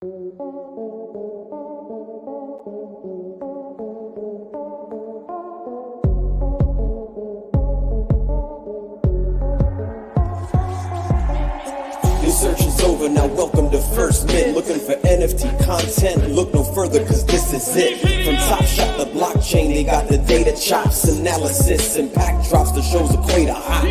Your search is over, now welcome to First Mint. Looking for NFT content? Look no further, cause this is it. From Top Shot to blockchain, they got the data chops, analysis, and pack drops. The show's equator hot.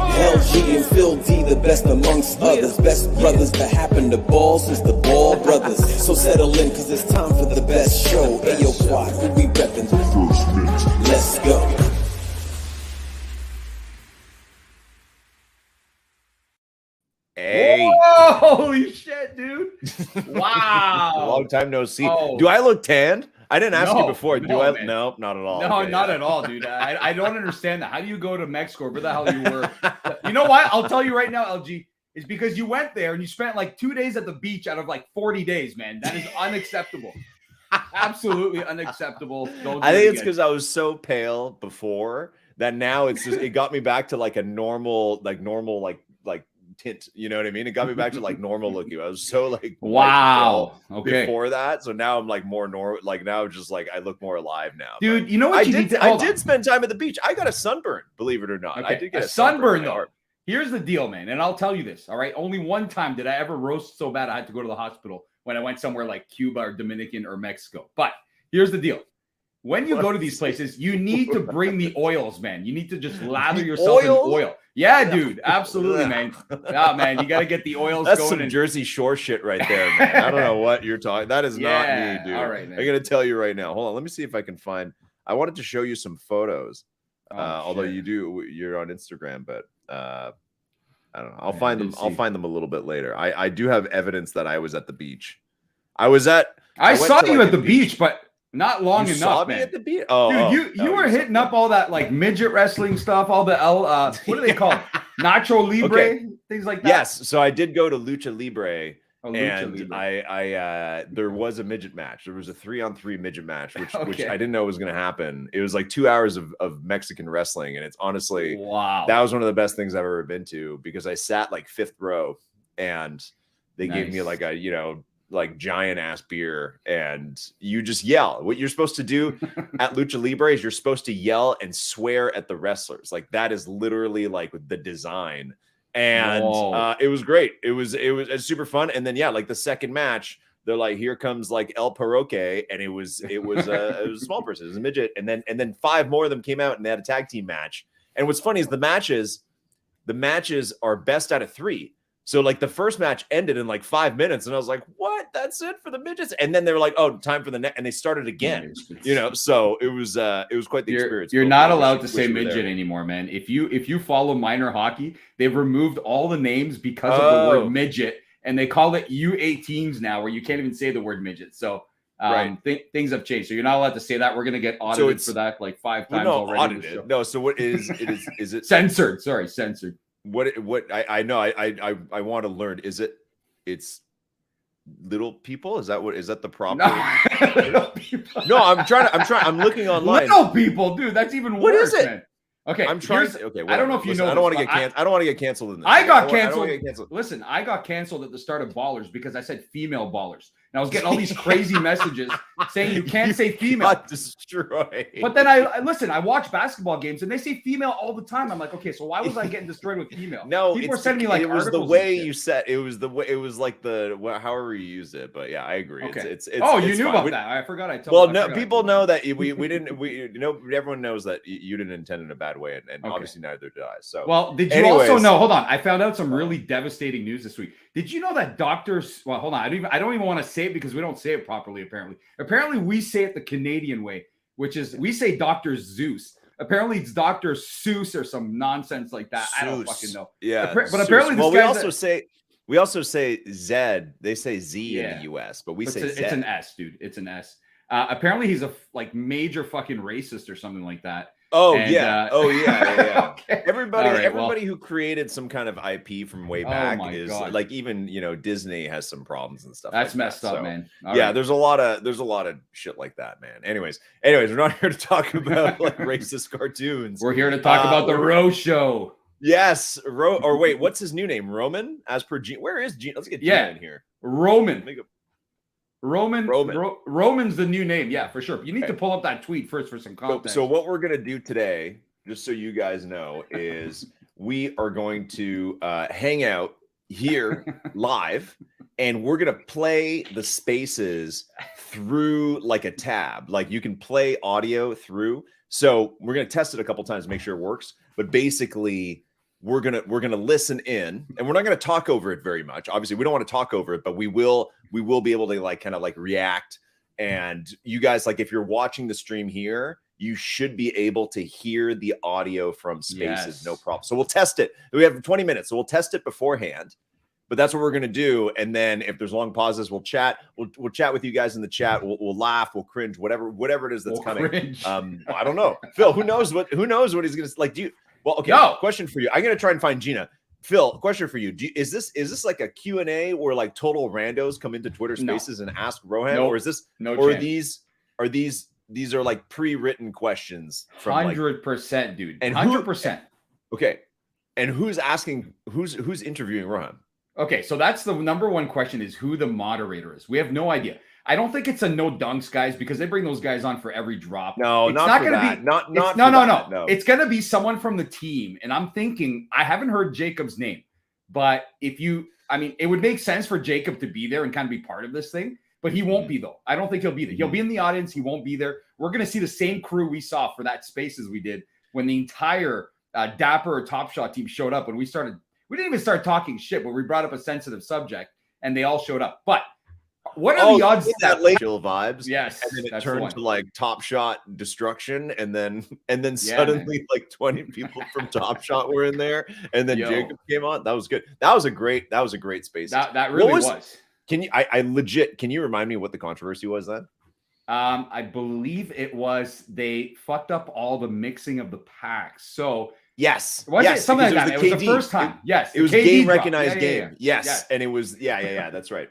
LG and Phil D, the best amongst others. Best brothers that happen to ball since the Ball brothers. So settle in, cause it's time for the best show. Ayo Quad, who we reppin'? First Mint. Let's go. Hey. Whoa, holy shit, dude. Wow. Long time no see. Do I look tanned? I didn't ask you before. Do I? Man. No, not at all. No, not at all, dude. I don't understand that. How do you go to Mexico? Where the hell you were? You know what? I'll tell you right now, LG. It's because you went there and you spent like 2 days at the beach out of like 40 days, man. That is unacceptable. Absolutely unacceptable. I think it's because I was so pale before that now it's just, it got me back to like a normal tint, you know what I mean? It got me back to like normal looking. I was so like wow, okay, before that, so now I'm like more normal. Like now, just like I look more alive now, dude. But you know what? I did spend time at the beach. I got a sunburn, believe it or not. Okay. I did get a sunburn though. Here's the deal, man, and I'll tell you this. All right, only one time did I ever roast so bad I had to go to the hospital when I went somewhere like Cuba or Dominican or Mexico. But here's the deal. When you go to these places, you need to bring the oils, man. You need to just lather yourself in oil. Yeah, dude. Absolutely, man. Yeah, man. You got to get the oils That's going. That's some Jersey Shore shit right there, man. I don't know what you're talking. That is not me, dude. All right, man. I'm going to tell you right now. Hold on. Let me see if I can find. I wanted to show you some photos. Although you're on Instagram, but I don't know. I'll find them. I'll find them a little bit later. I do have evidence that I was at the beach. I saw you at the beach, but not long enough, saw man. Me at the beach? Dude, you were hitting up all that like midget wrestling stuff, all the what do they call it? Nacho Libre, things like that. Yes, so I did go to Lucha Libre, Lucha and Libre. I there was a midget match. There was a 3-on-3 midget match, which I didn't know was going to happen. It was like 2 hours of Mexican wrestling, and it's honestly that was one of the best things I've ever been to because I sat like 5th row, and they gave me like a like giant ass beer, and you just yell. What you're supposed to do at Lucha Libre is you're supposed to yell and swear at the wrestlers. Like that is literally like the design, and it was great. It was super fun. And then like the second match, they're like, here comes like El Paroque, and it was a small person, it was a midget, and then 5 more of them came out and they had a tag team match. And what's funny is the matches are best out of 3. So like the first match ended in like 5 minutes, and I was like, "What? That's it for the midgets?" And then they were like, "Oh, time for the next," and they started again. So it was quite the experience. You're not allowed to say midget anymore, man. If you follow minor hockey, they've removed all the names because of the word midget, and they call it U18s now, where you can't even say the word midget. So things have changed. So you're not allowed to say that. We're gonna get audited for that like 5 times already. Audited. No. So what is it? Censored. Sorry, censored. What I know I want to learn. It's little people? Is that the proper? No, little people. No, I'm looking online. Little people, dude. That's even worse. What is it? Man. Okay, I'm trying. Okay, I don't know if you know. I don't want to get canceled. I don't want to get canceled in this. I got canceled. Listen, I got canceled at the start of Ballers because I said female ballers. And I was getting all these crazy messages saying you can't say female. Got destroyed. But then I watch basketball games and they say female all the time. I'm like, okay, so why was I getting destroyed with female? No, people are sending me like it was the way you said it was the way it was like however you used it. But yeah, I agree. Okay. It's you knew about that. I forgot. People know that everyone knows that you didn't intend in a bad way, and obviously neither did I. So well, did you also know? Hold on, I found out some really devastating news this week. Did you know that doctors? Well, hold on. I don't even want to say it because we don't say it properly. Apparently, we say it the Canadian way, which is we say Dr. Zeus. Apparently, it's Dr. Seuss or some nonsense like that. Seuss. I don't fucking know. Yeah, but apparently, we also say Zed. They say Z in the U.S., but say Zed. It's an S, dude. It's an S. Apparently, he's a major fucking racist or something like that. Yeah. Okay. Everybody who created some kind of IP from way back is like even Disney has some problems and stuff. That's messed up, man. There's a lot of shit like that, man. Anyways, we're not here to talk about like racist cartoons. We're here to talk about the Ro Show. Yes, wait, what's his new name? Roman? As per Gene, where is Gene? Let's get Gene in here. Roman. Roman's the new name. Yeah, for sure. You need to pull up that tweet first for some context. So what we're going to do today, just so you guys know, is we are going to hang out here live, and we're going to play the spaces through like a tab. Like you can play audio through. So we're going to test it a couple times to make sure it works. But basically, we're gonna listen in, and we're not gonna talk over it very much. Obviously, we don't want to talk over it, but we will be able to like kind of like react. And you guys, like if you're watching the stream here, you should be able to hear the audio from spaces, no problem. So we'll test it. We have 20 minutes, so we'll test it beforehand. But that's what we're gonna do. And then if there's long pauses, we'll chat. We'll chat with you guys in the chat. We'll laugh. We'll cringe. Whatever it is that's coming. Cringe. I don't know, Phil. Who knows what he's gonna like? Do you? Well, okay. Question for you. I'm gonna try and find Gina. Phil, question for you. Is this like a Q&A where like total randos come into Twitter Spaces and ask Roham, or is this or chance. these are like pre-written questions from 100%, dude. And 100%. Okay. And who's asking? Who's interviewing Roham? Okay, so that's the number one question: is who the moderator is. We have no idea. I don't think it's a no dunks guys because they bring those guys on for every drop. No, it's not going to be no. It's going to be someone from the team, and I'm thinking I haven't heard Jacob's name, but it would make sense for Jacob to be there and kind of be part of this thing, but he won't be though. I don't think he'll be there. He'll be in the audience. He won't be there. We're going to see the same crew we saw for that Spaces we did when the entire Dapper Top Shot team showed up. When we didn't even start talking shit, but we brought up a sensitive subject, and they all showed up. But what are the odds that late chill vibes? Yes, and then it turned to like Top Shot destruction, and then suddenly like 20 people from Top Shot were in there, and then Jacob came on. That was good. That was a great space. That really was. Can you? I legit. Can you remind me what the controversy was then? I believe it was they fucked up all the mixing of the packs. So yes, it something like that? It was the first time. Yes, it was game recognized game. Yes, and it was that's right.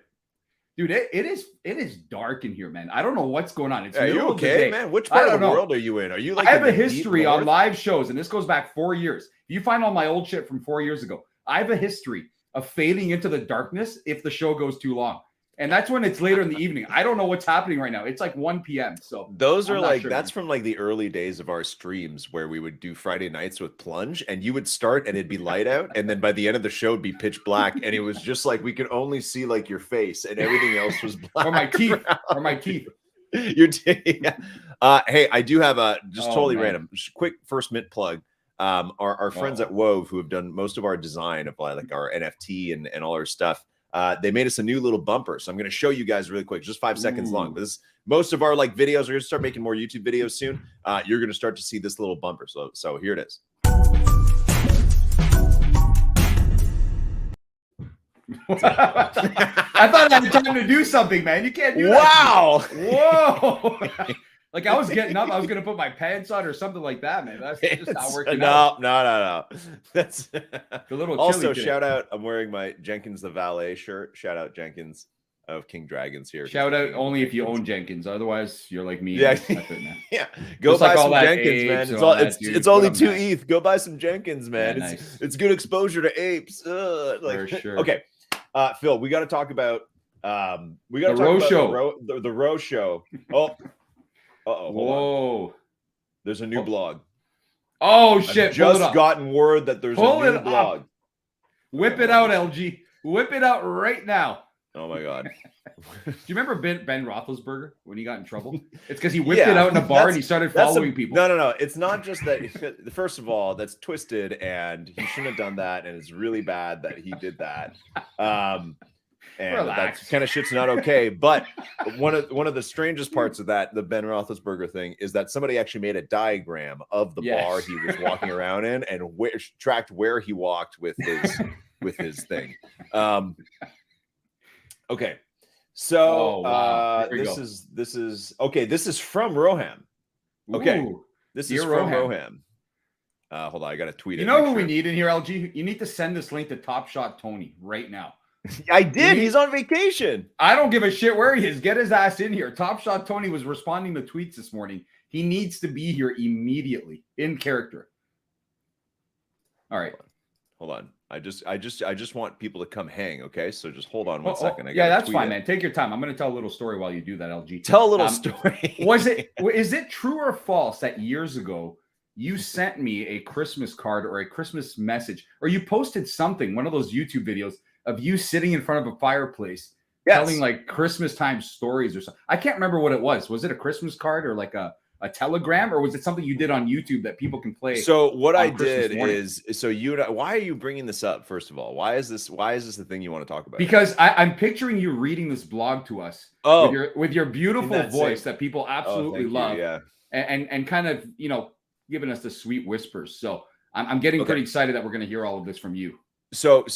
Dude, it is dark in here, man. I don't know what's going on. Are you okay, man? Which part of the world are you in? Are you like? I have a history on live shows, and this goes back 4 years. If you find all my old shit from 4 years ago, I have a history of fading into the darkness if the show goes too long. And that's when it's later in the evening. I don't know what's happening right now. It's like 1 p.m. So those are like, that's from like the early days of our streams where we would do Friday nights with Plunge, and you would start and it'd be light out. And then by the end of the show, it'd be pitch black. And it was just like, we could only see like your face and everything else was black. Or my teeth. Hey, I do have a totally random, quick first mint plug. Our friends at Wove, who have done most of our design of like our NFT and all our stuff. They made us a new little bumper, so I'm going to show you guys really quick, just 5 seconds long. But most of our like videos, we're going to start making more YouTube videos soon. You're going to start to see this little bumper. So here it is. I thought I had time to do something, man. You can't do that. Wow! Whoa! Like I was getting up, I was gonna put my pants on or something like that, man. That's just not working out. No. That's a little also today. Shout out. I'm wearing my Jenkins the Valet shirt. Shout out Jenkins of King Dragons here. Shout out only if you own Jenkins. Otherwise, you're like me. Yeah, yeah. Go just buy some Jenkins, man. It's only 2 ETH. Go buy some Jenkins, man. Yeah, it's good exposure to apes. For sure. Okay, Phil, we got to talk about the Row Show. The Row Show. Oh. Whoa! There's a new blog. Oh shit! I've just gotten word that there's a new blog. Whip it out, LG. Whip it out right now. Oh my god! Do you remember Ben Roethlisberger when he got in trouble? It's because he whipped it out in a bar and he started following people. No. It's not just that. First of all, that's twisted, and he shouldn't have done that, and it's really bad that he did that. And that kind of shit's not okay. But one of the strangest parts of that, the Ben Roethlisberger thing, is that somebody actually made a diagram of the bar he was walking around in and tracked where he walked with his thing. Okay, so this is from Roham. Okay, this is from Roham. Hold on, I got to tweet it. You know who we need in here, LG? You need to send this link to Top Shot Tony right now. I did. He's on vacation. I don't give a shit where he is. Get his ass in here. Top Shot Tony was responding to tweets this morning. He needs to be here immediately in character. All right. Hold on. I just want people to come hang. Okay, so just hold on one second. Yeah, that's fine, man. Take your time. I'm going to tell a little story while you do that, LG. Tell a little story. Is it true or false that years ago you sent me a Christmas card or a Christmas message, or you posted something, one of those YouTube videos of you sitting in front of a fireplace, telling like Christmas time stories or something? I can't remember what it was. Was it a Christmas card or like a telegram, or was it something you did on YouTube that people can play? So what I did is, so you and I, why are you bringing this up? First of all, why is this the thing you want to talk about? Because I'm picturing you reading this blog to us with your beautiful voice that people absolutely love. Yeah. And kind of, giving us the sweet whispers. So I'm getting pretty excited that we're going to hear all of this from you. So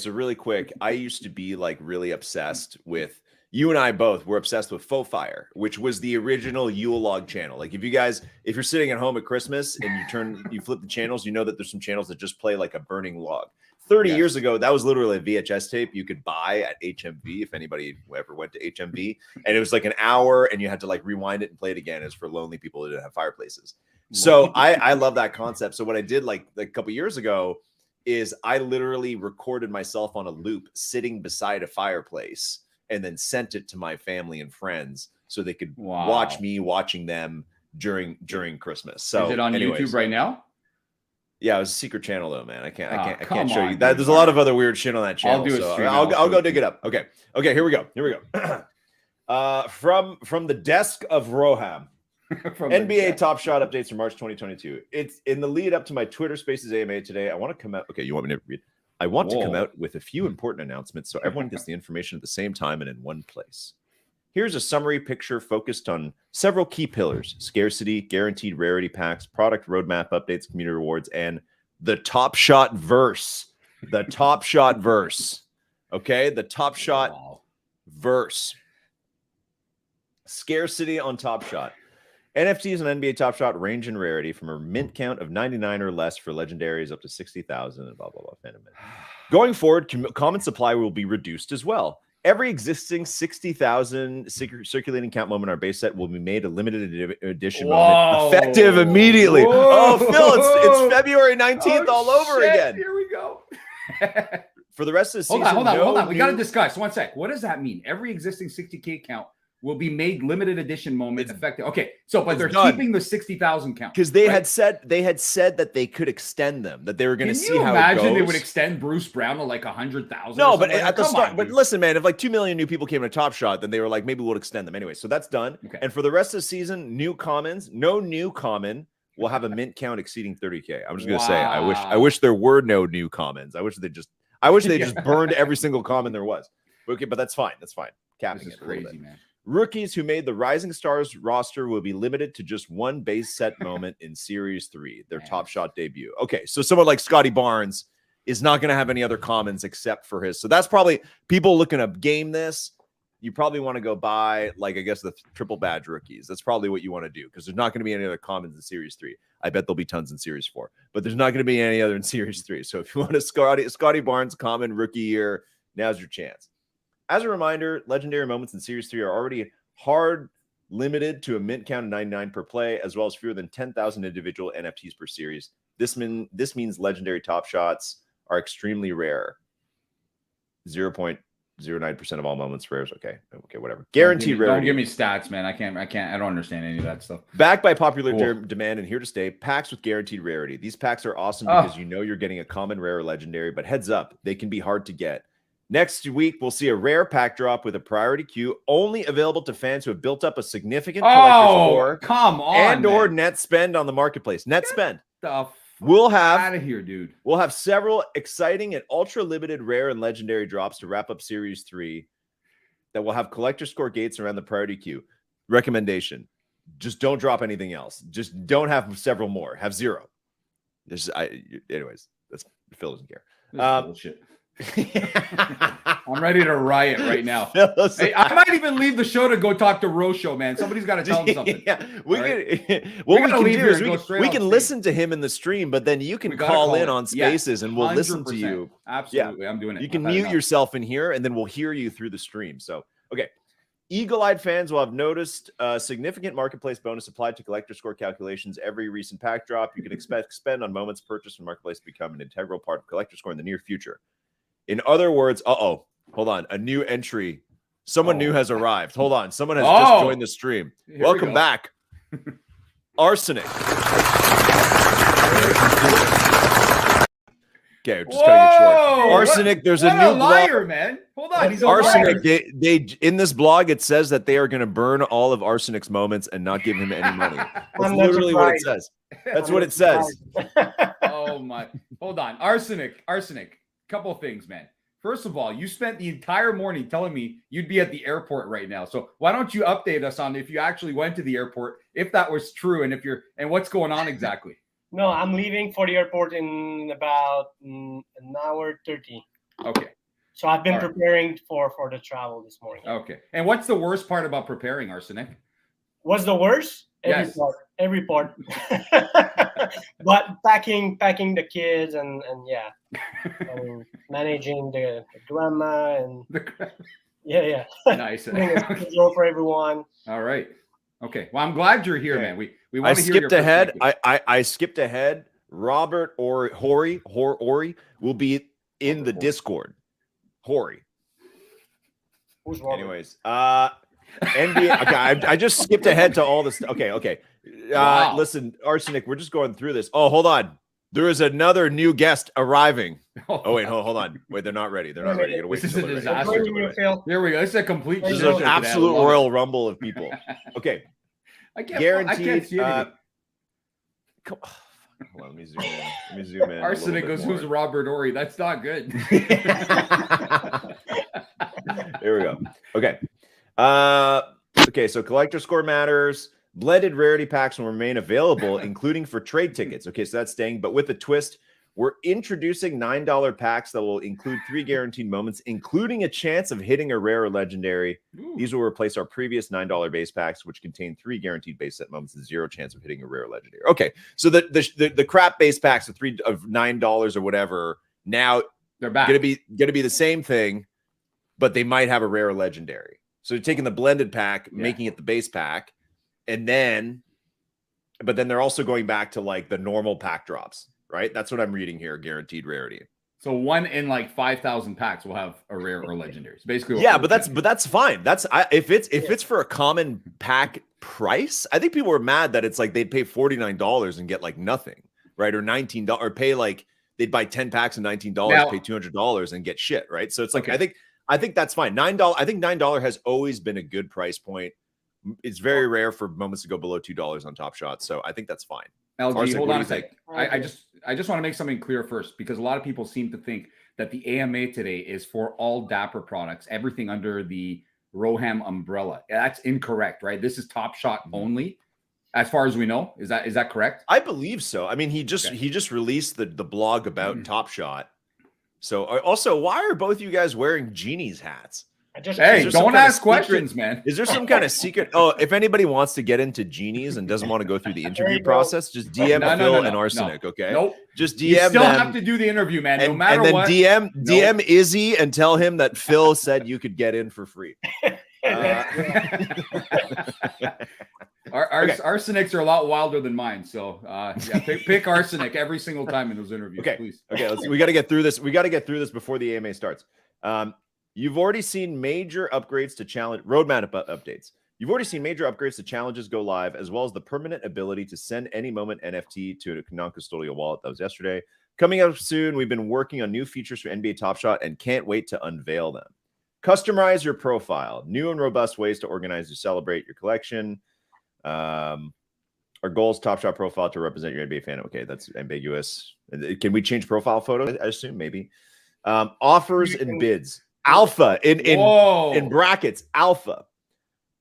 really quick, I used to be like really obsessed with, you and I both were obsessed with Faux Fire, which was the original Yule log channel. Like if you're sitting at home at Christmas and you flip the channels, you know that there's some channels that just play like a burning log. 30 years ago, that was literally a VHS tape you could buy at HMV, if anybody ever went to HMV. And it was like an hour and you had to like rewind it and play it again. It's for lonely people who didn't have fireplaces. So I love that concept. So what I did like a couple years ago is I literally recorded myself on a loop sitting beside a fireplace and then sent it to my family and friends so they could watch me watching them during Christmas. So is it on YouTube right now? Yeah, it was a secret channel though, man. I can't show you that. There's a lot of other weird shit on that channel. I'll go dig it up. Okay, here we go. From the desk of Roham. NBA Top Shot updates from March 2022. It's in the lead up to my Twitter Spaces AMA today. I want to come out. Okay, you want me to read? I want to come out with a few important announcements so everyone gets the information at the same time and in one place. Here's a summary picture focused on several key pillars: scarcity, guaranteed rarity packs, product roadmap updates, community rewards, and the Top Shot verse. The Top Shot verse. Okay, the Top Shot verse. Scarcity on Top Shot. NFTs on NBA Top Shot range in rarity from a mint count of 99 or less for legendaries up to 60,000 and blah, blah, blah. Phantom mint. Going forward, common supply will be reduced as well. Every existing 60,000 circulating count moment in our base set will be made a limited edition moment, effective immediately. Oh, Phil, it's February 19th all over again. Here we go. For the rest of the season, hold on. We got to discuss. One sec. What does that mean? Every existing 60K count will be made limited edition moment effective. Okay, so but they're keeping the 60,000 count because they had said that they could extend them, that they were going to see how it goes. Can you imagine they would extend Bruce Brown to like 100,000? No, but at the start. But listen, man, if like 2 million new people came to Top Shot, then they were like, maybe we'll extend them anyway. So that's done. Okay. And for the rest of the season, new commons, no new common will have a mint count exceeding 30K. I'm just gonna say, I wish there were no new commons. I wish they just burned every single common there was. Okay, but that's fine. That's fine. Capping it crazy, man. Rookies who made the Rising Stars roster will be limited to just one base set moment in Series 3, their Top Shot debut. Okay, so someone like Scotty Barnes is not going to have any other commons except for his. So that's probably people looking to game this. You probably want to go buy, like, I guess, the triple badge rookies. That's probably what you want to do because there's not going to be any other commons in Series 3. I bet there'll be tons in Series 4, but there's not going to be any other in Series 3. So if you want a Scotty Barnes common rookie year, now's your chance. As a reminder, legendary moments in Series 3 are already hard limited to a mint count of 99 per play, as well as fewer than 10,000 individual NFTs per series. This means legendary Top Shots are extremely rare. 0.09% of all moments rares. Okay, whatever. Guaranteed rarity. Don't give me stats, man. I don't understand any of that stuff. Backed by popular demand and here to stay, packs with guaranteed rarity. These packs are awesome because you know you're getting a common, rare, or legendary, but heads up, they can be hard to get. Next week, we'll see a rare pack drop with a priority queue, only available to fans who have built up a significant collector's score and/or net spend on the marketplace. Net spend. We'll have out of here, dude. We'll have several exciting and ultra limited rare and legendary drops to wrap up Series 3 that will have collector score gates around the priority queue. Recommendation: just don't drop anything else. Just don't have several more. Have zero. Anyways, that's Phil doesn't care. Bullshit. I'm ready to riot right now. Hey, I might even leave the show to go talk to Rosho, man. Somebody's got to tell him something. Yeah, we can listen to him in the stream, but then you can call in on Spaces and we'll 100%. Listen to you. Absolutely, I'm doing it. You can mute yourself in here, and then we'll hear you through the stream. So, okay. Eagle-eyed fans will have noticed a significant marketplace bonus applied to collector score calculations every recent pack drop. You can expect spend on moments purchased from marketplace to become an integral part of collector score in the near future. In other words, hold on, a new entry. Someone new has arrived. Hold on, someone has just joined the stream. Welcome back, Arsenic. Okay, just cutting it short. Arsenic, there's a new liar, man. Hold on, he's Arsenic. They in this blog it says that they are going to burn all of Arsenic's moments and not give him any money. That's literally what it says. That's what it says. Oh my! Hold on, Arsenic. Couple of things, man. First of all, you spent the entire morning telling me you'd be at the airport right now. So why don't you update us on if you actually went to the airport, if that was true, and what's going on exactly? No, I'm leaving for the airport in about an hour 30. Okay. So I've been preparing for the travel this morning. Okay. And what's the worst part about preparing, Arsenic? What's the worst? Every part. But packing the kids and managing the grandma and yeah. Nice. For everyone. All right. Okay. Well, I'm glad you're here, man. We I skipped ahead. I skipped ahead. Robert or Hori will be in the Discord. Hori. Who's Robert? Anyways, NBA. Okay, I just skipped ahead to all this. Okay. Wow. Listen, Arsenic, we're just going through this. Oh, hold on. There is another new guest arriving. Oh wait, hold on. Wait, they're not ready. They're not ready. You gotta wait. This is a disaster. Here we go. This is a complete. This is an absolute Royal Rumble of people. Okay. Guaranteed. I can't see anything. Hold on, let me zoom in. Arsenic goes, who's Robert Ory? That's not good. There we go. Okay. Okay, so collector score matters. Blended rarity packs will remain available, including for trade tickets. Okay, so that's staying, but with a twist, we're introducing $9 packs that will include 3 guaranteed moments, including a chance of hitting a rare or legendary. Ooh. These will replace our previous $9 base packs, which contain 3 guaranteed base set moments and 0 chance of hitting a rare or legendary. Okay, so the crap base packs of $9 or whatever, now they're back. Gonna be the same thing, but they might have a rare or legendary. So you're taking the blended pack, making it the base pack, but then they're also going back to like the normal pack drops. Right, that's what I'm reading here. Guaranteed rarity. So 1 in like 5,000 packs will have a rare or legendary. So basically, but that's fine. If it's for a common pack price, I think people were mad that it's like they'd pay $49 and get like nothing, right? Or $19, or pay like they'd buy 10 packs and $19, pay $200 and get shit, right? So it's like I think that's fine. $9. I think $9 has always been a good price point. It's very rare for moments to go below $2 on Top Shot, so I think that's fine. LG, Arsenic, hold on a sec. I just want to make something clear first, because a lot of people seem to think that the AMA today is for all Dapper products, everything under the Roham umbrella. That's incorrect, right? This is Top Shot only, as far as we know. Is that correct? I believe so. I mean, he just released the blog about Top Shot. So also, why are both you guys wearing Genie's hats? Hey, don't ask questions, man. Is there some kind of secret? Oh, if anybody wants to get into Genies and doesn't want to go through the interview process, just DM Phil and Arsenic, okay? Nope. Just DM you still them. have to do the interview, man, no matter what. what. And then DM Izzy and tell him that Phil said you could get in for free. Arsenics are a lot wilder than mine, so pick Arsenic every single time in those interviews, please. Okay, we got to get through this. We got to get through this before the AMA starts. You've already seen major upgrades to challenge roadmap updates. You've already seen major upgrades to challenges go live, as well as the permanent ability to send any moment NFT to a non-custodial wallet. That was yesterday. Coming up soon, we've been working on new features for NBA Top Shot and can't wait to unveil them. Customize your profile. New and robust ways to organize to celebrate your collection. Our goal is Top Shot profile to represent your NBA fan. Okay, that's ambiguous. Can we change profile photos? I assume maybe. Offers and bids. Alpha in brackets. Alpha.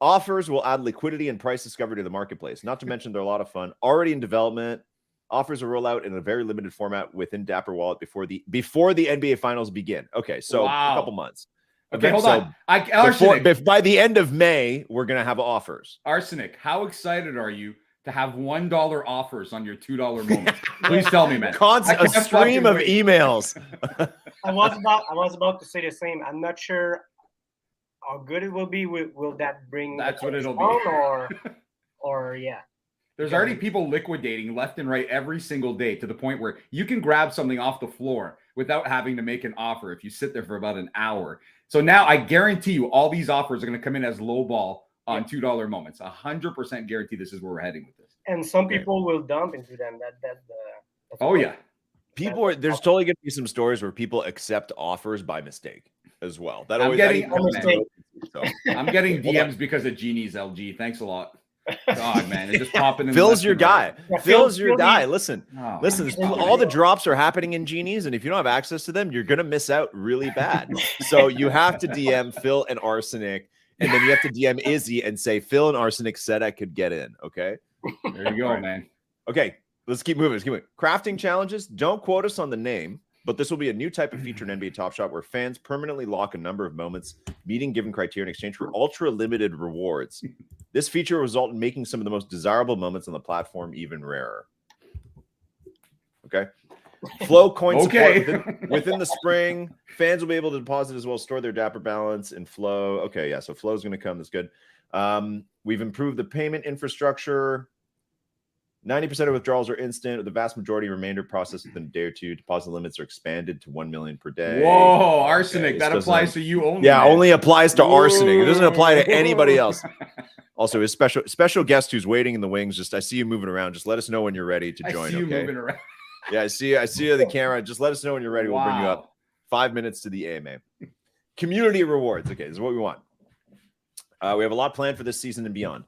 Offers will add liquidity and price discovery to the marketplace. Not to mention they're a lot of fun. Already in development. Offers will roll out in a very limited format within Dapper Wallet before the NBA Finals begin. Okay, so a couple months. Okay, hold on. By the end of May, we're gonna have offers. Arsenic, how excited are you to have $1 offers on your $2 moments? Please tell me, man. A stream of emails. I was about to say the same. I'm not sure how good it will be. Will that bring? That's what it'll be. Or yeah. There's already people liquidating left and right every single day to the point where you can grab something off the floor without having to make an offer if you sit there for about an hour. So now I guarantee you all these offers are going to come in as low ball on $2 moments. 100% guarantee this is where we're heading with this. And some people will dump into them. That's yeah. There's totally going to be some stories where people accept offers by mistake as well. I'm getting DMs because of Genie's LG. Thanks a lot. God, man, they're just popping in. Phil's your guy. Phil's your guy. Listen, all the drops are happening in Genies, and if you don't have access to them, you're gonna miss out really bad. So you have to DM Phil and Arsenic, and then you have to DM Izzy and say Phil and Arsenic said I could get in. Okay, there you go, man. Okay, let's keep moving. Crafting challenges. Don't quote us on the name, but this will be a new type of feature in NBA Top Shot where fans permanently lock a number of moments meeting given criteria in exchange for ultra limited rewards. This feature will result in making some of the most desirable moments on the platform even rarer. Okay. Flow coin support within the spring. Fans will be able to deposit as well as store their Dapper balance in Flow. Okay, yeah. So Flow is going to come. That's good. We've improved the payment infrastructure. 90% of withdrawals are instant. The vast majority remainder processed within a day or two. Deposit limits are expanded to 1 million per day. Whoa, Arsenic. That applies to you only. Yeah, only applies to Arsenic. It doesn't apply to anybody else. Also, his special guest who's waiting in the wings. Just I see you moving around. Just let us know when you're ready to join. I see you moving around. Yeah, I see you on the camera. Just let us know when you're ready. We'll bring you up. 5 minutes to the AMA. Community rewards. Okay, this is what we want. We have a lot planned for this season and beyond.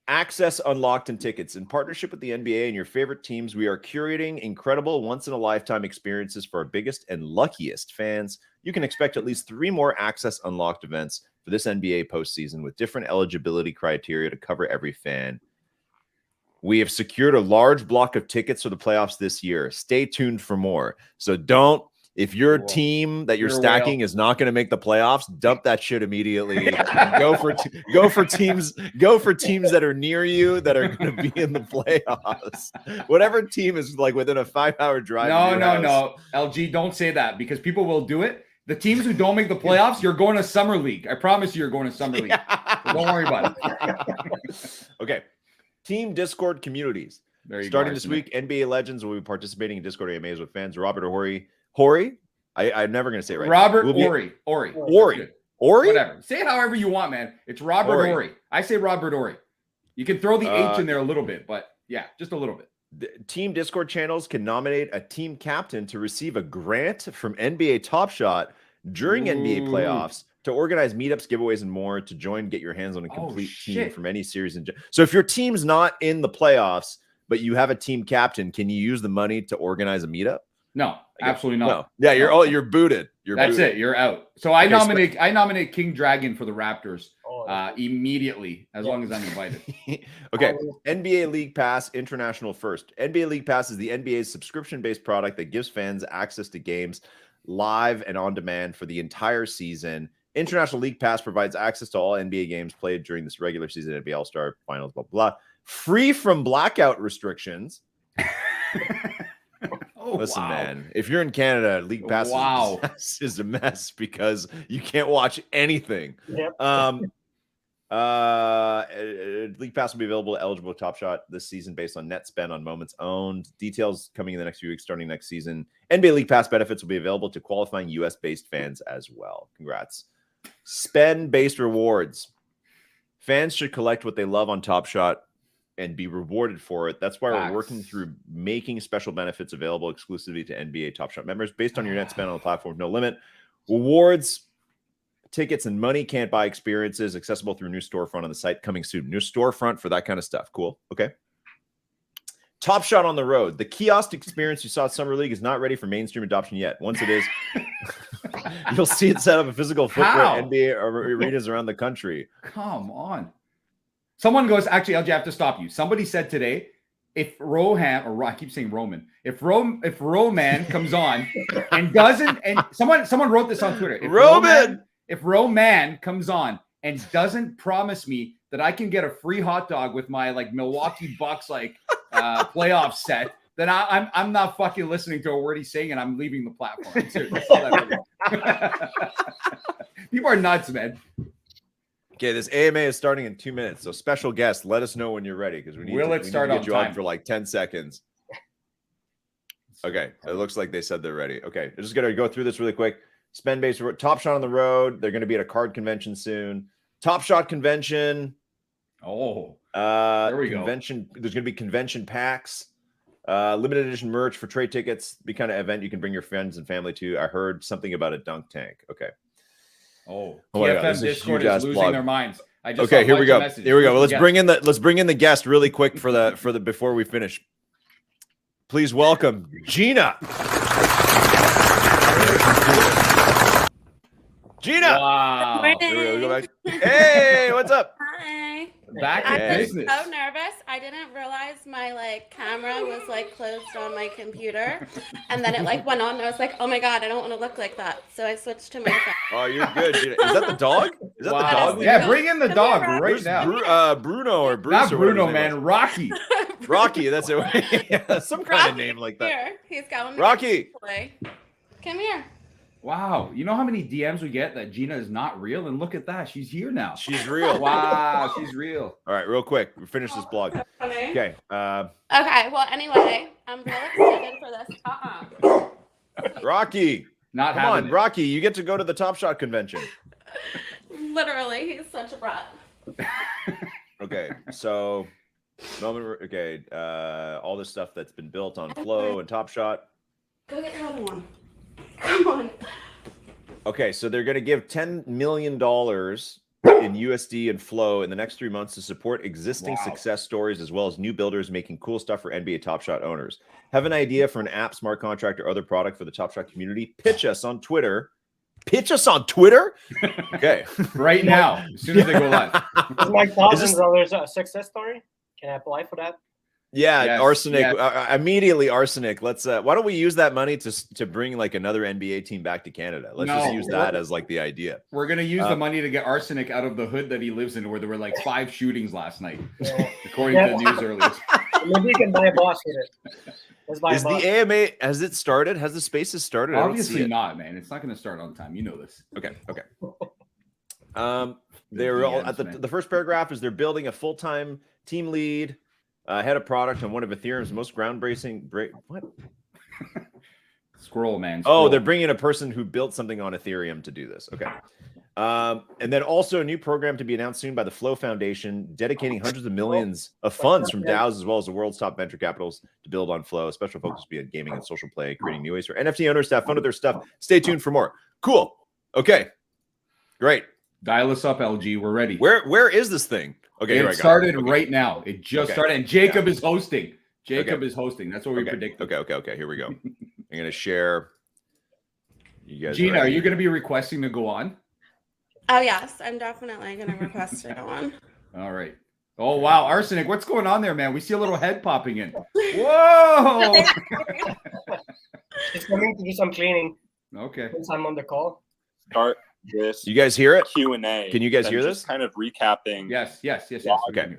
Access unlocked and tickets. In partnership with the NBA and your favorite teams, we are curating incredible once-in-a-lifetime experiences for our biggest and luckiest fans. You can expect at least 3 more access unlocked events for this NBA postseason with different eligibility criteria to cover every fan. We have secured a large block of tickets for the playoffs this year. Stay tuned for more. So if your team that you're stacking is not going to make the playoffs, dump that shit immediately. go for teams that are near you that are going to be in the playoffs. Whatever team is like within a 5-hour drive. No. LG, don't say that because people will do it. The teams who don't make the playoffs, you're going to Summer League. I promise you're going to Summer League. So don't worry about it. Okay. Team Discord communities. Starting this week, NBA legends will be participating in Discord AMAs with fans. Robert Horry? I'm never going to say it right. Robert Horry. Ori? Whatever. Say it however you want, man. It's Robert Horry. I say Robert Horry. You can throw the H in there a little bit, but yeah, just a little bit. The team Discord channels can nominate a team captain to receive a grant from NBA Top Shot during NBA playoffs to organize meetups, giveaways, and more to join, get your hands on a complete team from any series. So if your team's not in the playoffs, but you have a team captain, can you use the money to organize a meetup? No, absolutely not. No. Yeah, you're booted. That's it. You're out. So I nominate King Dragon for the Raptors immediately, as long as I'm invited. Okay. NBA League Pass International first. NBA League Pass is the NBA's subscription-based product that gives fans access to games live and on demand for the entire season. International League Pass provides access to all NBA games played during this regular season, NBA All-Star Finals, blah, blah, blah. Free from blackout restrictions. Listen, man, if you're in Canada, League Pass is a mess because you can't watch anything. Yep. League Pass will be available eligible Top Shot this season based on net spend on moments owned. Details coming in the next few weeks starting next season. NBA League Pass benefits will be available to qualifying US-based fans as well. Congrats. Spend-based rewards. Fans should collect what they love on Top Shot and be rewarded for it. That's why we're working through making special benefits available exclusively to NBA Top Shot members based on your net spend on the platform. No limit. Rewards, tickets, and money can't buy experiences accessible through new storefront on the site coming soon. New storefront for that kind of stuff. Cool. Okay. Top Shot on the road. The kiosk experience you saw at Summer League is not ready for mainstream adoption yet. Once it is, you'll see it set up a physical footprint NBA arenas around the country. Come on. Someone goes, actually, LJ, I have to stop you. Somebody said today, if I keep saying Roman, if Roman comes on and doesn't, and someone wrote this on Twitter. If Roman comes on and doesn't promise me that I can get a free hot dog with my like Milwaukee Bucks playoff set, then I'm not fucking listening to a word he's saying and I'm leaving the platform. People are nuts, man. Okay, this AMA is starting in 2 minutes. So special guest, let us know when you're ready because we need to get you on for like 10 seconds. Okay, it looks like they said they're ready. Okay, I'm just gonna go through this really quick. Spend base, Top Shot on the road. They're gonna be at a card convention soon. Top Shot convention. There we go. There's gonna be convention packs, limited edition merch for trade tickets. The kind of event you can bring your friends and family to. I heard something about a dunk tank. Okay. Oh my God, Discord is losing their minds. Okay, here we go. Here we go. Well, let's bring in the guest really quick for the before we finish. Please welcome Gina. Gina. Wow. Here we go. Back. Hey, what's up? Hi. Back in business. I was so nervous. I didn't realize my camera was closed on my computer, and then it went on. And I was like, oh my God, I don't want to look like that. So I switched to my phone. Oh, you're good. Gina. Is that the dog? Is that the dog? Yeah, bring in the dog right now. Bruno or Bruce. Not Bruno, man. Rocky. Rocky. That's it. Yeah, some kind of name like that. Here, he's going. Rocky. Come here. Wow. You know how many DMs we get that Gina is not real? And look at that. She's here now. She's real. Wow. She's real. All right. Real quick. We finish this blog. Okay. Okay. Well, anyway, I'm really excited for this. Rocky. Come on, Rocky. You get to go to the Top Shot convention. Literally, he's such a brat. Okay. So, okay. All this stuff that's been built on Flow and Top Shot. Go get your other one. Come on. Okay, so they're going to give $10 million in USD and Flow in the next 3 months to support existing success stories as well as new builders making cool stuff for NBA Top Shot owners. Have an idea for an app, smart contract, or other product for the Top Shot community? Pitch us on Twitter. Pitch us on Twitter? Okay. Right now, as soon as they go live. Is my $1,000 a success story? Can I apply for that? Yeah, yes, Arsenic. yes. Immediately, Arsenic. Let's. Why don't we use that money to bring another NBA team back to Canada? Let's just use that as the idea. We're gonna use the money to get Arsenic out of the hood that he lives in, where there were 5 shootings last night, according to the news earlier. Maybe you can buy a boss with it. Let's buy Is the AMA? Has it started? Has the spaces started? Obviously not, man. It's not gonna start on time. You know this. Okay. They're all at the first paragraph is they're building a full-time team lead. Head of product on one of Ethereum's most groundbreaking. What? Scroll, man. Oh, they're bringing a person who built something on Ethereum to do this. Okay. And then also a new program to be announced soon by the Flow Foundation, dedicating hundreds of millions of funds from DAOs as well as the world's top venture capitals to build on Flow. A special focus will be on gaming and social play, creating new ways for NFT owners to have fun with their stuff. Stay tuned for more. Cool. Okay. Great. Dial us up, LG. We're ready. Where is this thing? Okay, it started right now. It just started, and Jacob is hosting. Is hosting. That's what we predicted. Okay. Here we go. I'm gonna share. You guys, Gina, are you gonna be requesting to go on? Oh yes, I'm definitely gonna request to go on. All right. Oh wow, Arsenic, what's going on there, man? We see a little head popping in. Whoa! She's coming to do some cleaning. Okay. Since I'm on the call. Start this. You guys hear it? Q&A. Can you guys hear this? Kind of recapping. Yes. Okay.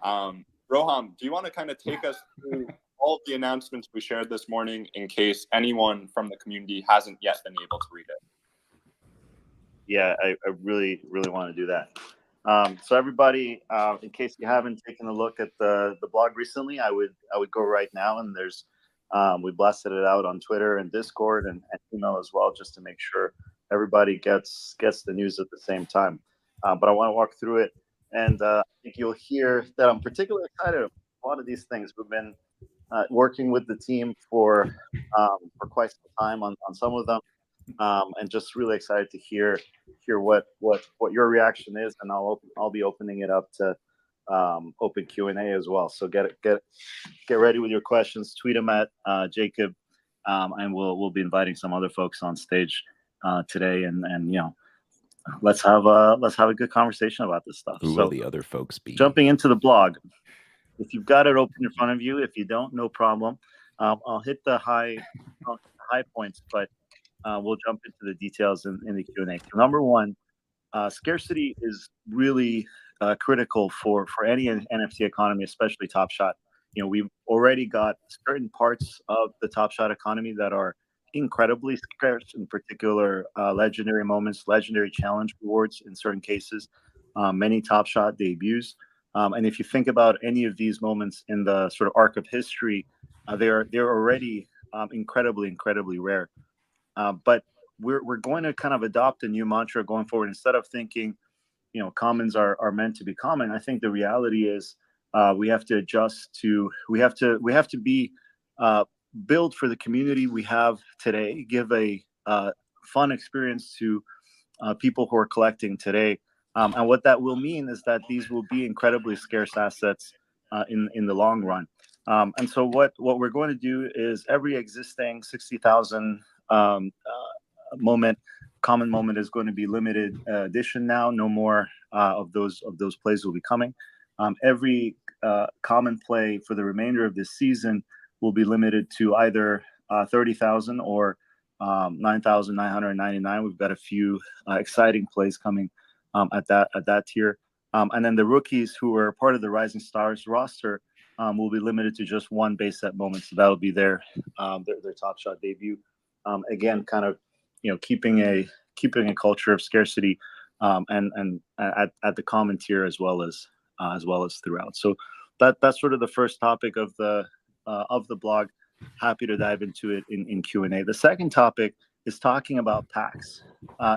Roham, do you want to kind of take us through all of the announcements we shared this morning in case anyone from the community hasn't yet been able to read it? Yeah, I really want to do that. So everybody, in case you haven't taken a look at the blog recently, I would go right now, and there's we blasted it out on Twitter and Discord and email as well, just to make sure everybody gets the news at the same time. But I want to walk through it, and I think you'll hear that I'm particularly excited about a lot of these things. We've been working with the team for quite some time on some of them, and just really excited to hear what your reaction is, and I'll be opening it up to open Q&A as well. So get ready with your questions. Tweet them at Jacob, and we'll be inviting some other folks on stage today, and let's have a good conversation about this stuff. Who will the other folks be? Jumping into the blog, if you've got it open in front of you, if you don't, no problem. I'll hit the high points, but we'll jump into the details in the Q&A. Number one, scarcity is really critical for any NFT economy, especially Top Shot. We've already got certain parts of the Top Shot economy that are incredibly scarce, in particular legendary moments, legendary challenge rewards in certain cases, many Top Shot debuts. And if you think about any of these moments in the sort of arc of history, they're already incredibly rare. But we're going to kind of adopt a new mantra going forward. Instead of thinking, commons are meant to be common, I think the reality is we have to adjust to, we have to be build for the community we have today, give a fun experience to people who are collecting today. And what that will mean is that these will be incredibly scarce assets in the long run. And so what we're going to do is every existing 60,000 common moment is going to be limited edition now. No more of those plays will be coming. Every common play for the remainder of this season will be limited to either 30,000 or 9,999. We've got a few exciting plays coming at that tier. And then the rookies who are part of the Rising Stars roster will be limited to just one base set moment. So that'll be their Top Shot debut. Again, kind of keeping a culture of scarcity and at the common tier as well as throughout. So that's sort of the first topic of the blog. Happy to dive into it in Q&A. The second topic is talking about packs.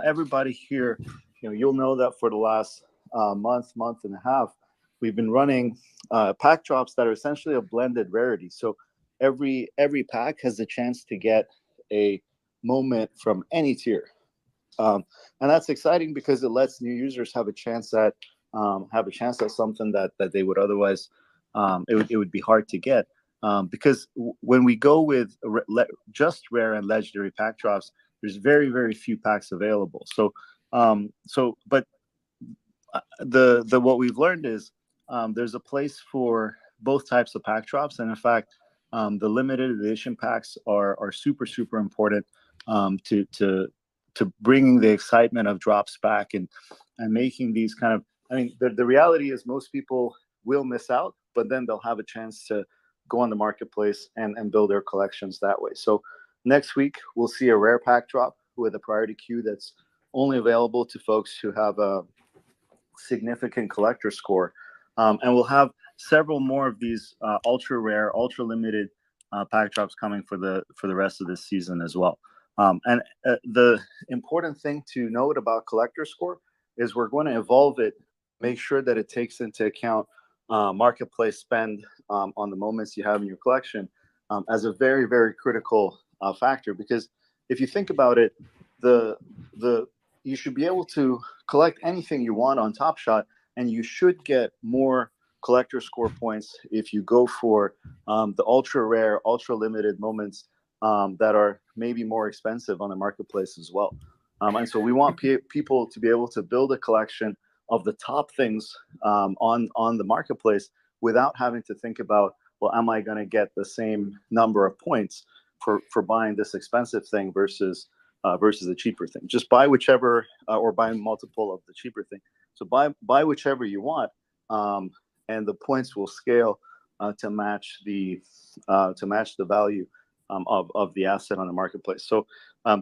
Everybody here, you'll know that for the last month and a half, we've been running pack drops that are essentially a blended rarity. So every pack has the chance to get a moment from any tier, and that's exciting because it lets new users have a chance at something that they would otherwise it would be hard to get. Because when we go with just rare and legendary pack drops, there's very few packs available. So but what we've learned is there's a place for both types of pack drops, and in fact, the limited edition packs are super important to bringing the excitement of drops back and making these kind of. I mean, the reality is most people will miss out, but then they'll have a chance to go on the marketplace and build their collections that way. So next week, we'll see a rare pack drop with a priority queue that's only available to folks who have a significant collector score. And we'll have several more of these ultra rare, ultra limited pack drops coming for the rest of this season as well. And the important thing to note about collector score is we're going to evolve it, make sure that it takes into account marketplace spend on the moments you have in your collection as a very critical factor. Because if you think about it, you should be able to collect anything you want on Top Shot, and you should get more collector score points if you go for the ultra rare, ultra limited moments that are maybe more expensive on the marketplace as well. And so we want people to be able to build a collection of the top things on the marketplace without having to think about, well, am I going to get the same number of points for buying this expensive thing versus a cheaper thing? Just buy whichever, or buy multiple of the cheaper thing. So buy whichever you want, and the points will scale to match the value of the asset on the marketplace. So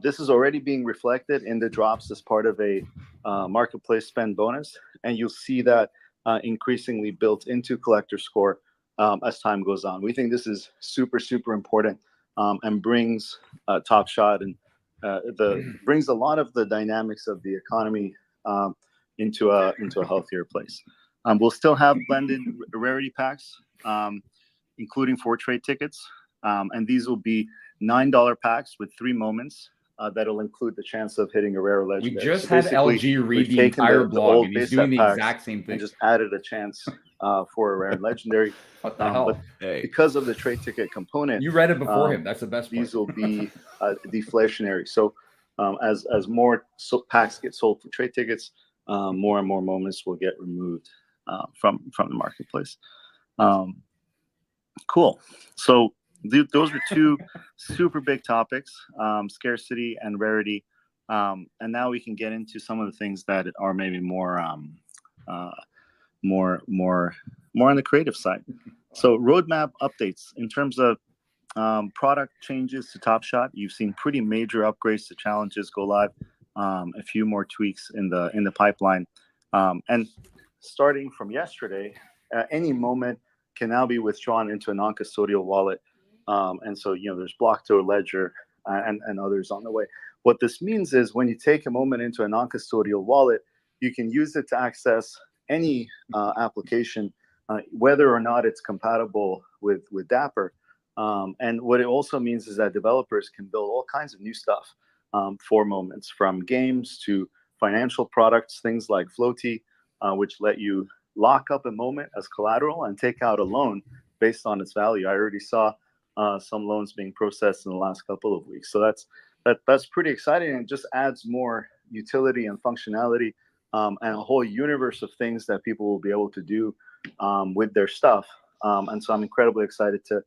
this is already being reflected in the drops as part of a marketplace spend bonus, and you'll see that increasingly built into collector score as time goes on. We think this is super important and brings Top Shot and brings a lot of the dynamics of the economy into a healthier place. We'll still have blended rarity packs, including 4 trade tickets. And these will be $9 packs with 3 moments that'll include the chance of hitting a rare or legendary. We just had LG read the entire blog, and he's doing the exact same thing. And just added a chance for a rare and legendary. What the hell? But because of the trade ticket component, you read it before him. That's the best part. These will be deflationary. So as more packs get sold for trade tickets, more and more moments will get removed from the marketplace. Cool. So those are 2 super big topics, scarcity and rarity. And now we can get into some of the things that are maybe more on the creative side. So roadmap updates in terms of product changes to Top Shot. You've seen pretty major upgrades to challenges go live. A few more tweaks in the pipeline, and starting from yesterday, any moment can now be withdrawn into a non-custodial wallet. And so, there's Blockto, Ledger, and others on the way. What this means is when you take a moment into a non-custodial wallet, you can use it to access any application, whether or not it's compatible with Dapper. And what it also means is that developers can build all kinds of new stuff for moments, from games to financial products, things like Floaty, which let you lock up a moment as collateral and take out a loan based on its value. I already saw some loans being processed in the last couple of weeks. So that's pretty exciting, and just adds more utility and functionality, and a whole universe of things that people will be able to do with their stuff. And so I'm incredibly excited to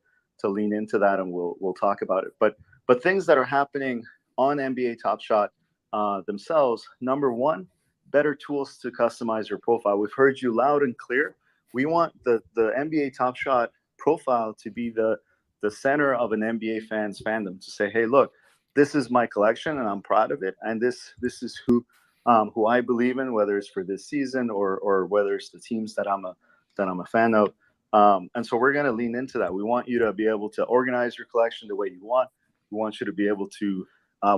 lean into that, and we'll talk about it. But things that are happening on NBA Top Shot themselves. Number one, better tools to customize your profile. We've heard you loud and clear. We want the NBA Top Shot profile to be the center of an NBA fan's fandom, to say, hey, look, this is my collection and I'm proud of it, and this is who I believe in, whether it's for this season or whether it's the teams that I'm a fan of. And so we're going to lean into that. We want you to be able to organize your collection the way you want. We want you to be able to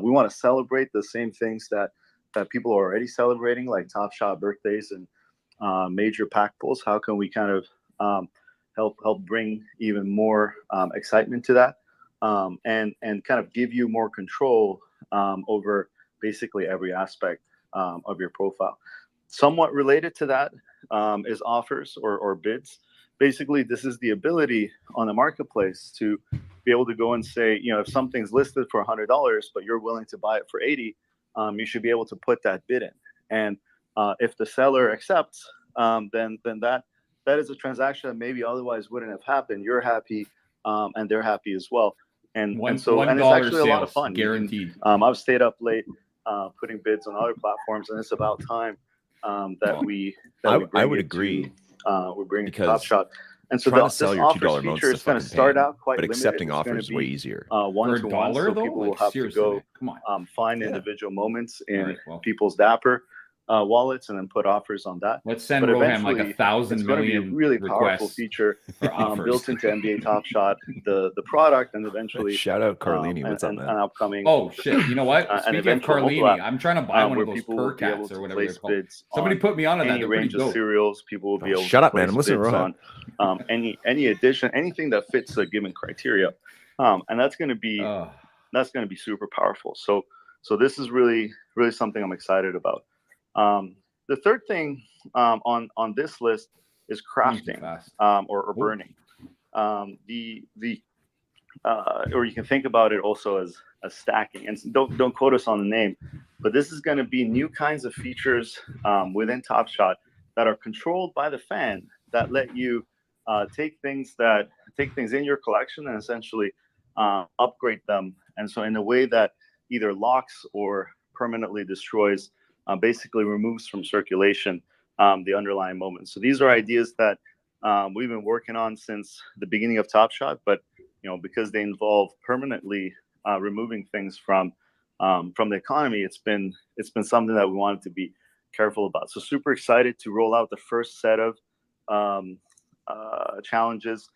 we want to celebrate the same things that people are already celebrating, like Top Shot birthdays and major pack pulls. How can we kind of help bring even more excitement to that, and kind of give you more control over basically every aspect of your profile. Somewhat related to that is offers or bids. Basically, this is the ability on the marketplace to be able to go and say, if something's listed for $100, but you're willing to buy it for $80, you should be able to put that bid in. And if the seller accepts, then that is a transaction that maybe otherwise wouldn't have happened. You're happy, and they're happy as well. And it's actually a lot of fun. Guaranteed. I've stayed up late putting bids on other platforms, and it's about time that we bring I would it agree. We're bringing Top Shot. And so trying to sell this your offers $2 feature is going to start out quite but limited. accepting It's offers is way be, easier. One-to-one, so though? people will Like, have to go man. Come on. find individual moments in Right, well. people's Dapper wallets and then put offers on that. Let's send But Roham like eventually, 1,000 it's going to be a million really powerful requests feature for offers. built into NBA Top Shot, the product, and eventually Shout out Carlini. What's up, and man? upcoming. Oh shit! You know what? And Speaking of eventual Carlini, mobile app, I'm trying to buy one where of those people will per be able cats to or whatever they're place called. bids Somebody on put me on that. any They're range pretty of dope. cereals. People will be able Shut to up, man. place I'm listening to bids on any addition, anything that fits a given criteria, and that's going to be super powerful. So this is really something I'm excited about. The third thing on this list is crafting or burning. Or you can think about it also as stacking. And don't quote us on the name, but this is going to be new kinds of features within Top Shot that are controlled by the fan, that let you take things in your collection and essentially upgrade them. And so in a way that either locks or permanently destroys, basically removes from circulation the underlying moment. So these are ideas that we've been working on since the beginning of Top Shot, but because they involve permanently removing things from the economy, it's been something that we wanted to be careful about. So super excited to roll out the first set of challenges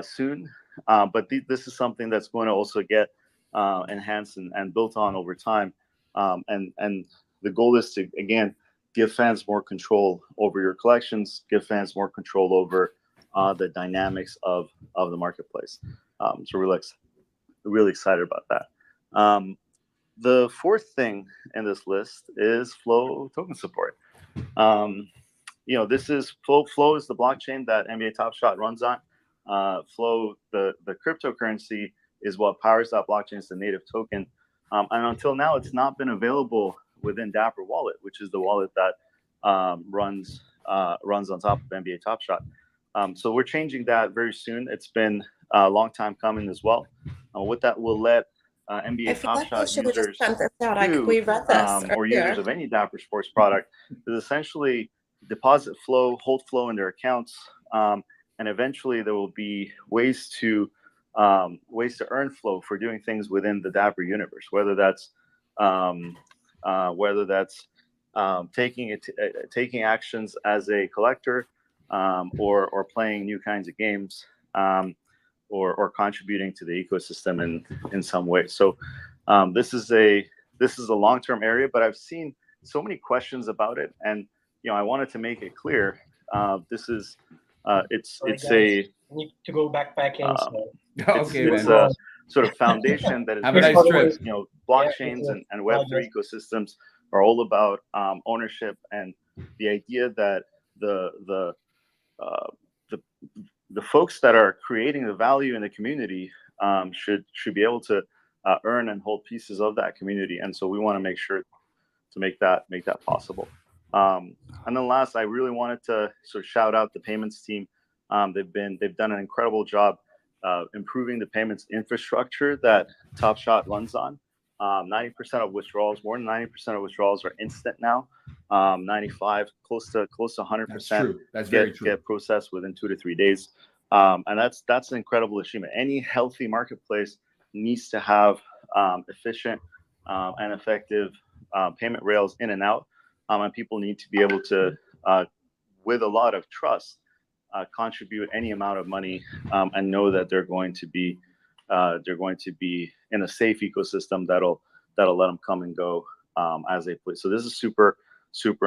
soon. But this is something that's going to also get enhanced and built on over time. And the goal is to, again, give fans more control over your collections, give fans more control over the dynamics of the marketplace. So we're really excited about that. The fourth thing in this list is Flow token support. This is Flow is the blockchain that NBA Top Shot runs on. Flow, the cryptocurrency, is what powers that blockchain. It's the native token. And until now, it's not been available within Dapper Wallet, which is the wallet that runs on top of NBA Top Shot. So we're changing that very soon. It's been a long time coming as well. What that will let NBA Top Shot users do, or users of any Dapper Sports product, is essentially deposit Flow, hold Flow in their accounts, and eventually there will be ways to ways to earn flow for doing things within the Dapper universe, whether that's taking actions as a collector, or playing new kinds of games, or contributing to the ecosystem in some way. So this is a long-term area, but I've seen so many questions about it, and I wanted to make it clear. It's I need to go backpacking. It's a sort of foundation that is have a nice trip. Blockchains and Web3 ecosystems are all about ownership, and the idea that the folks that are creating the value in the community should be able to earn and hold pieces of that community. And so we want to make sure to make that possible. And then last, I really wanted to sort of shout out the payments team. They've done an incredible job improving the payments infrastructure that Top Shot runs on. 90% of withdrawals, more than 90% of withdrawals are instant now. 95, close to 100%. That's true. That's very true. Get processed within 2 to 3 days. And that's an incredible achievement. Any healthy marketplace needs to have efficient and effective payment rails in and out, and people need to be able to, with a lot of trust, contribute any amount of money, and know that they're going to be in a safe ecosystem that'll let them come and go as they play. So this is super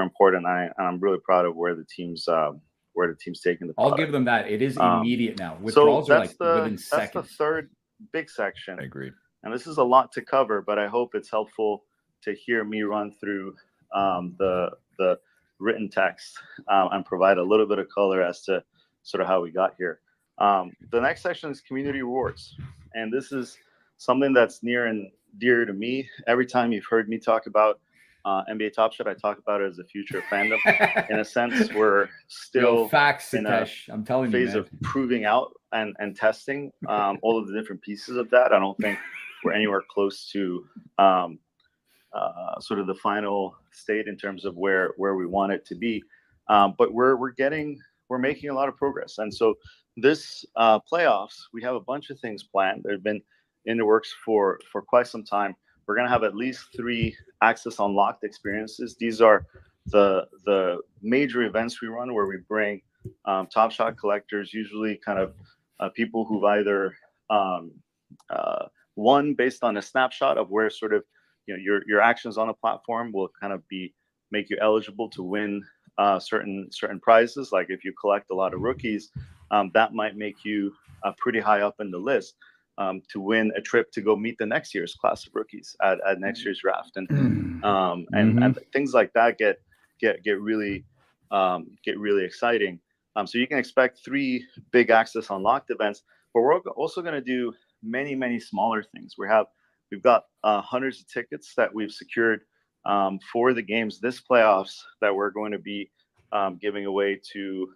important. I'm really proud of where the team's taking the product. I'll give them that. It is immediate now. Withdrawals are like within seconds. That's the third big section. I agree. And this is a lot to cover, but I hope it's helpful to hear me run through the written text and provide a little bit of color as to sort of how we got here. The next section is community rewards. And this is something that's near and dear to me. Every time you've heard me talk about NBA Top Shot, I talk about it as the future of fandom. In a sense, we're still in a phase of proving out and testing all of the different pieces of that. I don't think we're anywhere close to sort of the final state in terms of where we want it to be. But we're making a lot of progress. And so this playoffs, we have a bunch of things planned. They've been in the works for quite some time. We're going to have at least 3 Access Unlocked experiences. These are the major events we run where we bring Top Shot collectors, usually kind of people who've either won based on a snapshot of where sort of your actions on the platform will kind of make you eligible to win certain prizes. Like if you collect a lot of rookies, that might make you pretty high up in the list to win a trip to go meet the next year's class of rookies at next year's draft, and things like that get really exciting. So you can expect 3 big Access Unlocked events, but we're also going to do many smaller things. We've got hundreds of tickets that we've secured for the games this playoffs that we're going to be giving away to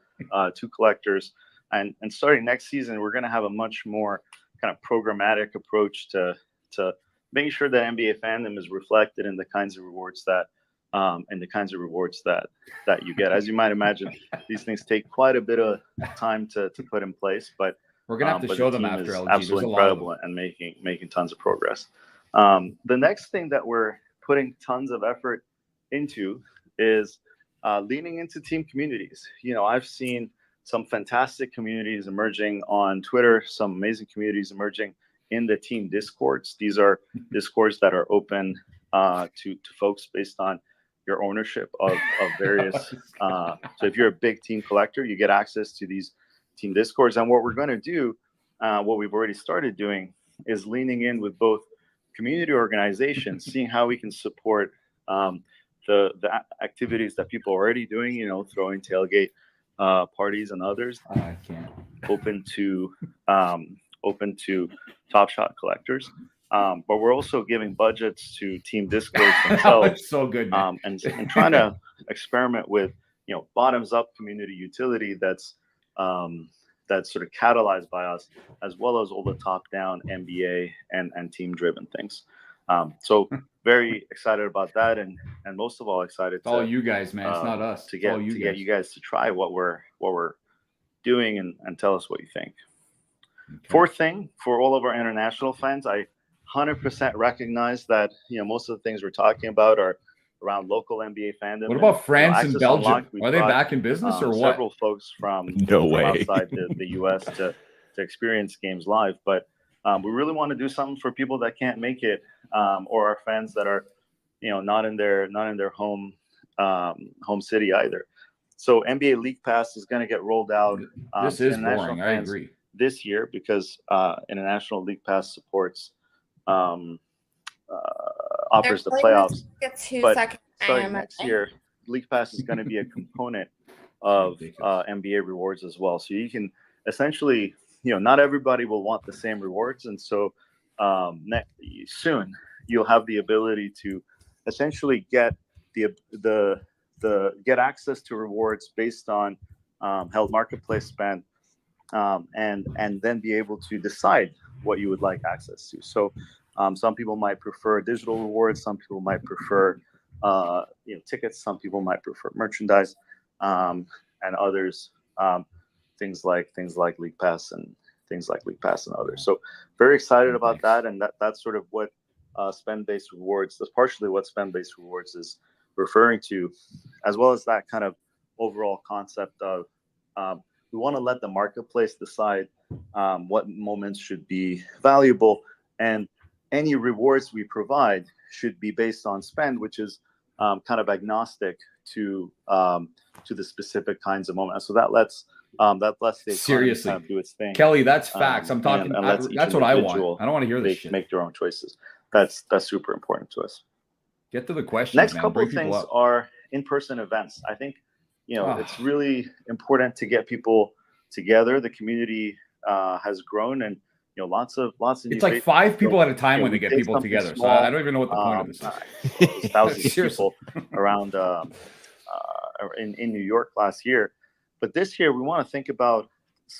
collectors, and starting next season, we're going to have a much more kind of programmatic approach to making sure that NBA fandom is reflected in the kinds of rewards that you get. As you might imagine, these things take quite a bit of time to put in place, but we're gonna have to show them after LG. Absolutely incredible and making tons of progress. The next thing that we're putting tons of effort into is leaning into team communities. I've seen some fantastic communities emerging on Twitter, some amazing communities emerging in the team discords. These are discords that are open to folks based on your ownership of various. So if you're a big team collector, you get access to these team discords. And what we're going to do, what we've already started doing, is leaning in with both community organizations, seeing how we can support the activities that people are already doing, throwing tailgate parties and others. I can't. Open to Top Shot collectors. But we're also giving budgets to team discords themselves. It's so good, man. And trying to experiment with, bottoms up community utility that's sort of catalyzed by us, as well as all the top down NBA and team driven things. So very excited about that, and most of all excited. It's all you guys, man. It's not us. To get you guys to try what we're doing and tell us what you think. Fourth thing, for all of our international fans, I 100% recognize that most of the things we're talking about are around local NBA fandom. What about France and Belgium? Unlocked, are they back in business or what? Several folks from way outside the U.S. to experience games live, but we really want to do something for people that can't make it, or our fans that are, not in their home city either. So NBA League Pass is going to get rolled out. This is boring. I agree. This year, because International League Pass supports offers the playoffs. But starting next year, League Pass is going to be a component of NBA rewards as well. So you can essentially, not everybody will want the same rewards, and so soon you'll have the ability to essentially get get access to rewards based on held marketplace spend, and then be able to decide what you would like access to. So some people might prefer digital rewards, some people might prefer tickets, some people might prefer merchandise, and others things like League Pass and others. So very excited about that, and that's sort of what spend-based rewards. That's partially what spend-based rewards is referring to, as well as that kind of overall concept of we want to let the marketplace decide what moments should be valuable, and any rewards we provide should be based on spend, which is kind of agnostic to the specific kinds of moments. So that lets the seriously kind of do its thing. Kelly, that's facts. I'm talking. That's what I want. I don't want to hear this shit. Make their own choices. That's super important to us. Get to the question. Next couple of things are in-person events. I think it's really important to get people together. The community has grown, and lots of. It's like 5 people at a time when they get people together. Small, so I don't even know what the point of this is. Thousands of people around in New York last year, but this year we want to think about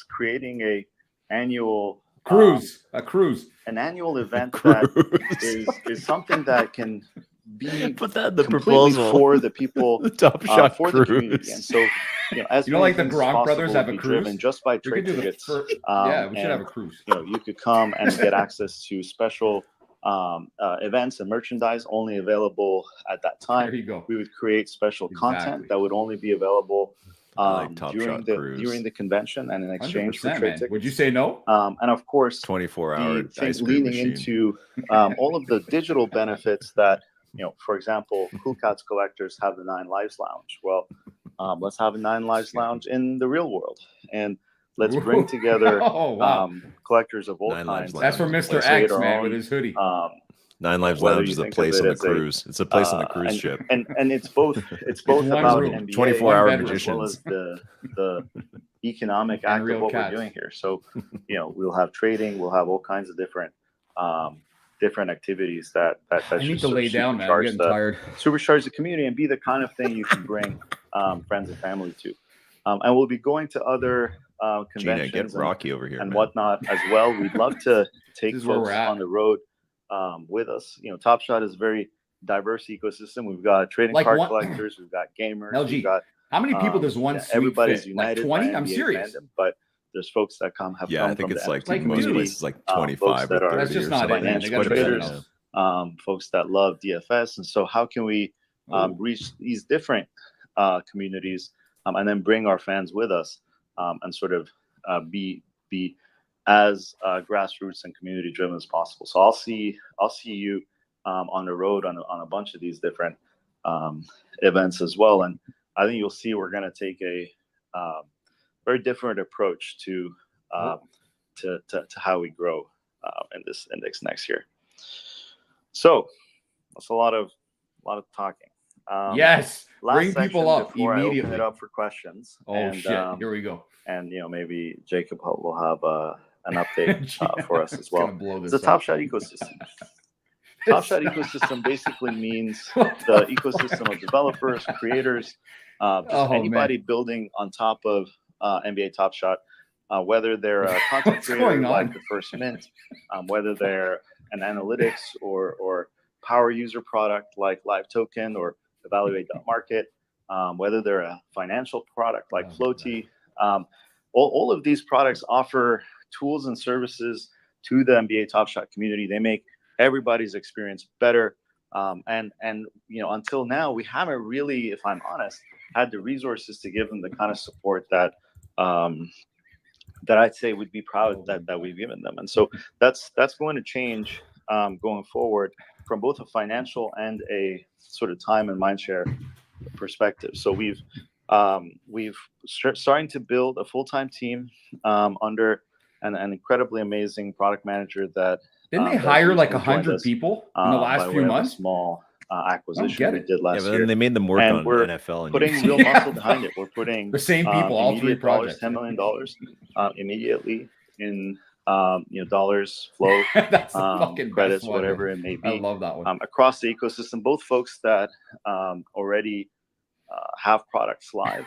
creating an annual cruise, an annual event that is something that can be put that in the completely proposal for the people, the Top Shot for cruise. the community. And so, as like the Gronk brothers have a cruise, just by trade tickets. Yeah, we should have a cruise. You could come and get access to special events and merchandise only available at that time. There you go. We would create special content that would only be available during the convention and in exchange for trade tickets. Would you say no? And of course, 24-hour things leaning into all of the digital benefits that, for example, Cool Cats collectors have the 9 Lives Lounge. Well, let's have a 9 Lives Lounge in the real world, and let's bring together collectors of all kinds. That's for Mr. X, man, with his hoodie. 9 Lives Lounge is a place on the cruise. It's a place on the cruise ship. And it's both about NBA, 24-hour as magicians, well as the economic act of what we're doing here. So, we'll have trading, we'll have all kinds of different activities that I need to lay down, man. I'm getting tired. Supercharge the community and be the kind of thing you can bring friends and family to. And we'll be going to other conventions Gina, get Rocky over here, and whatnot as well. We'd love to take folks on the road with us. Top Shot is a very diverse ecosystem. We've got trading card collectors, we've got gamers. LG, we've got, how many people does one suite everybody's fit? united. Like 20? I'm serious. Fandom, but there's folks that come I think it's like most places like 25 or 30. That's just not it, man. They got traders, folks that love DFS, and so how can we reach these different communities and then bring our fans with us and sort of be as grassroots and community driven as possible. So I'll see you on the road on a bunch of these different events as well, and I think you'll see we're going to take a very different approach to how we grow in this index next year. So that's a lot of talking. Yes, bring people up immediately. I open it up for questions. Shit! Here we go. And maybe Jacob will have an update for us as well. It's a Top Shot ecosystem. Top Shot ecosystem basically means the ecosystem of developers, creators, anybody building on top of NBA Top Shot, whether they're a content creator like the First Mint, whether they're an analytics or power user product like Live Token or Evaluate.market, whether they're a financial product like Floaty. All of these products offer tools and services to the NBA Top Shot community. They make everybody's experience better. And until now, we haven't really, if I'm honest, had the resources to give them the kind of support that I'd say we'd be proud that we've given them. And so that's going to change going forward from both a financial and a sort of time and mindshare perspective. So we've starting to build a full-time team under an incredibly amazing product manager that didn't they hire like 100 people in the last few months? Small acquisition we did last year. But then they made them work on we're NFL and putting real muscle behind it. We're putting the same people, all three projects, $10 million immediately in dollars flow, that's fucking credits, one, whatever man. it may be. I love that one. Across the ecosystem, both folks that already have products live,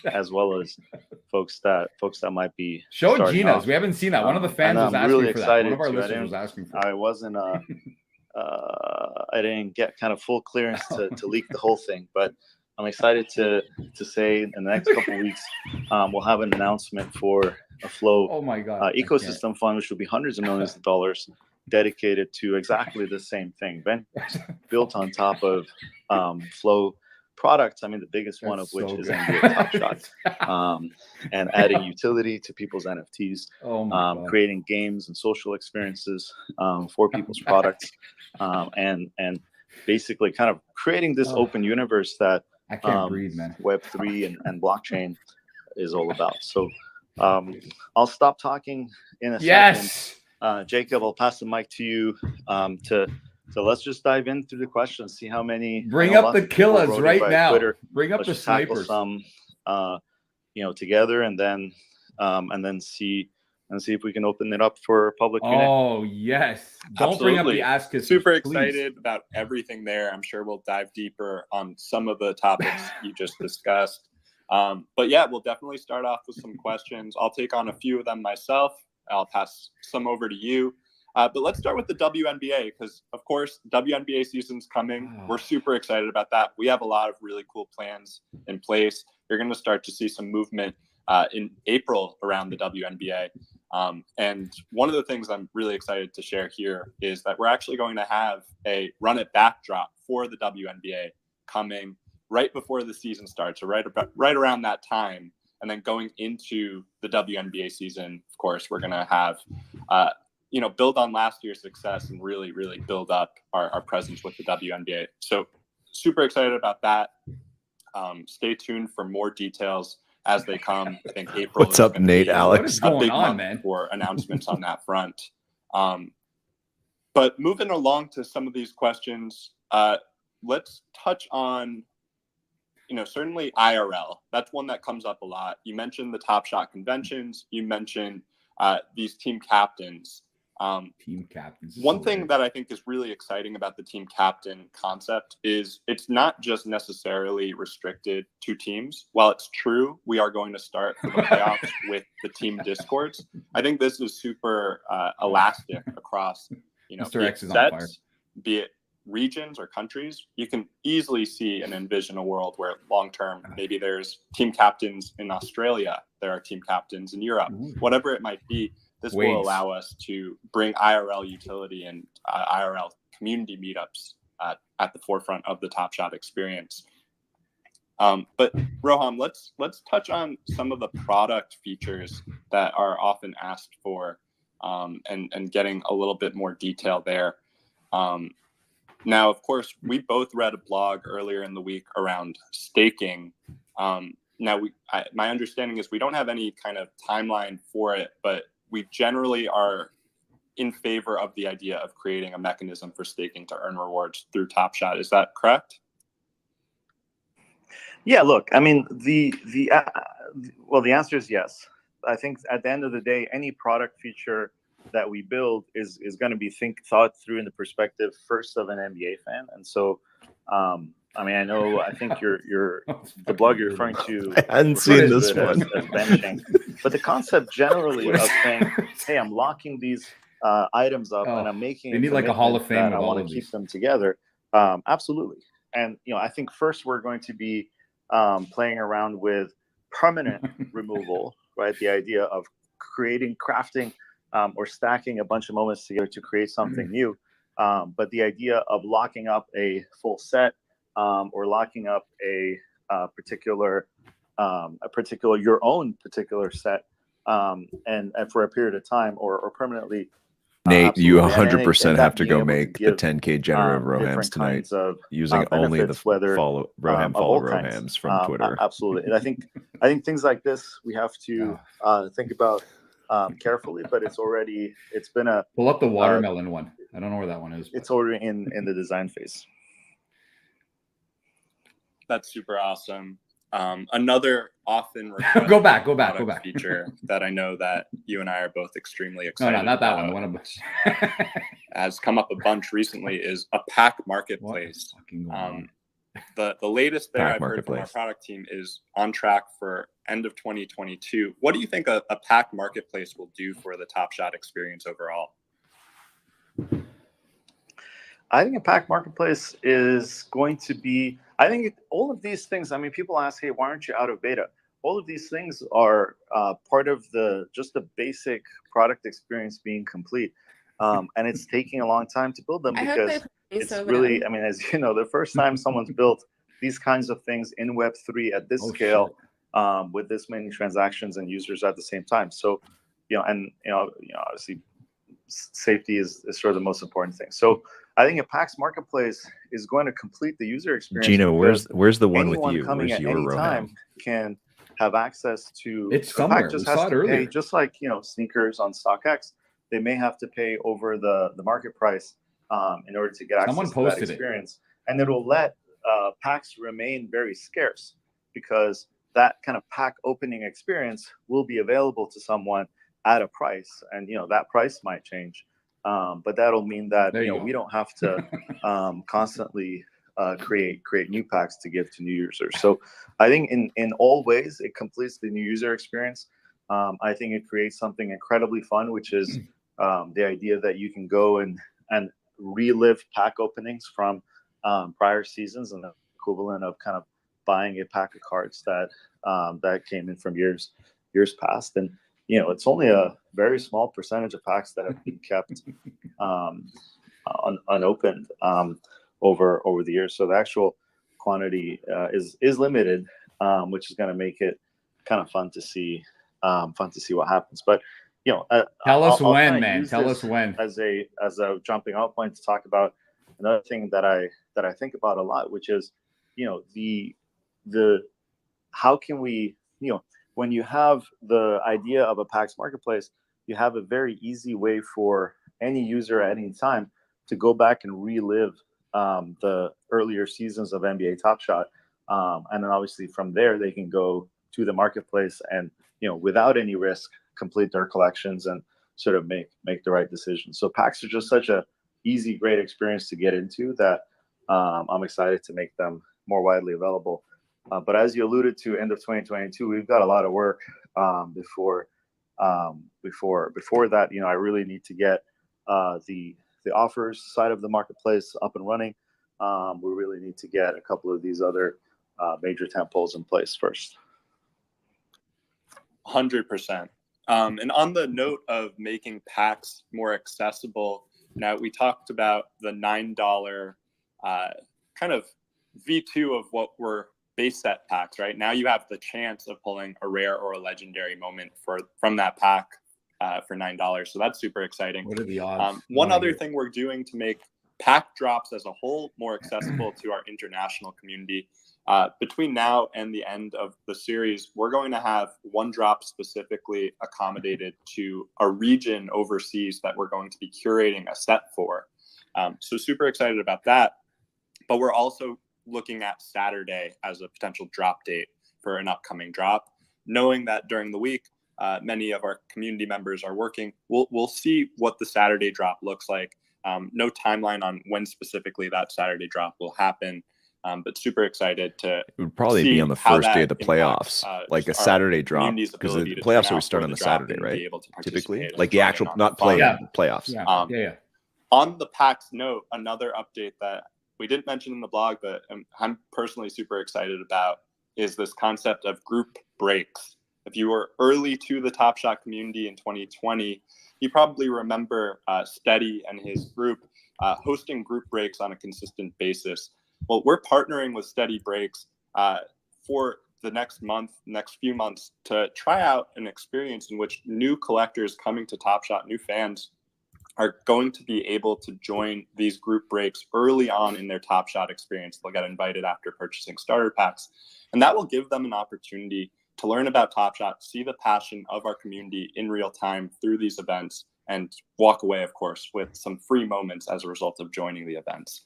as well as folks that might be. Show Gina's. We haven't seen that. One of the fans was asking really for that. One of our excited listeners was asking for that. I wasn't. I didn't get kind of full clearance to leak the whole thing, but I'm excited to say in the next couple of weeks we'll have an announcement for a Flow ecosystem fund, which will be hundreds of millions of dollars dedicated to exactly the same thing, built on top of Flow products. I mean, the biggest one of which is NBA Top Shot, and adding utility to people's NFTs, creating games and social experiences for people's products, and basically kind of creating this open universe that I can't breathe, man. Web3 and blockchain is all about. So I'll stop talking in a second. Jacob, I'll pass the mic to you So let's just dive in through the questions, see how many. Bring up the killers right now. Twitter. Bring up let's the snipers. Some, together, and then see if we can open it up for public Q&A. Oh yes! Don't Absolutely. Bring up the ask us. Super excited about everything there. I'm sure we'll dive deeper on some of the topics you just discussed. But yeah, we'll definitely start off with some questions. I'll take on a few of them myself. I'll pass some over to you. But let's start with the WNBA because, of course, WNBA season's coming. We're super excited about that. We have a lot of really cool plans in place. You're going to start to see some movement in April around the WNBA. And one of the things I'm really excited to share here is that we're actually going to have a run it backdrop for the WNBA coming right before the season starts, or right around that time. And then going into the WNBA season, of course, we're going to have build on last year's success and really, really build up our presence with the WNBA. So super excited about that. Stay tuned for more details as they come. I think April. What's up, Nate, Alex? What is going on, man? For announcements on that front. But moving along to some of these questions, let's touch on, certainly IRL. That's one that comes up a lot. You mentioned the Top Shot conventions. You mentioned these team captains. Team captains. One thing that I think is really exciting about the team captain concept is it's not just necessarily restricted to teams. While it's true, we are going to start for the playoffs with the team discords. I think this is super elastic across, Mr. X is on fire. Be it regions or countries. You can easily see and envision a world where long-term, maybe there's team captains in Australia. There are team captains in Europe, whatever it might be. This will allow us to bring IRL utility and IRL community meetups at the forefront of the Top Shot experience. But Roham, let's touch on some of the product features that are often asked for, and getting a little bit more detail there. Now, of course, we both read a blog earlier in the week around staking. Now, my understanding is we don't have any kind of timeline for it, but we generally are in favor of the idea of creating a mechanism for staking to earn rewards through Top Shot. Is that correct? Yeah, look, I mean, the answer is yes. I think at the end of the day, any product feature that we build is going to be thought through in the perspective first of an NBA fan. And so, I think you're the blog you're referring to. I hadn't seen this one. As benching. But the concept generally of saying, hey, I'm locking these items up and I'm making. They need like a Hall of Fame. I want to keep them together. Absolutely. And I think first we're going to be playing around with permanent removal, right? The idea of creating, crafting, or stacking a bunch of moments together to create something new. But the idea of locking up a full set, or locking up a particular your own particular set, and for a period of time, or permanently. Nate, you absolutely. 100% have to go being able make to the give, 10K generative different Roham's tonight kinds of using only the benefits, whether follow of follow all kinds. Roham's from Twitter. Absolutely. And I think things like this we have to think about carefully, but it's been a pull up the watermelon one. I don't know where that one is. It's already in the design phase. That's super awesome. Another often go back feature that I know that you and I are both extremely excited no, not that about, one. has come up a bunch recently, is a pack marketplace. The latest there I've heard from our product team is on track for end of 2022. What do you think a pack marketplace will do for the Top Shot experience overall? I think a pack marketplace is going to be, I think all of these things, I mean, people ask, hey, why aren't you out of beta? All of these things are part of just the basic product experience being complete. And it's taking a long time to build them because it's really, I mean, as you know, the first time someone's built these kinds of things in Web3 at this scale, with this many transactions and users at the same time. So, obviously safety is sort of the most important thing. So I think a PAX marketplace is going to complete the user experience. Gino, where's the one with you? Coming where's at your any time Roham? Can have access to. It's somewhere. Just we has saw it to earlier. pay, just like sneakers on StockX, they may have to pay over the market price in order to get access to that experience, and it will let packs remain very scarce because that kind of pack opening experience will be available to someone at a price, and that price might change, but that'll mean that we don't have to constantly create new packs to give to new users. So I think in all ways it completes the new user experience. I think it creates something incredibly fun, which is the idea that you can go and relive pack openings from prior seasons, and the equivalent of kind of buying a pack of cards that came in from years past. And it's only a very small percentage of packs that have been kept unopened over the years. So the actual quantity is limited, which is going to make it kind of fun to see what happens. But tell us when, man. Tell us when. As a jumping off point to talk about another thing that I think about a lot, which is the how can we when you have the idea of a PAX marketplace, you have a very easy way for any user at any time to go back and relive the earlier seasons of NBA Top Shot, and then obviously from there they can go to the marketplace and without any risk complete their collections and sort of make the right decision. So packs are just such a easy, great experience to get into that I'm excited to make them more widely available. But as you alluded to, end of 2022, we've got a lot of work before that. I really need to get the offers side of the marketplace up and running. We really need to get a couple of these other major tentpoles in place first. 100%. And on the note of making packs more accessible, now we talked about the $9 kind of V2 of what were base set packs, right? Now you have the chance of pulling a rare or a legendary moment from that pack for $9. So that's super exciting. What are the odds? One other thing we're doing to make pack drops as a whole more accessible to our international community, between now and the end of the series, we're going to have one drop specifically accommodated to a region overseas that we're going to be curating a set for. So super excited about that. But we're also looking at Saturday as a potential drop date for an upcoming drop, knowing that during the week, many of our community members are working. We'll see what the Saturday drop looks like. No timeline on when specifically that Saturday drop will happen, but super excited to. It would probably be on the first day of the playoffs, like a Saturday drop, because the playoffs always start on the Saturday, right? Typically, like the actual, not playoffs. Yeah. On the PAX note, another update that we didn't mention in the blog, but I'm personally super excited about, is this concept of group breaks. If you were early to the Top Shot community in 2020, you probably remember Steady and his group hosting group breaks on a consistent basis. Well, we're partnering with Steady Breaks for the next few months, to try out an experience in which new collectors coming to Top Shot, new fans, are going to be able to join these group breaks early on in their Top Shot experience. They'll get invited after purchasing starter packs, and that will give them an opportunity to learn about Top Shot, see the passion of our community in real time through these events, and walk away, of course, with some free moments as a result of joining the events.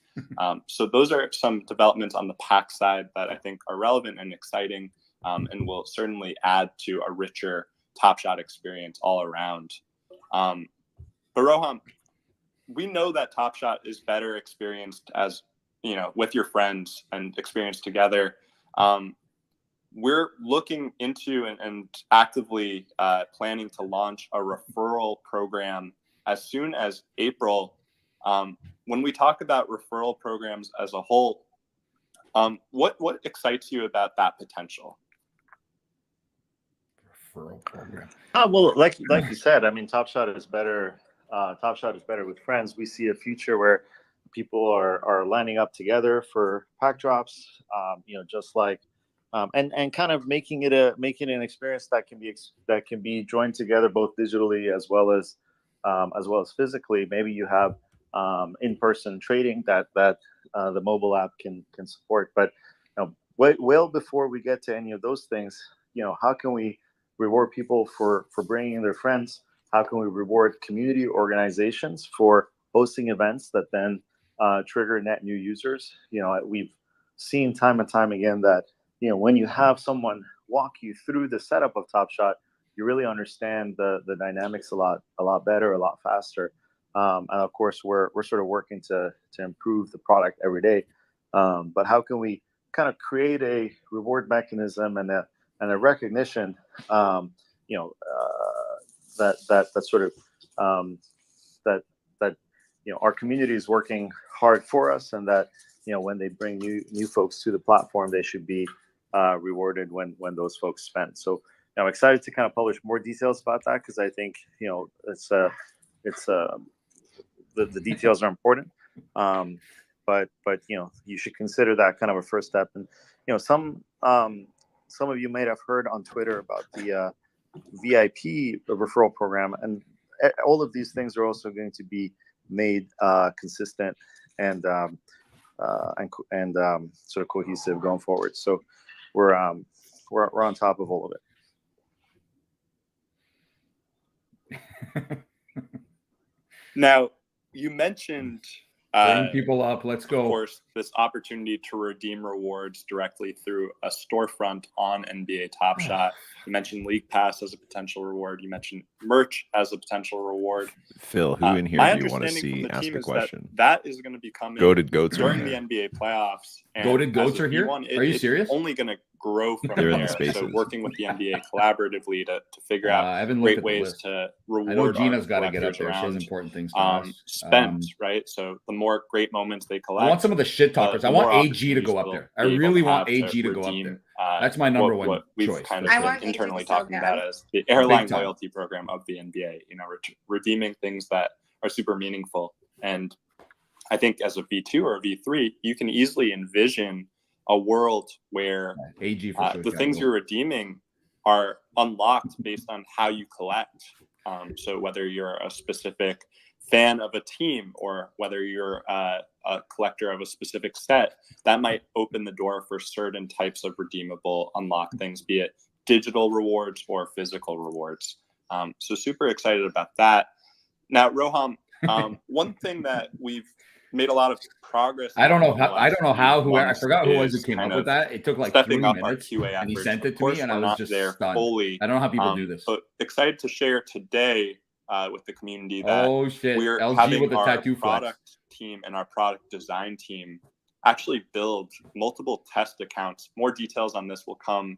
So those are some developments on the pack side that I think are relevant and exciting, and will certainly add to a richer Top Shot experience all around. But Roham, we know that Top Shot is better experienced as, with your friends and experienced together. We're looking into and actively planning to launch a referral program as soon as April. When we talk about referral programs as a whole, what excites you about that potential? Referral program. Well, like you said, I mean, Top Shot is better. Top Shot is better with friends. We see a future where people are lining up together for pack drops. Just like, and kind of making it an experience that can be joined together both digitally as well as physically. Maybe you have in-person trading that the mobile app can support. But well before we get to any of those things, how can we reward people for bringing their friends? How can we reward community organizations for hosting events that then trigger net new users? We've seen time and time again that when you have someone walk you through the setup of Top Shot, you really understand the dynamics a lot better, a lot faster. And of course, we're sort of working to improve the product every day. But how can we kind of create a reward mechanism and a recognition, our community is working hard for us, and that when they bring new folks to the platform, they should be rewarded when those folks spend. So I'm excited to kind of publish more details about that, because I think the details are important. But you should consider that kind of a first step. And some of you might have heard on Twitter about the VIP referral program, and all of these things are also going to be made consistent and sort of cohesive going forward. So we're on top of all of it. Now, you mentioned bring people up. Let's go. Of course, this opportunity to redeem rewards directly through a storefront on NBA Top Shot. You mentioned League Pass as a potential reward. You mentioned merch as a potential reward. Phil, who in here do you want to see ask a question? That is going to be coming Goated Goats during the NBA playoffs. Goated Goats are here? Are you serious? It's only going to grow from there. So working with the NBA collaboratively to figure out great ways to reward. I know Gina's got to get up there. She has important things to spend, right? So the more great moments they collect. I want some of the shit talkers. I want AG to go up there. I really want AG to go up there. That's my number one choice. Kind of been internally talking about as the airline loyalty program of the NBA. Redeeming things that are super meaningful. And I think as a V2 or a V3, you can easily envision a world where the things you're redeeming are unlocked based on how you collect. So whether you're a specific fan of a team or whether you're a collector of a specific set, that might open the door for certain types of redeemable unlock things, be it digital rewards or physical rewards. So super excited about that. Now, Roham, one thing that we've made a lot of progress. I don't know how. I forgot who was who came up with that. It took like 3 minutes, and he sent it to me, and I was just stunned. Fully, I don't know how people do this. But excited to share today with the community that we're LG having with the our tattoo product team and our product design team actually build multiple test accounts. More details on this will come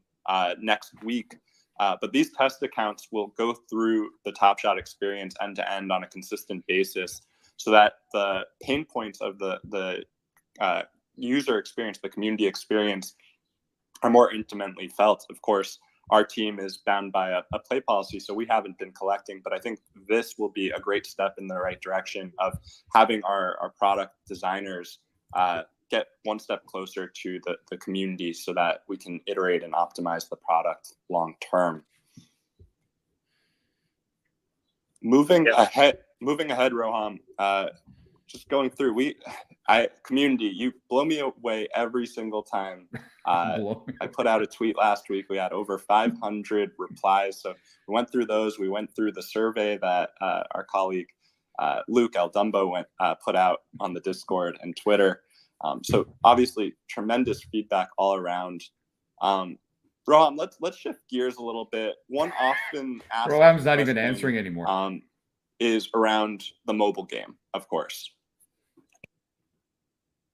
next week. But these test accounts will go through the Top Shot experience end to end on a consistent basis, so that the pain points of the user experience, the community experience, are more intimately felt. Of course, our team is bound by a play policy, so we haven't been collecting. But I think this will be a great step in the right direction of having our product designers get one step closer to the community so that we can iterate and optimize the product long term. Moving ahead, Roham, just going through, community, you blow me away every single time. I put out a tweet last week. We had over 500 replies. So we went through those. We went through the survey that our colleague Luke El Dumbo put out on the Discord and Twitter. So obviously tremendous feedback all around. Roham, let's shift gears a little bit. One often asked Roham's not even answering anymore. Is around the mobile game, of course.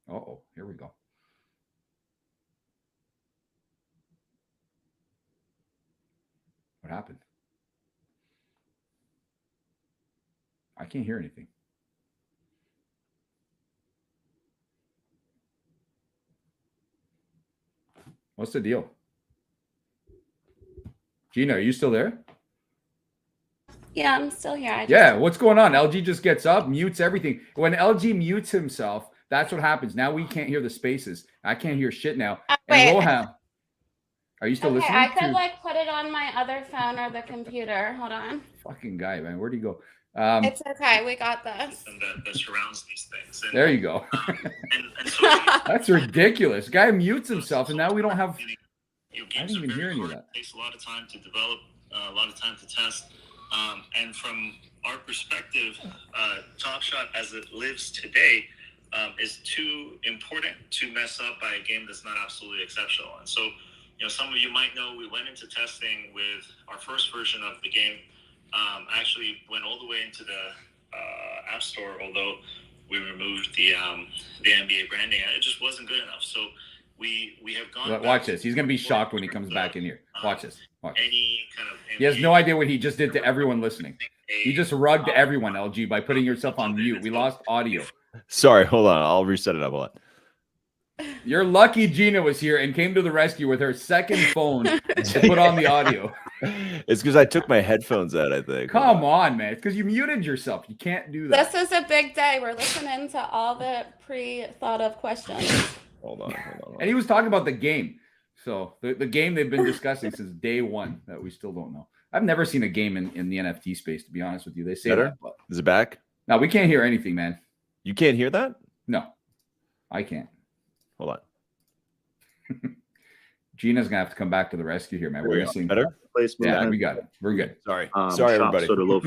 Oh, here we go. What happened? I can't hear anything. What's the deal? Gina, are you still there? Yeah, I'm still here. Yeah, what's going on? LG just gets up, mutes everything. When LG mutes himself, that's what happens. Now we can't hear the spaces. I can't hear shit now. And Roham, are you still listening? I could put it on my other phone or the computer. Hold on. Fucking guy, man. Where'd he go? It's okay. We got this. And that surrounds these things. And, there you go. and so that's ridiculous. Guy mutes himself, and now we don't have. I didn't even hear any of that. It takes a lot of time to develop, a lot of time to test. And from our perspective, Top Shot as it lives today is too important to mess up by a game that's not absolutely exceptional. And so, some of you might know we went into testing with our first version of the game. Actually went all the way into the App Store, although we removed the NBA branding. It just wasn't good enough. So we have gone. Watch this. He's going to be shocked when he comes back in here. Watch this. Watch. Any kind of he has no idea what he just did to everyone listening. He just rugged everyone, LG, by putting yourself on mute. We lost audio. Sorry, hold on. I'll reset it up. Hold on. You're lucky Gina was here and came to the rescue with her second phone to put on the audio. It's because I took my headphones out, I think. Come on, man. It's because you muted yourself. You can't do that. This is a big day. We're listening to all the pre-thought of questions. Hold on. And he was talking about the game. So the game they've been discussing since day one that we still don't know. I've never seen a game in the NFT space, to be honest with you. They say that. But... Is it back? No, we can't hear anything, man. You can't hear that? No, I can't. Hold on. Gina's gonna have to come back to the rescue here, man. We're missing better. Yeah, we got it. We're good. Sorry, everybody. Sort of low.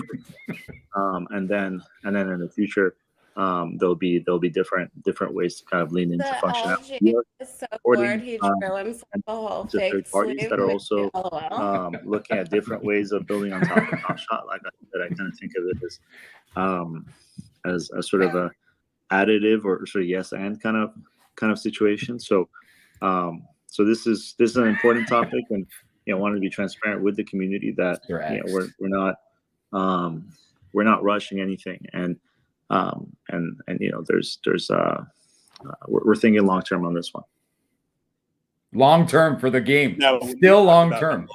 And then in the future, there'll be different ways to kind of lean into functionality. Is so bored, he drew himself a whole fake third parties that are also looking at different ways of building on top of Top Shot. Like I kind of think of it as a sort of a additive or sort of yes and kind of situation. So this is an important topic, and wanted to be transparent with the community that we're not rushing anything, and we're thinking long term on this one. Long term for the game. No, still long term.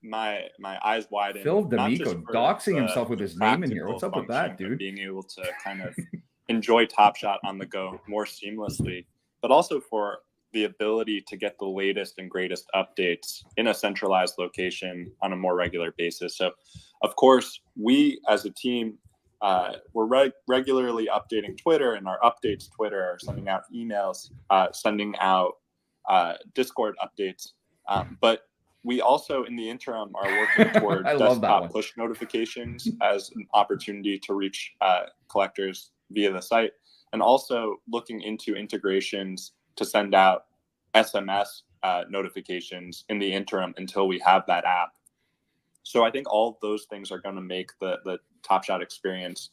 My eyes widen. Phil D'Amico doxing himself with his name in here. What's up with that, dude? Being able to kind of enjoy Top Shot on the go more seamlessly, but also for the ability to get the latest and greatest updates in a centralized location on a more regular basis. So, of course, we as a team, we're regularly updating Twitter, and our updates Twitter are sending out emails, sending out Discord updates. But we also, in the interim, are working toward desktop push notifications as an opportunity to reach collectors via the site, and also looking into integrations to send out SMS notifications in the interim until we have that app. So I think all of those things are going to make the Top Shot experience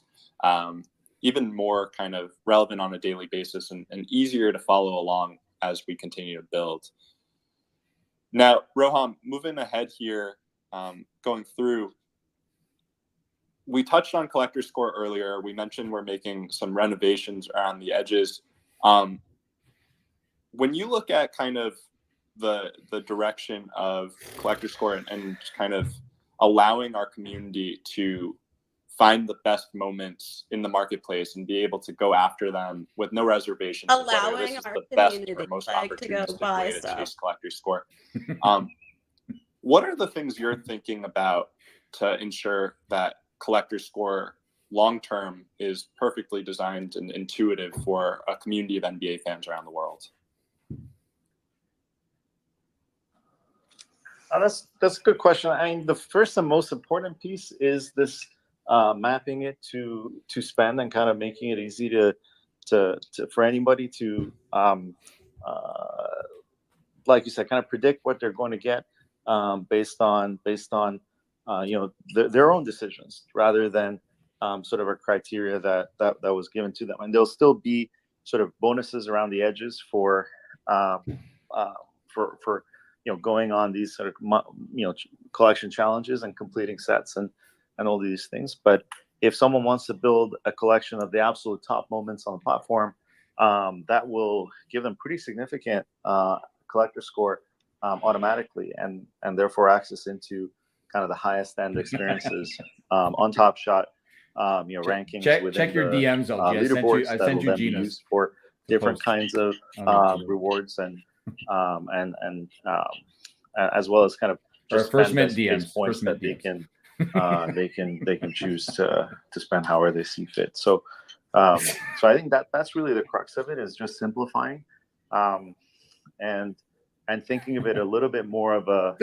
even more kind of relevant on a daily basis and easier to follow along as we continue to build. Now, Roham, moving ahead here, going through, we touched on collector score earlier. We mentioned we're making some renovations around the edges. When you look at kind of the direction of Collector Score and kind of allowing our community to find the best moments in the marketplace and be able to go after them with no reservations. Allowing this is our the best community or most to go opportunistic buy way to stuff. chase Collector Score. What are the things you're thinking about to ensure that Collector Score long-term is perfectly designed and intuitive for a community of NBA fans around the world? That's a good question. I mean, the first and most important piece is this mapping it to spend and kind of making it easy to for anybody to like you said, kind of predict what they're going to get based on their own decisions rather than sort of a criteria that was given to them. And there'll still be sort of bonuses around the edges for going on these sort of collection challenges and completing sets and all these things. But if someone wants to build a collection of the absolute top moments on the platform, that will give them pretty significant Collector Score automatically, and therefore access into kind of the highest end experiences on Top Shot, rankings. Check your DMs, LG. Leaderboards I that sent will you then be Gina's used for different post. kinds of rewards and as well as kind of just first spend mint best DMs, points first that mint they can choose to spend however they see fit. So I think that's really the crux of it, is just simplifying and thinking of it a little bit more of a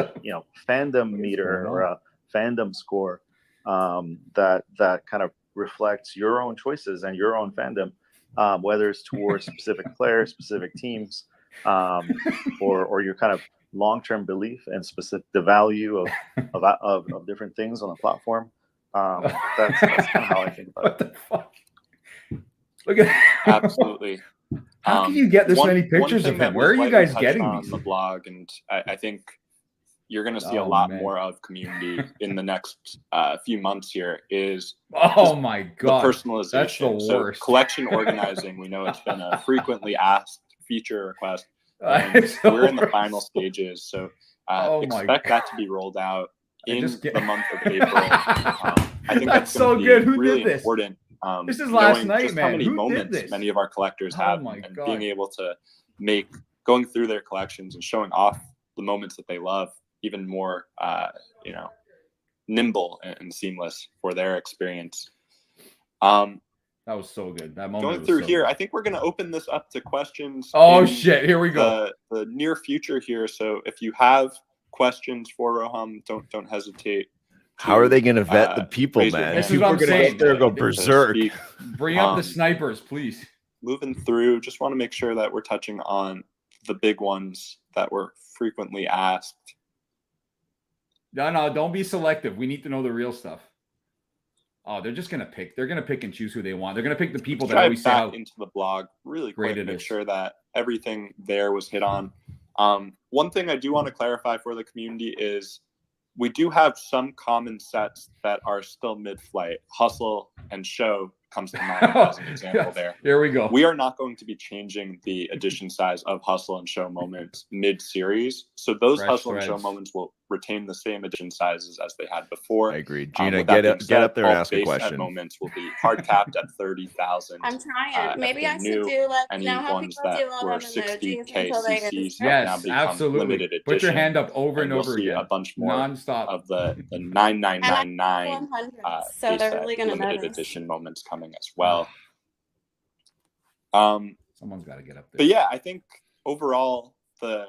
fandom meter or a fandom score that kind of reflects your own choices and your own fandom, whether it's towards specific players, specific teams, or your kind of long-term belief and the value of different things on the platform. That's kind of how I think about it. What the fuck? Look at Absolutely. How can you get this many pictures of him? Where are you guys getting on these? The blog, and I think you're going to see a lot more of community in the next few months here, is my God, the personalization. That's the worst. So collection organizing, we know it's been a frequently asked feature request. We're in the final stages, so expect that to be rolled out in the month of April. I think that's so good. Who really did this? Important. This is last night, just man. how many Who moments did this? many of our collectors have, and being able to make going through their collections and showing off the moments that they love even more, nimble and seamless for their experience. That was so good. That moment going through so here, good. I think we're going to open this up to questions. Oh shit! Here we go. The near future here. So if you have questions for Roham, don't hesitate. How are they going to vet the people, man? This is what I'm saying. They're going berserk. Bring up the snipers, please. Moving through, just want to make sure that we're touching on the big ones that were frequently asked. No, don't be selective. We need to know the real stuff. Oh, they're just gonna pick. They're gonna pick and choose who they want. They're gonna pick the people that always say how into the blog really quick great it make is. Sure that everything there was hit on. One thing I do want to clarify for the community is we do have some common sets that are still mid-flight. Hustle and Show comes to mind as an example there. Here we go. We are not going to be changing the edition size of Hustle and Show moments mid-series. So those Hustle and Show moments will retain the same edition sizes as they had before. I agree. Gina, get up there and ask a question. Moments will be hard capped at 30,000. I'm trying. Maybe I should do how people do all them emojis until they get Yes, absolutely. Put your hand up over and over again. A bunch more nonstop of the 9999 so they're really going to limited notice. edition moments coming as well. Someone's got to get up there. But yeah, I think overall the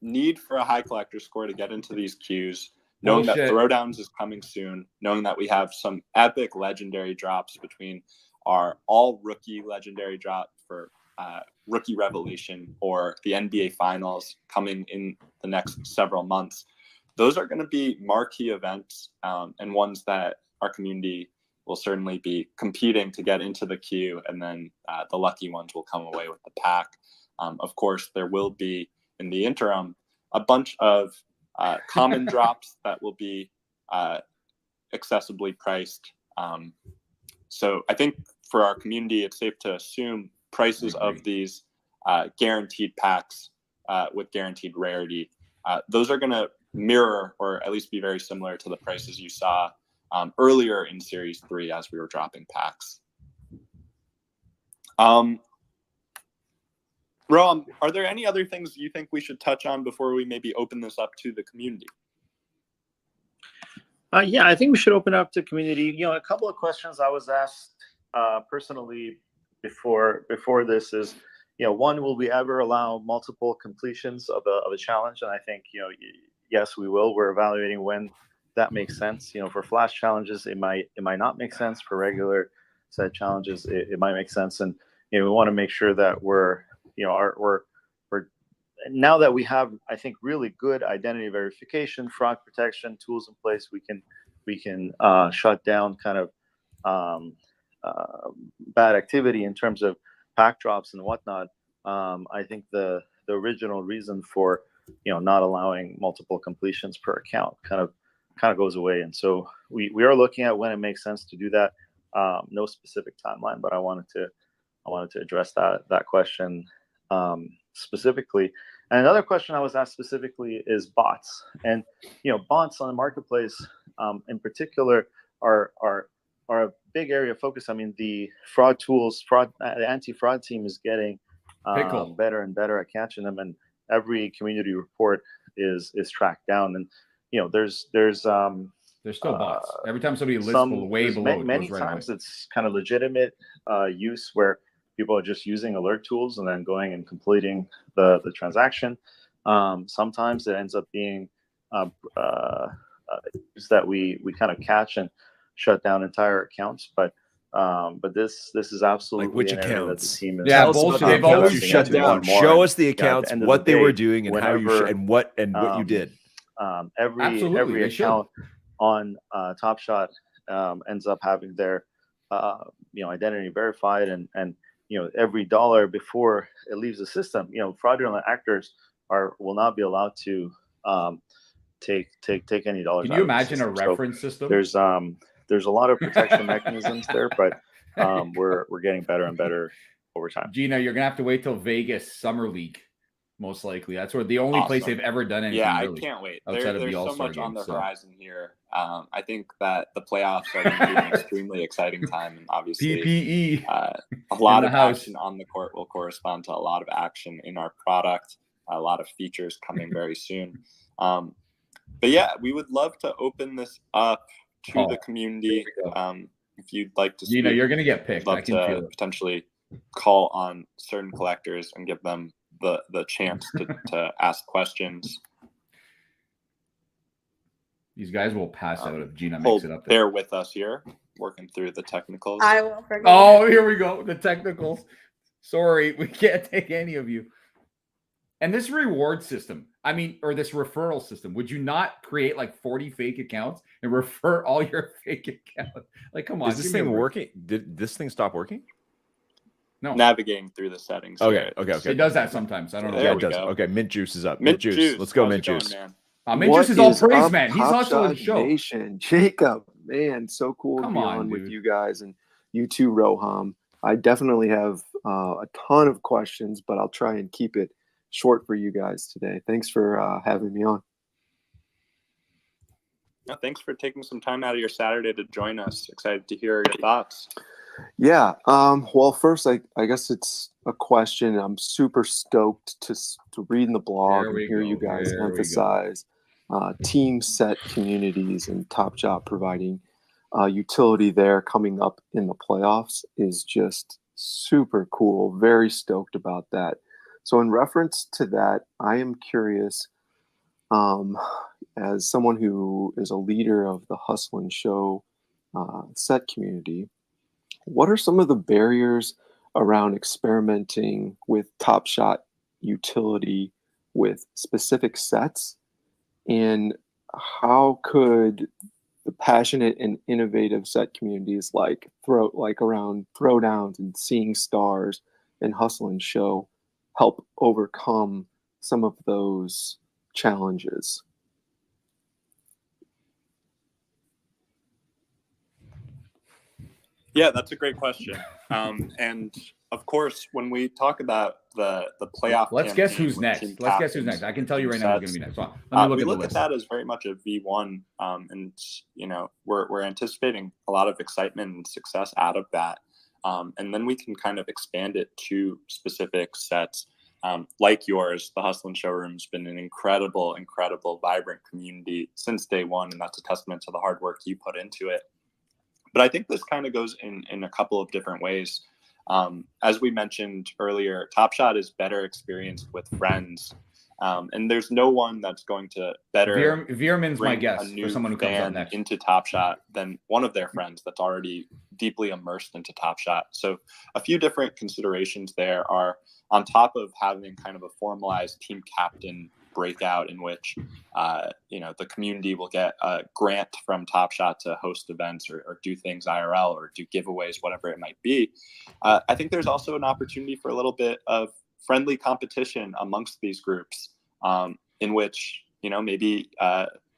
need for a high collector score to get into these queues, knowing that Throwdowns is coming soon, knowing that we have some epic legendary drops between our all rookie legendary drop for rookie revelation or the NBA finals coming in the next several months. Those are going to be marquee events and ones that our community will certainly be competing to get into the queue, and then the lucky ones will come away with the pack. Of course, there will be, in the interim, a bunch of common drops that will be accessibly priced. So I think for our community, it's safe to assume prices of these guaranteed packs with guaranteed rarity. Those are going to mirror or at least be very similar to the prices you saw earlier in Series 3 as we were dropping packs. Roham, are there any other things you think we should touch on before we maybe open this up to the community? Yeah, I think we should open up to community. You know, a couple of questions I was asked personally before this is, you know, one, will we ever allow multiple completions of a challenge? And I think, you know, yes, we will. We're evaluating when that makes sense. You know, for flash challenges, it might not make sense. For regular set challenges, it might make sense. And you know, we want to make sure that we're now that we have, I think, really good identity verification, fraud protection tools in place, we can shut down kind of bad activity in terms of pack drops and whatnot. I think the original reason for, you know, not allowing multiple completions per account kind of goes away. And so we are looking at when it makes sense to do that. No specific timeline, but I wanted to address that question specifically. And another question I was asked specifically is bots. And you know, bots on the marketplace in particular are a big area of focus. I mean, the fraud tools, the anti-fraud team is getting better and better at catching them, and every community report is tracked down. And you know, there's still bots. Every time somebody lists way below, many times it's kind of legitimate use where people are just using alert tools and then going and completing the transaction. Sometimes it ends up being that we kind of catch and shut down entire accounts. But this is absolutely like which an area that the accounts? team is. Yeah, bullshit. They've always shut down. Show us the accounts, what they were doing, and how you and what you did. Every account on Top Shot ends up having their identity verified, and you know, every dollar before it leaves the system, you know, fraudulent actors will not be allowed to take any dollars. Can you imagine a reference system? There's a lot of protection mechanisms there, but we're getting better and better over time. Gina, you're gonna have to wait till Vegas Summer League, most likely. That's where the only place they've ever done anything. Yeah, really, I can't wait. There's so much on the horizon here. I think that the playoffs are going to be an extremely exciting time, and obviously PPE. A lot of action on the court will correspond to a lot of action in our product. A lot of features coming very soon. But yeah, we would love to open this up to the community. If you'd like to speak, Gina, you're going to get picked. I can feel it. Potentially call on certain collectors and give them the chance to ask questions. These guys will pass out if Gina makes it up there. Bear with us here, working through the technicals. I will forget. Oh, here we go. The technicals. Sorry, we can't take any of you. And this reward system, I mean, or this referral system, would you not create like 40 fake accounts and refer all your fake accounts? Like, come on. Is this thing working? Did this thing stop working? No. Navigating through the settings. Okay. It does that sometimes. I don't know. Yeah, it does. Okay, Mint Juice is up. Mint Juice. Let's go, Mint Juice. Mint Juice is all praise, man. He's also on the show. Nation. Jacob, man, so cool to be on with you guys, and you too, Roham. I definitely have a ton of questions, but I'll try and keep it short for you guys today. Thanks for having me on. Thanks for taking some time out of your Saturday to join us. Excited to hear your thoughts. Yeah. Well, first, I guess it's a question. I'm super stoked to read in the blog and hear you guys emphasize team set communities and Top Shot providing utility there coming up in the playoffs is just super cool. Very stoked about that. So in reference to that, I am curious, as someone who is a leader of the Hustle and Show set community, what are some of the barriers around experimenting with Top Shot utility with specific sets? And how could the passionate and innovative set communities like around Throwdowns and Seeing Stars and Hustle and Show help overcome some of those challenges? Yeah, that's a great question. And of course, when we talk about the playoff, let's guess who's next. Let's guess who's next. I can tell you right now who's going to be next. So let me look at that as very much a V1, and we're anticipating a lot of excitement and success out of that, and then we can kind of expand it to specific sets. Like yours, the Hustle and Showroom's been an incredible, vibrant community since day one, and that's a testament to the hard work you put into it. But I think this kind of goes in a couple of different ways. As we mentioned earlier, Top Shot is better experienced with friends, and there's no one that's going to better Veerman's my guess a new for someone who comes up fan next into Top Shot than one of their friends that's already deeply immersed into Top Shot. So a few different considerations there are, on top of having kind of a formalized team captain breakout in which the community will get a grant from Top Shot to host events or do things IRL or do giveaways, whatever it might be. I think there's also an opportunity for a little bit of friendly competition amongst these groups, in which maybe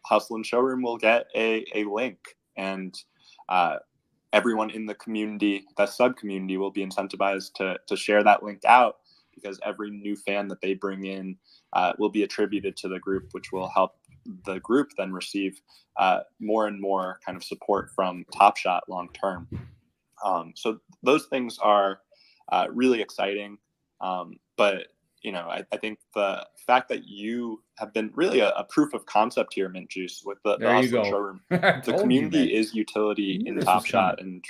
Hustle and Showroom will get a link, and everyone in the community, that sub community, will be incentivized to share that link out, because every new fan that they bring in will be attributed to the group, which will help the group then receive more and more kind of support from Top Shot long term. So those things are really exciting. But I think the fact that you have been really a proof of concept here, Mint Juice, with the Hustle Showroom. The community is utility in Top Shot, and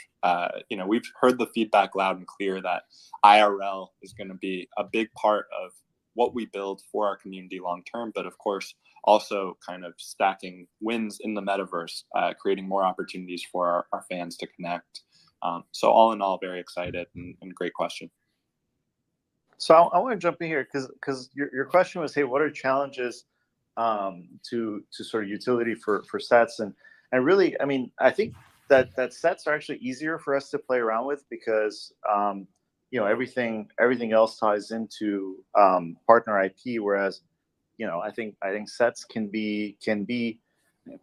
we've heard the feedback loud and clear that IRL is going to be a big part of what we build for our community long term, but of course also kind of stacking wins in the metaverse, creating more opportunities for our fans to connect. So all in all, very excited and great question. So I want to jump in here because your question was, hey, what are challenges to sort of utility for sets, and really, I mean, I think that sets are actually easier for us to play around with because everything else ties into partner IP, whereas I think sets can be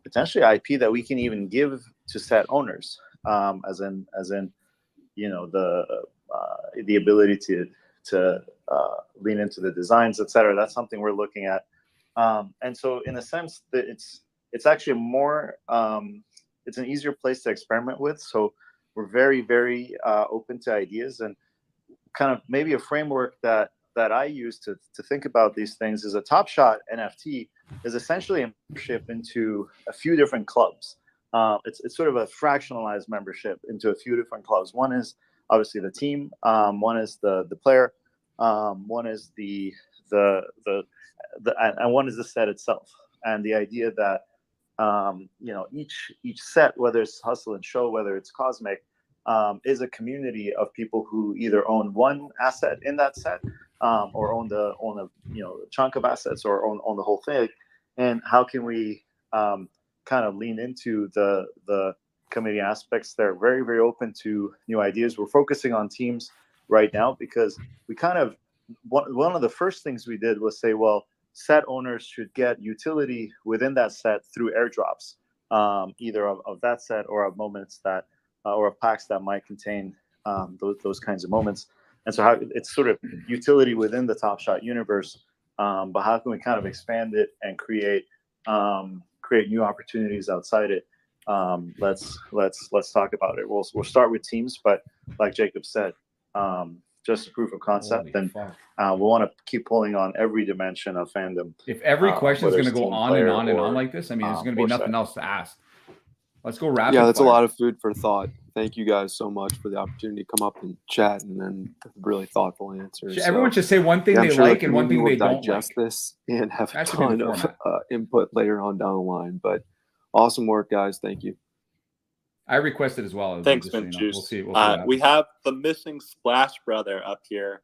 potentially IP that we can even give to set owners, as in the ability to lean into the designs, etc. That's something we're looking at, and so in a sense that it's actually more it's an easier place to experiment with. So we're very, very open to ideas, and kind of maybe a framework that I use to think about these things is a Top Shot NFT is essentially a membership into a few different clubs. It's sort of a fractionalized membership into a few different clubs. One is obviously the team, one is the player, one is the and one is the set itself. And the idea that each set, whether it's Hustle and Show, whether it's Cosmic, is a community of people who either own one asset in that set, or own a chunk of assets, or own the whole thing. And how can we kind of lean into the community aspects? They're very, very open to new ideas. We're focusing on teams right now because we kind of one of the first things we did was say, well, set owners should get utility within that set through airdrops, either of that set or of moments that or of packs that might contain those kinds of moments. And so how it's sort of utility within the Top Shot universe, but how can we kind of expand it and create new opportunities outside it? Let's talk about it. We'll start with teams, but like Jacob said, just a proof of concept, and we want to keep pulling on every dimension of fandom. If every question is going to go on and on and on like this, I mean, there's going to be nothing else to ask. Let's go rapid Yeah, that's fire. a lot of food for thought. Thank you guys so much for the opportunity to come up and chat, and then really thoughtful answers. Everyone should say one thing they like and one thing they don't digest like. this and have a ton of input later on down the line. But awesome work, guys. Thank you. I requested as well. Thanks, Mint Juice. We'll see we have the missing Splash brother up here.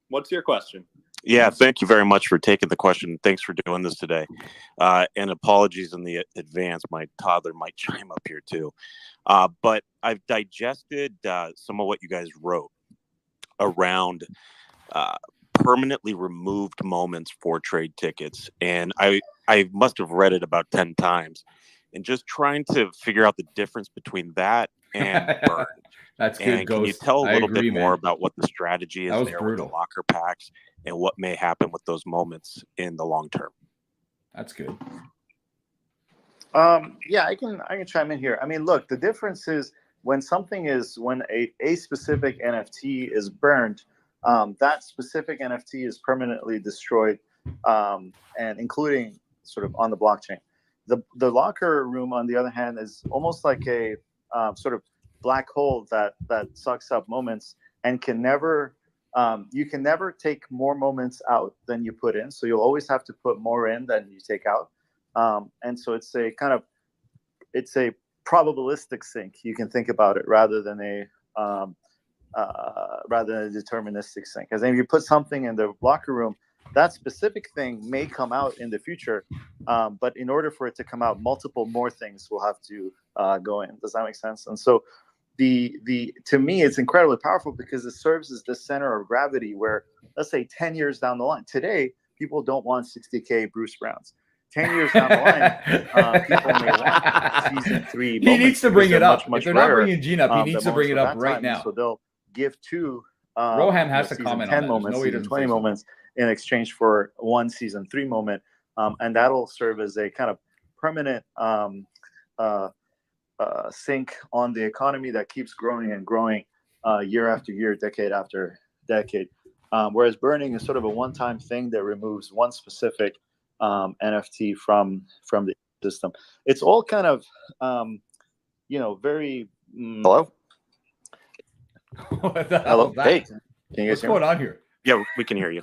What's your question? Yeah, thank you very much for taking the question. Thanks for doing this today. And apologies in the advance. My toddler might chime up here too. But I've digested some of what you guys wrote around permanently removed moments for trade tickets. And I must have read it about 10 times. And just trying to figure out the difference between that and burned. That's good, and can you Ghost. tell a I little agree, bit more man. about what the strategy is there with the locker packs and what may happen with those moments in the long term? That's good. Yeah, I can chime in here. I mean, look, the difference is when a specific NFT is burned, that specific NFT is permanently destroyed, and including sort of on the blockchain. The locker room, on the other hand, is almost like a sort of black hole that sucks up moments and can never you can never take more moments out than you put in. So you'll always have to put more in than you take out. And so it's a probabilistic sync. You can think about it rather than a deterministic sync. As if you put something in the locker room, that specific thing may come out in the future, but in order for it to come out, multiple more things will have to go in. Does that make sense? And so to me, it's incredibly powerful because it serves as the center of gravity where, let's say 10 years down the line, today, people don't want 60K Bruce Browns. 10 years down the line, people may want season 3 moments. He needs to bring it up. Much If they're not rarer, bringing Gene up, he needs to bring it up right now. So they'll give 2 Roham has to season comment 10 on that. moments, No, season 20 moments in exchange for 1 season 3 moment. And that'll serve as a kind of permanent sink on the economy that keeps growing and growing year after year, decade after decade. Whereas burning is sort of a one-time thing that removes one specific NFT from the system. It's all kind of, very. Hello. What the hell Hello. is that? Hey, can you guys What's hear me? going on here? Yeah, we can hear you.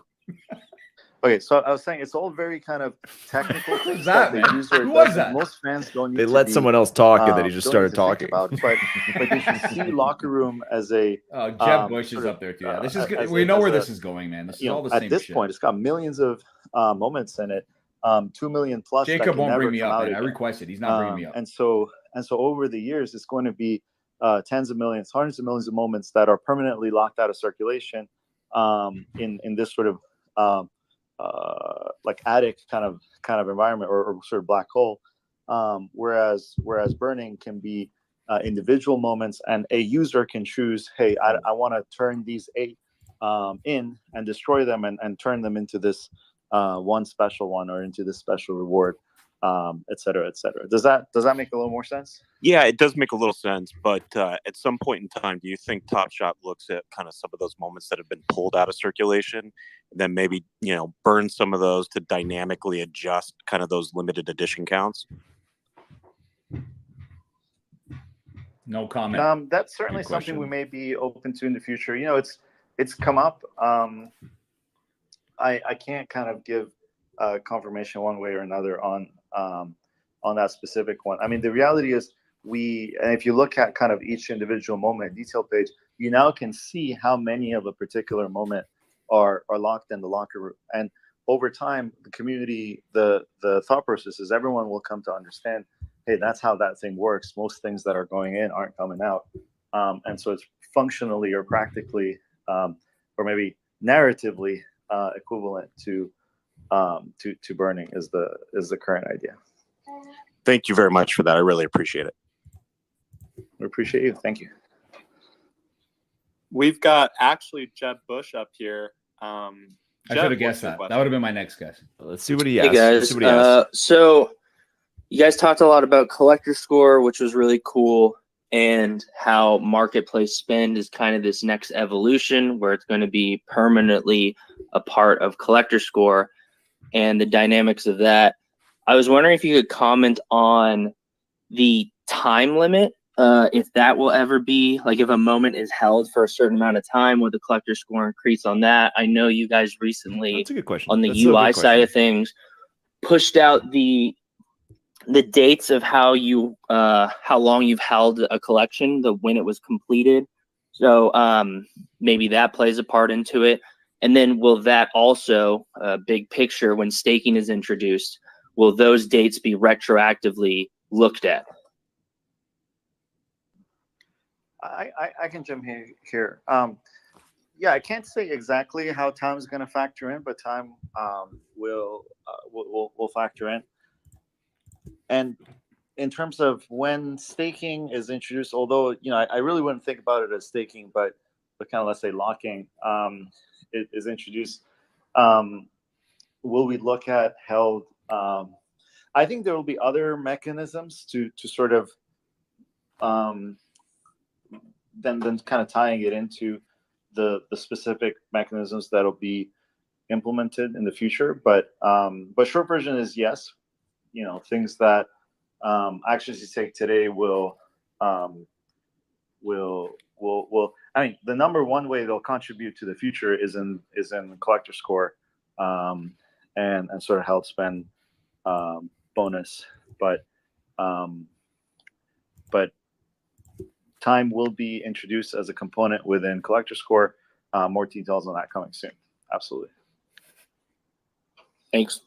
Okay, so I was saying it's all very kind of technical things that, the man? user Who was doesn't. that? Most fans don't need They to let be, someone else talk, and then he just don't started need to think talking. about, but they should see locker room as a. Jeb Bush is sort of, up there too. Yeah, this is good. as We a- know as where a- this is going, man. This is all the at same this shit. point, it's got millions of moments in it, 2 million plus. that Jacob can won't never bring me come up, out man. I again. requested. He's not bringing me up. And so over the years, it's going to be tens of millions, hundreds of millions of moments that are permanently locked out of circulation in this sort of like attic kind of environment or sort of black hole. Whereas burning can be individual moments, and a user can choose, hey, I want to turn these 8 in and destroy them and turn them into this one special one or into this special reward, et cetera, et cetera. Does that make a little more sense? Yeah, it does make a little sense. But at some point in time, do you think Top Shot looks at kind of some of those moments that have been pulled out of circulation, and then maybe, burn some of those to dynamically adjust kind of those limited edition counts? No comment. That's certainly something we may be open to in the future. It's come up. I can't kind of give confirmation one way or another on that specific one. I mean, the reality is and if you look at kind of each individual moment detail page, you now can see how many of a particular moment are locked in the locker room. And over time, the community, the thought process is everyone will come to understand, hey, that's how that thing works. Most things that are going in aren't coming out. And so it's functionally or practically, or maybe narratively equivalent to burning is the current idea. Thank you very much for that. I really appreciate it. We appreciate you. Thank you. We've got actually Jeb Bush up here. I should have guessed that. That would have been my next guess. Let's see what he Hey asked. guys, so you guys talked a lot about collector score, which was really cool, and how marketplace spend is kind of this next evolution where it's going to be permanently a part of collector score and the dynamics of that. I was wondering if you could comment on the time limit, if that will ever be, like, if a moment is held for a certain amount of time, will the collector score increase on that? I know you guys recently, That's a good question. on the That's a good UI side question. of things, pushed out the dates of how long you've held a collection, when it was completed. So maybe that plays a part into it. And then will that also, big picture, when staking is introduced, will those dates be retroactively looked at? I can jump in here. Yeah, I can't say exactly how time is going to factor in, but time will factor in. And in terms of when staking is introduced, although I really wouldn't think about it as staking, but kind of, let's say, locking is introduced. Will we look at held? I think there will be other mechanisms to sort of then kind of tying it into the specific mechanisms that'll be implemented in the future. But short version is yes. Things that actions you take today will. I mean, the number one way they'll contribute to the future is in collector score, and sort of held spend bonus, but time will be introduced as a component within collector score. More details on that coming soon. Absolutely. Thanks.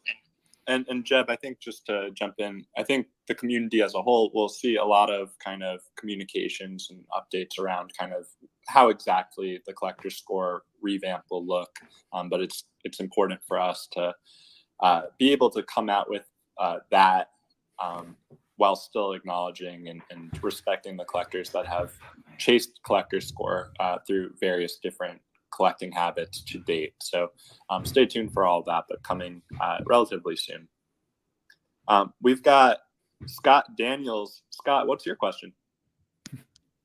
And Jeb, I think just to jump in, I think the community as a whole will see a lot of kind of communications and updates around kind of how exactly the collector score revamp will look. But it's important for us to be able to come out with that while still acknowledging and respecting the collectors that have chased collector score through various different collecting habits to date. So stay tuned for all of that, but coming relatively soon. We've got Scott Daniels. Scott, what's your question?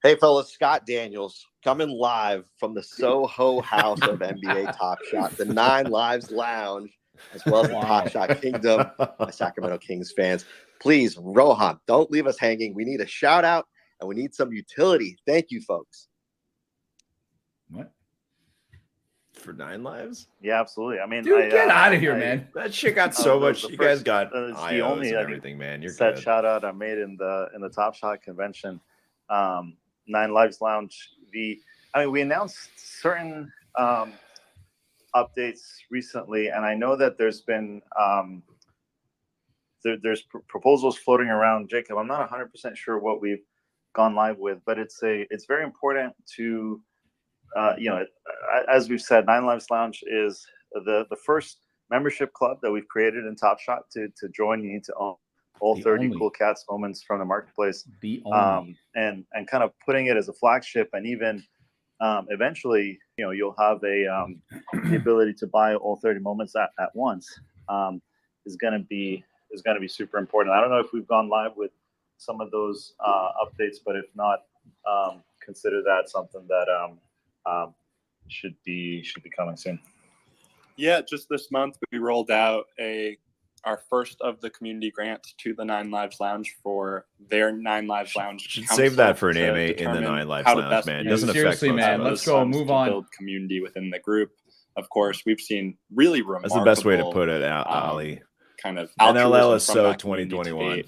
Hey, fellas, Scott Daniels coming live from the Soho house of NBA Top Shot, the 9 Lives Lounge, as well as the Top Shot Kingdom, my Sacramento Kings fans. Please, Roham, don't leave us hanging. We need a shout out and we need some utility. Thank you, folks. What? For 9 Lives? Yeah, absolutely. I mean, dude, get out of here, man. That shit got so much. You guys got the only and everything, man. You're set good. shout out I made in the Top Shot convention. 9 Lives Lounge. We announced certain updates recently, and I know that there's been there's proposals floating around. Jacob, I'm not 100% sure what we've gone live with, but it's very important to as we've said, 9 Lives Lounge is the first membership club that we've created in Top Shot. To join, you need to own all 30 Cool Cats moments from the marketplace. And kind of putting it as a flagship, and even eventually, you'll have the ability to buy all 30 moments at once. Is going to be super important. I don't know if we've gone live with some of those updates, but if not, consider that something that should be coming soon. Yeah, just this month we rolled out our first of the community grants to the 9 Lives Lounge for their 9 Lives Lounge. Should save that for an AMA in the 9 Lives Lounge, man. It doesn't affect seriously, man. Let's go. Move on. Build community within the group. Of course, we've seen really remarkable. That's the best way to put it, Ali. Kind of NLL is so 2021.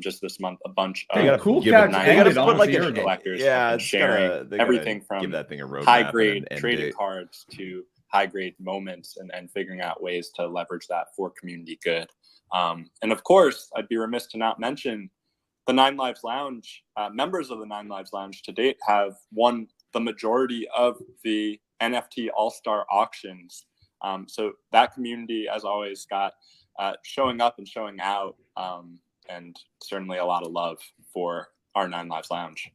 Just this month, a bunch of Cool Cats added on collectors, sharing everything from give that thing a roadmap, high grade trading cards to high grade moments, and figuring out ways to leverage that for community good. And of course, I'd be remiss to not mention the 9 Lives Lounge. Members of the 9 Lives Lounge to date have won the majority of the NFT All-Star auctions. So that community, as always, got showing up and showing out. And certainly a lot of love for our 9 Lives Lounge.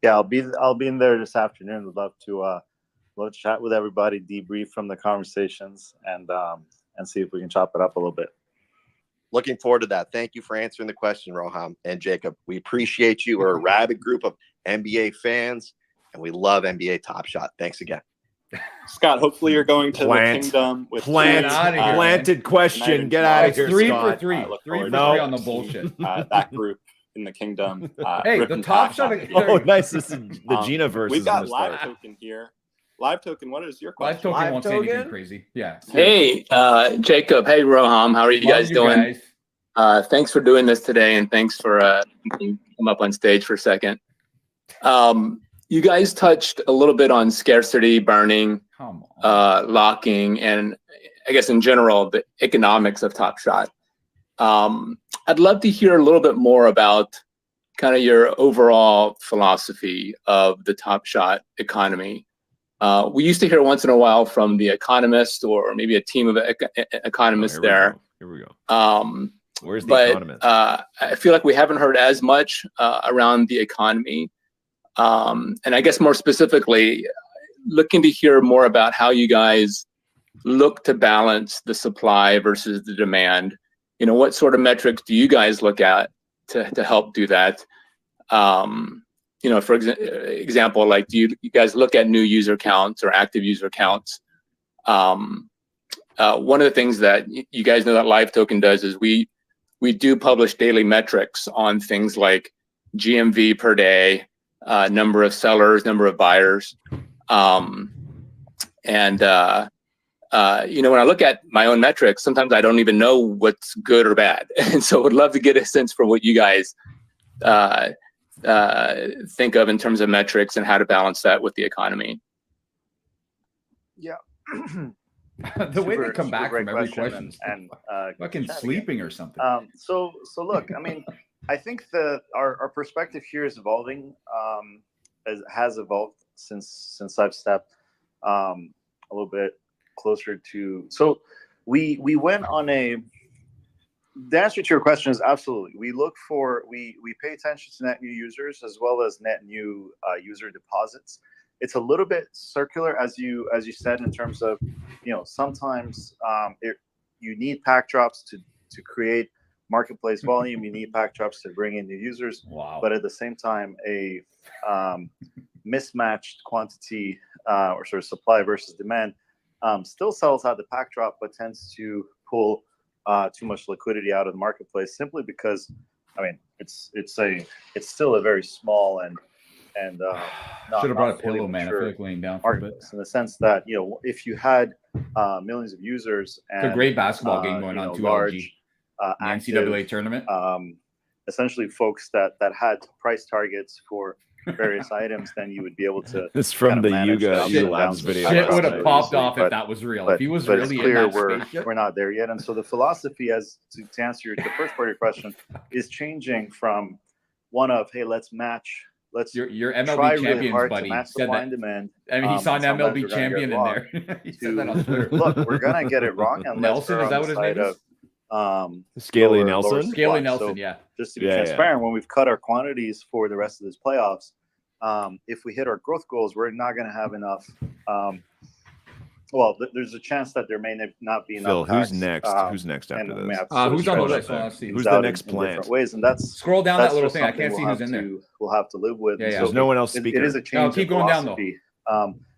Yeah, I'll be in there this afternoon. Would love to chat with everybody, debrief from the conversations, and see if we can chop it up a little bit. Looking forward to that. Thank you for answering the question, Roham and Jacob. We appreciate you. We're a rabid group of NBA fans, and we love NBA Top Shot. Thanks again. Scott, hopefully you're going to the Kingdom with planted question. Get out of here, 3 Scott. for 3. 3 for 3 on the bullshit. That group in the Kingdom. Hey, the Top Shot. Oh, nice. This is the Gina versus. We've got Live Token here. Live Token, what is your question? Live Token won't say anything crazy. Yeah. Hey, Jacob. Hey, Roham. How are you guys doing? Thanks for doing this today, and thanks for come up on stage for a second. You guys touched a little bit on scarcity, burning, locking, and I guess in general, the economics of Top Shot. I'd love to hear a little bit more about kind of your overall philosophy of the Top Shot economy. We used to hear once in a while from The Economist or maybe a team of economists there. Here we go. Where's the but economist? I feel like we haven't heard as much around the economy. And I guess more specifically, looking to hear more about how you guys look to balance the supply versus the demand. You know, what sort of metrics do you guys look at to help do that? You know, for example, like, do you guys look at new user counts or active user counts? One of the things that you guys know that Live Token does is we do publish daily metrics on things like GMV per day, number of sellers, number of buyers. You know, when I look at my own metrics, sometimes I don't even know what's good or bad. And so would love to get a sense for what you guys think of in terms of metrics and how to balance that with the economy. Yeah. The way they come back from every question and fucking sleeping or something. So look, I mean, I think our perspective here is evolving, has evolved since I've stepped a little bit closer to. So we went on the answer to your question is absolutely. We pay attention to net new users as well as net new user deposits. It's a little bit circular, as you said, in terms of, you know, sometimes you need pack drops to create marketplace volume. You need pack drops to bring in new users. Wow. But at the same time, a mismatched quantity or sort of supply versus demand still sells out the pack drop, but tends to pull too much liquidity out of the marketplace, simply because, I mean, it's still a very small and should have brought a pillow, man. I feel like laying down for a bit. In the sense that, you know, if you had millions of users and it's a great basketball game going on, large NCAA tournament. Essentially, folks that had price targets for various items, then you would be able to. It's from the Yuga Labs video. Shit would have popped off if that was real. If he was really it's clear in that spaceship. we're not there yet. And so the philosophy, as to answer the first part of your question, is changing from one of, hey, let's match. Your MLB try champions, really hard buddy, to match said supply that. and demand. I mean, he saw an MLB champion in there. He said that on Twitter. Look, we're gonna get it wrong. Nelson, is that what his name is? Scaly Nelson. Scaly Nelson, so yeah. Just to be transparent, when we've cut our quantities for the rest of this playoffs, if we hit our growth goals, we're not going to have enough. Well, there's a chance that there may not be enough. Phil, who's next? Who's next after this? Who's on the list? Who's the next plant? Ways, and that's scroll down that little just thing. I can't see who's in there. We'll have to live with. Yeah, yeah. So There's no one else speaking. It is a change. Keep going down though.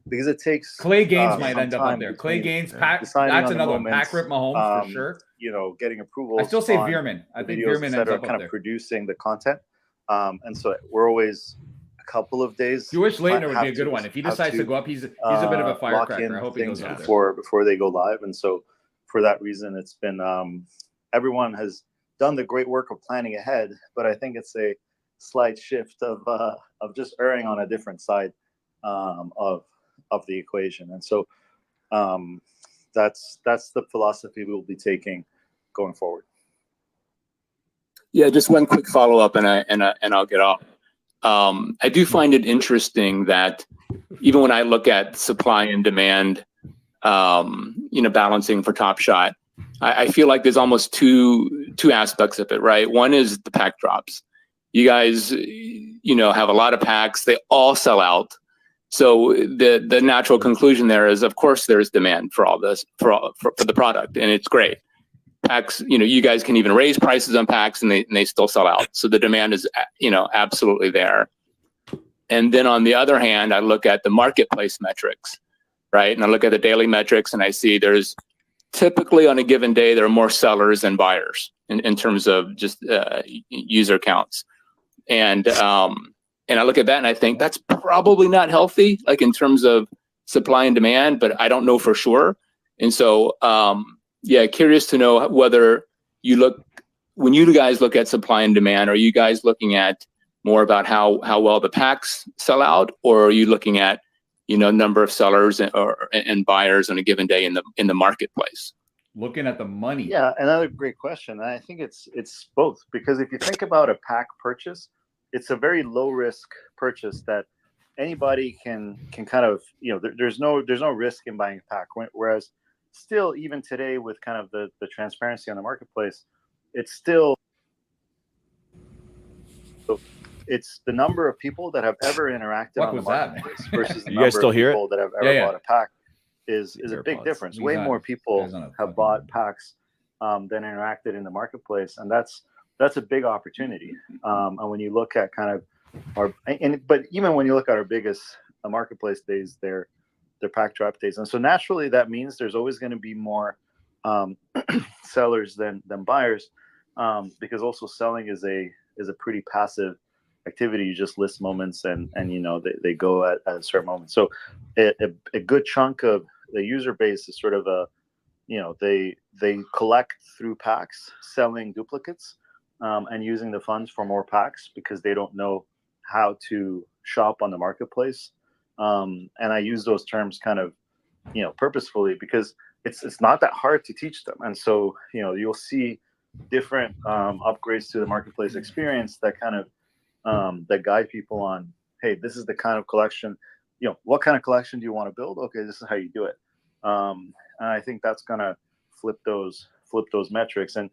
Because it takes Clay Gaines might end up there. Clay Gaines, that's another one. Pack Rip Mahomes for sure. You know, getting approval. I still say Veerman. I think Veerman ends up kind there. of producing the content, and so we're always a couple of days. Jewish Leitner would be a good one if he decides to go up. He's a bit of a firecracker. I hope he goes up there before they go live, and so for that reason, it's been everyone has done the great work of planning ahead, but I think it's a slight shift of just erring on a different side of the equation, and so that's the philosophy we'll be taking going forward. Yeah, just one quick follow up, and I'll get off. I do find it interesting that even when I look at supply and demand, balancing for Top Shot, I feel like there's almost two aspects of it, right? One is the pack drops. You guys, have a lot of packs. They all sell out. So the natural conclusion there is, of course, there's demand for all this, for the product, and it's great. Packs, you guys can even raise prices on packs, and they still sell out. So the demand is, absolutely there. And then on the other hand, I look at the marketplace metrics, right? And I look at the daily metrics, and I see there's typically on a given day there are more sellers than buyers in terms of just user counts, and I look at that and I think that's probably not healthy, like in terms of supply and demand, but I don't know for sure. And so, curious to know whether when you guys look at supply and demand, are you guys looking at more about how well the packs sell out, or are you looking at, number of sellers and buyers on a given day in the marketplace? Looking at the money. Yeah, another great question. And I think it's both, because if you think about a pack purchase, it's a very low risk purchase that anybody can kind of, there's no risk in buying a pack. Whereas still, even today, with kind of the transparency on the marketplace, it's still, it's the number of people that have ever interacted on the marketplace versus the number of people that have ever bought a pack is a big difference. Way more people have bought packs than interacted in the marketplace, and that's a big opportunity. And when you look at kind of but even when you look at our biggest marketplace days, they're pack drop days, and so naturally that means there's always going to be more sellers than buyers, because also selling is a pretty passive activity. You just list moments and they go at a certain moment. So a good chunk of the user base is sort of they collect through packs, selling duplicates, and using the funds for more packs because they don't know how to shop on the marketplace. And I use those terms kind of purposefully because it's not that hard to teach them. And so you'll see different upgrades to the marketplace experience that kind of that guide people on, hey, this is the kind of collection, what kind of collection do you want to build? Okay, this is how you do it. And I think that's gonna flip those metrics. And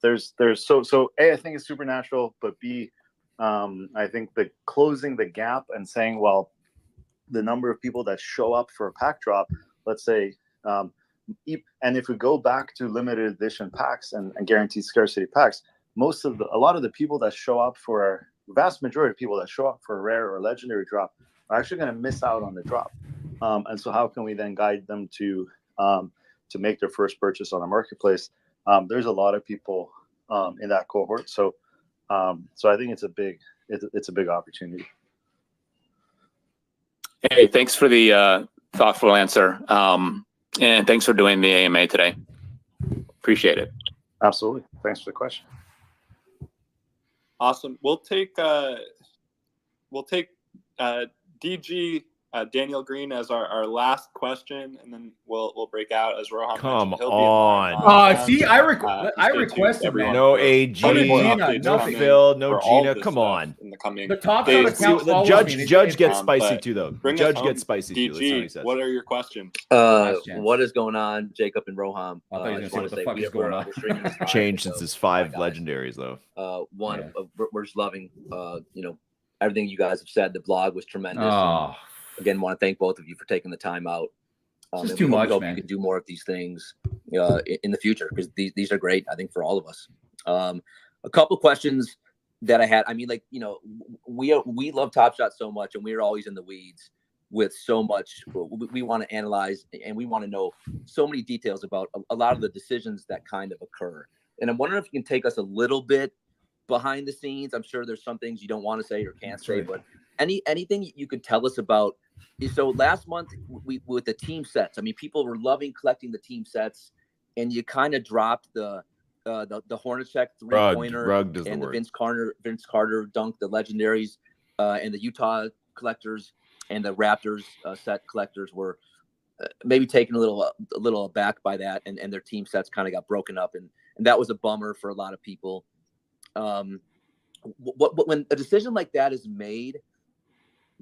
there's so A, I think it's supernatural, but B, I think the closing the gap and saying, well, the number of people that show up for a pack drop, let's say, and if we go back to limited edition packs and guaranteed scarcity packs, a lot of the people that show up for vast majority of people that show up for a rare or legendary drop are actually going to miss out on the drop. And so how can we then guide them to make their first purchase on a marketplace? There's a lot of people in that cohort. So I think it's a big opportunity. Hey, thanks for the thoughtful answer. And thanks for doing the AMA today. Appreciate it. Absolutely. Thanks for the question. Awesome. We'll take DG Daniel Green as our last question, and then we'll break out as Roham. Come mentioned. on. See, I requested, man. No AG, no Phil, no Gina. Come on. In the coming the top shot account Judge gets spicy too, though. Judge gets spicy too. That's what he DG, says. what are your questions? What is going on, Jacob and Roham? I thought you were going to say, what the fuck is going on? Changed since his 5 legendaries, though. We're just loving, everything you guys have said. The blog was tremendous. Again, want to thank both of you for taking the time out. It's too much, hope man. you can do more of these things in the future because these are great, I think, for all of us. A couple questions that I had. I mean, we love Top Shot so much, and we're always in the weeds with so much. We want to analyze, and we want to know so many details about a lot of the decisions that kind of occur. And I'm wondering if you can take us a little bit behind the scenes. I'm sure there's some things you don't want to say or can't say, but anything you could tell us about. So last month with the team sets, I mean, people were loving collecting the team sets, and you kind of dropped the Hornacek 3-pointer and the Vince Carter dunk, the legendaries, and the Utah collectors and the Raptors set collectors were maybe taken a little aback by that, and their team sets kind of got broken up, and that was a bummer for a lot of people. When a decision like that is made,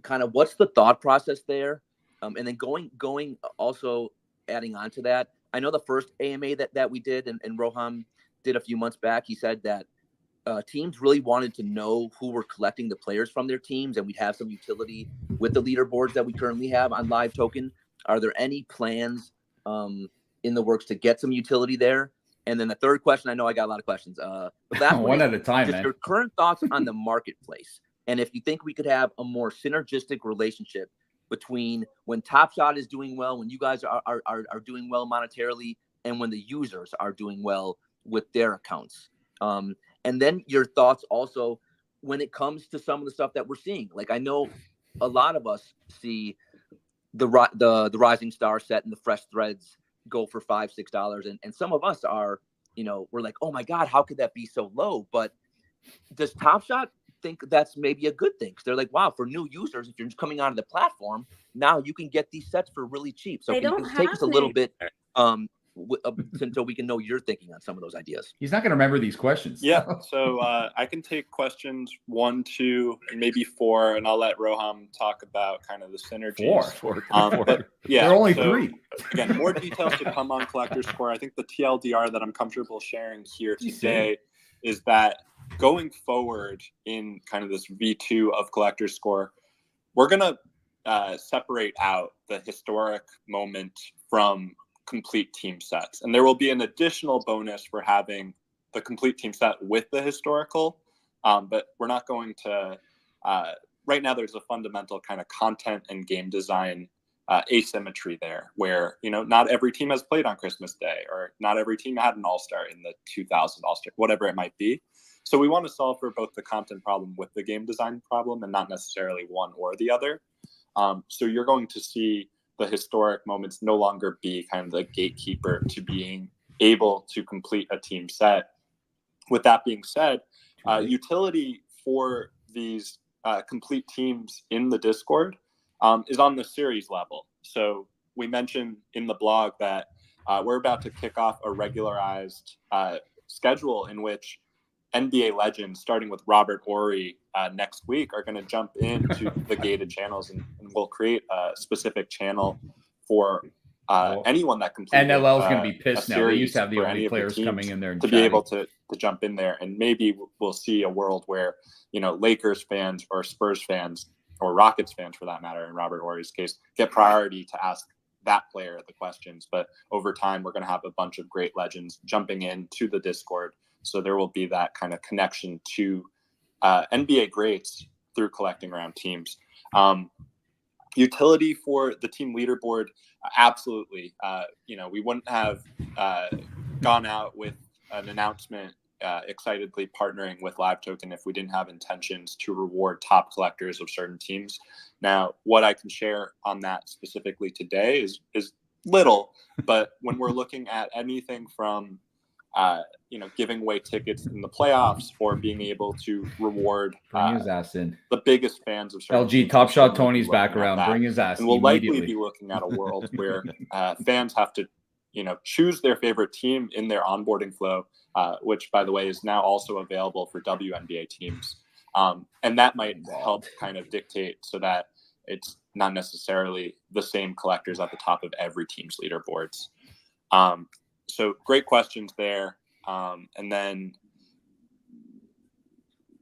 kind of what's the thought process there? And then going also adding on to that, I know the first AMA that we did and Roham did a few months back, he said that teams really wanted to know who were collecting the players from their teams, and we'd have some utility with the leaderboards that we currently have on Live Token. Are there any plans in the works to get some utility there? And then the third question, I know I got a lot of questions. But that one at a time, man. Your current thoughts on the marketplace, and if you think we could have a more synergistic relationship between when Top Shot is doing well, when you guys are doing well monetarily, and when the users are doing well with their accounts. And then your thoughts also when it comes to some of the stuff that we're seeing. Like, I know a lot of us see the Rising Star set and the Fresh Threads go for $5-6, and some of us are, we're like, oh my God, how could that be so low? But does Top Shot think that's maybe a good thing? Because they're like, wow, for new users, if you're just coming onto the platform, now you can get these sets for really cheap. So can you take us a little bit until we can know your thinking on some of those ideas. He's not going to remember these questions. Yeah, so I can take questions 1, 2, and maybe 4, and I'll let Roham talk about kind of the synergies. 4. But yeah, there are only so, 3. Again, more details to come on Collector Score. I think the TLDR that I'm comfortable sharing here today is that going forward in kind of this V2 of Collector Score, we're going to separate out the historic moment from complete team sets. And there will be an additional bonus for having the complete team set with the historical. But we're not going to, right now there's a fundamental kind of content and game design asymmetry there where, not every team has played on Christmas Day, or not every team had an All-Star in the 2000 All-Star, whatever it might be. So we want to solve for both the content problem with the game design problem and not necessarily one or the other. So you're going to see the historic moments no longer be kind of the gatekeeper to being able to complete a team set. With that being said, utility for these complete teams in the Discord is on the series level. So we mentioned in the blog that we're about to kick off a regularized schedule in which NBA legends, starting with Robert Horry next week, are going to jump into the gated channels, and we'll create a specific channel for anyone that completed. NLL is going to be pissed now. They used to have the only players coming in there and to be able to jump in there, and maybe we'll see a world where Lakers fans or Spurs fans or Rockets fans, for that matter, in Robert Horry's case, get priority to ask that player the questions. But over time, we're going to have a bunch of great legends jumping into the Discord. So there will be that kind of connection to NBA greats through collecting around teams. Utility for the team leaderboard, absolutely. We wouldn't have gone out with an announcement excitedly partnering with Live Token if we didn't have intentions to reward top collectors of certain teams. Now, what I can share on that specifically today is little, but when we're looking at anything from giving away tickets in the playoffs or being able to reward bring his ass in the biggest fans of LG Top Shot Tony's back around. Bring his ass. And we'll likely be looking at a world where fans have to, choose their favorite team in their onboarding flow, which, by the way, is now also available for WNBA teams. And that might help kind of dictate so that it's not necessarily the same collectors at the top of every team's leaderboards. So great questions there. And then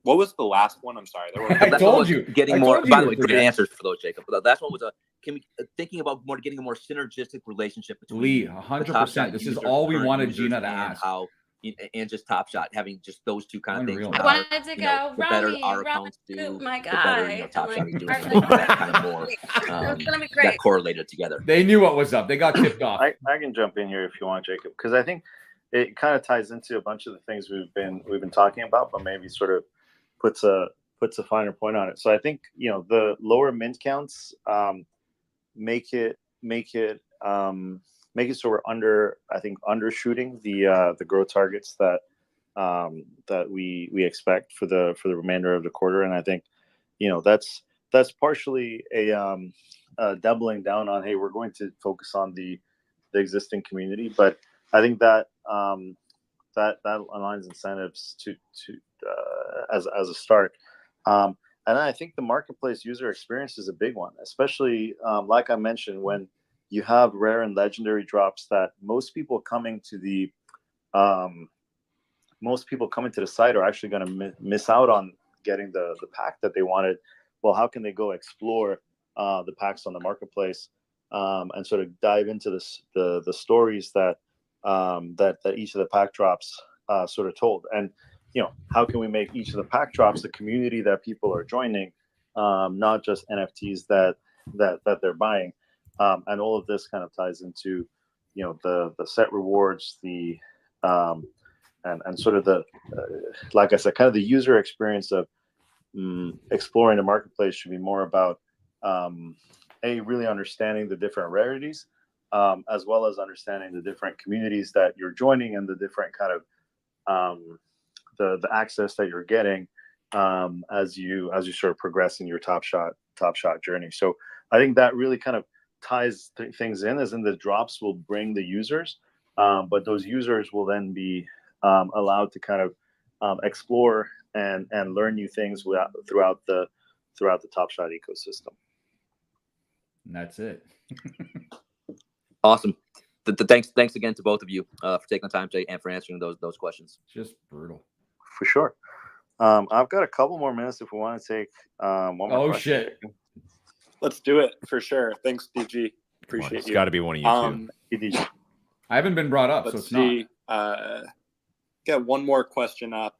what was the last one? I'm sorry. I told you. Getting more. By the way, great answers for those, Jacob. But the last one was thinking about getting a more synergistic relationship between Lee. 100%. This is all we wanted Gina to ask. And just Top Shot, having just those two kind of things. I wanted to go, the better Rummy, our accounts do, my the guy. better Top Shot is doing. Kind of more It's gonna be great. that correlated together. They knew what was up. They got tipped off. I can jump in here if you want, Jacob, because I think it kind of ties into a bunch of the things we've been talking about, but maybe sort of puts a finer point on it. So I think the lower mint counts make it so we're undershooting the growth targets that we expect for the remainder of the quarter. And I think that's partially a doubling down on, hey, we're going to focus on the existing community, but I think that that aligns incentives to as a start. And I think the marketplace user experience is a big one, especially like I mentioned, when you have rare and legendary drops that most people coming to the site are actually going to miss out on getting the pack that they wanted. Well, how can they go explore the packs on the marketplace and sort of dive into the stories that each of the pack drops sort of told? And how can we make each of the pack drops the community that people are joining, not just NFTs that they're buying? And all of this kind of ties into, the set rewards, and sort of the, like I said, kind of the user experience of exploring the marketplace should be more about really understanding the different rarities, as well as understanding the different communities that you're joining and the different kind of the access that you're getting as you sort of progress in your top shot journey. So I think that really kind of ties things in, as in the drops will bring the users, But those users will then be allowed to kind of explore and learn new things throughout the Top Shot ecosystem. And that's it. Awesome. Thanks again to both of you for taking the time today and for answering those questions. Just brutal. For sure. I've got a couple more minutes if we want to take one more. Oh question. shit! Let's do it for sure. Thanks, DG. Appreciate It's you. got to be one of you two. I haven't been brought up, so Let's it's see. not. Got one more question up.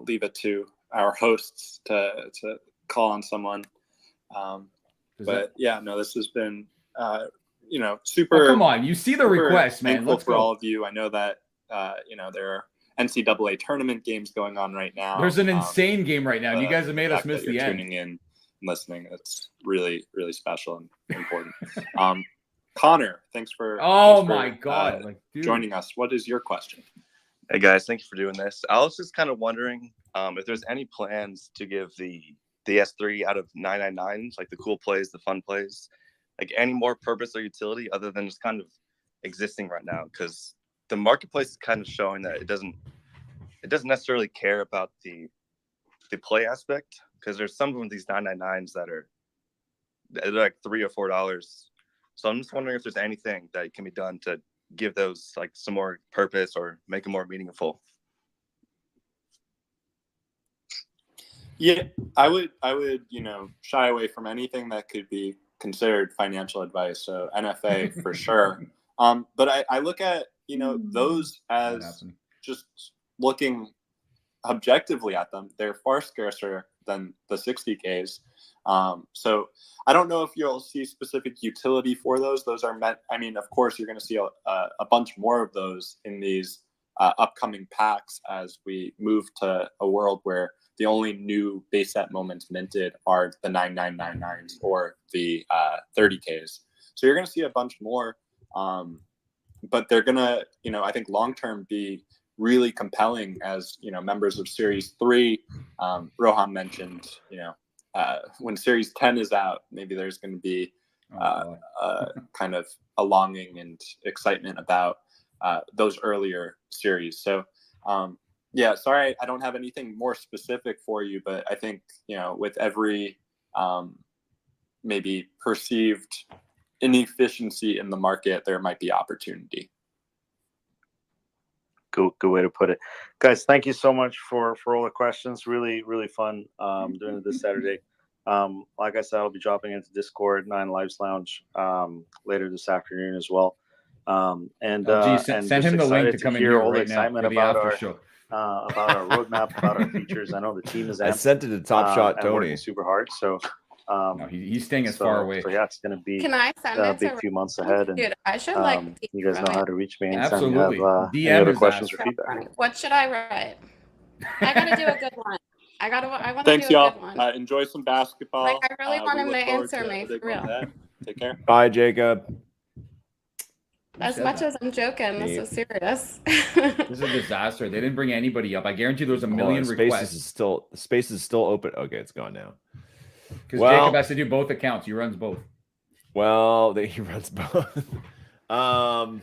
Leave it to our hosts to call on someone. But yeah, no, this has been super. Oh, come on, you see the request, man. Thankful Let's for go. all of you. I know that there are NCAA tournament games going on right now. There's an insane game right now, and you guys have made us fact miss that the you're end. tuning in and listening. It's really, really special and important. Connor, thanks for my God, dude. joining us. What is your question? Hey guys, thank you for doing this. I was just kind of wondering if there's any plans to give the S3 out of 999s, like the cool plays, the fun plays, like any more purpose or utility other than just kind of existing right now, because the marketplace is kind of showing that it doesn't necessarily care about the play aspect, because there's some of these 999s that are like $3 or $4. So I'm just wondering if there's anything that can be done to give those like some more purpose or make them more meaningful. Yeah, I would, shy away from anything that could be considered financial advice. So NFA for sure. But I look at, those as just looking objectively at them. They're far scarcer than the 60Ks. So I don't know if you'll see specific utility for those. Those are meant, of course, you're going to see a bunch more of those in these upcoming packs as we move to a world where the only new base set moments minted are the 9999s or the 30Ks. So you're going to see a bunch more, but they're going to, I think long-term be really compelling as, members of Series 3. Roham mentioned, when Series 10 is out, maybe there's going to be kind of a longing and excitement about those earlier series. So, yeah, sorry, I don't have anything more specific for you, but I think, with every maybe perceived inefficiency in the market, there might be opportunity. Good way to put it. Guys, thank you so much for all the questions. Really, really fun doing it this Saturday. Like I said, I'll be dropping into Discord, 9 Lives Lounge later this afternoon as well. Send him the link to come in here all the right now excitement for the about after our show. About our roadmap, about our features. I know the team is. I sent it to Top Shot and Tony. working super hard. So no, he's staying as far away. So yeah, it's going to be Can I send a it big to few months ahead. And Dude, I should you guys know how to reach me anytime Absolutely. you have any DM other his questions ass. or feedback. What should I write? I gotta do a good one. I want to Thanks, do a y'all. good one. Enjoy some basketball. Like, I really want we him look to forward answer me, a big for one real. ahead. Take care. Bye, Jacob. As much as I'm joking, this Yeah. is serious. This is a disaster. They didn't bring anybody up. I guarantee there was a million requests. Space is still open. Okay, it's gone now. Because Jacob has to do both accounts. He runs both. Well, he runs both. Well,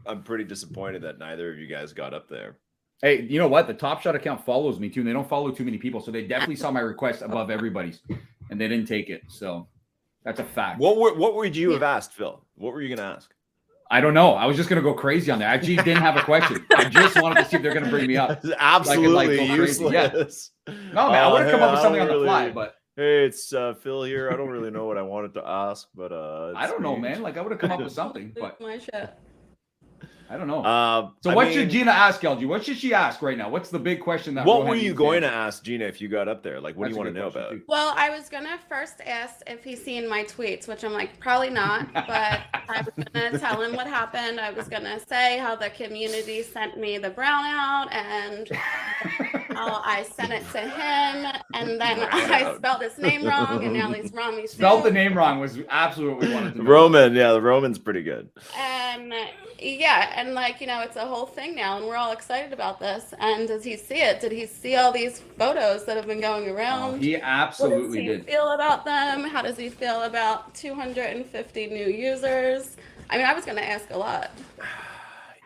I'm pretty disappointed that neither of you guys got up there. Hey, you know what? The Top Shot account follows me too, and they don't follow too many people, so they definitely saw my request above everybody's, and they didn't take it. So that's a fact. What would you have asked, Phil? What were you going to ask? I don't know. I was just going to go crazy on there. I actually didn't have a question. I just wanted to see if they're going to bring me up. Absolutely go crazy. useless. Yeah. No, man, I would have come up with something on the fly, but hey, it's Phil here. I don't really know what I wanted to ask, but I don't know, man. Like I would have come up with something, but my shit. I don't know. So what should Gina ask, LG? What should she ask right now? What's the big question that? What were you going to ask Gina if you got up there? Like, what do you want to know about? Well, I was gonna first ask if he's seen my tweets, which I'm like, probably not, but I was gonna tell him what happened. I was gonna say how the community sent me the brownout and how I sent it to him, and then I spelled his name wrong, and now he's wrong. Spelled the name wrong was absolutely what we wanted to know. Roman, yeah, the Roman's pretty good. And yeah, and like, it's a whole thing now, and we're all excited about this. And does he see it? Did he see all these photos that have been going around? He absolutely What does he did. feel about them? How does he feel about 250 new users? I mean, I was going to ask a lot.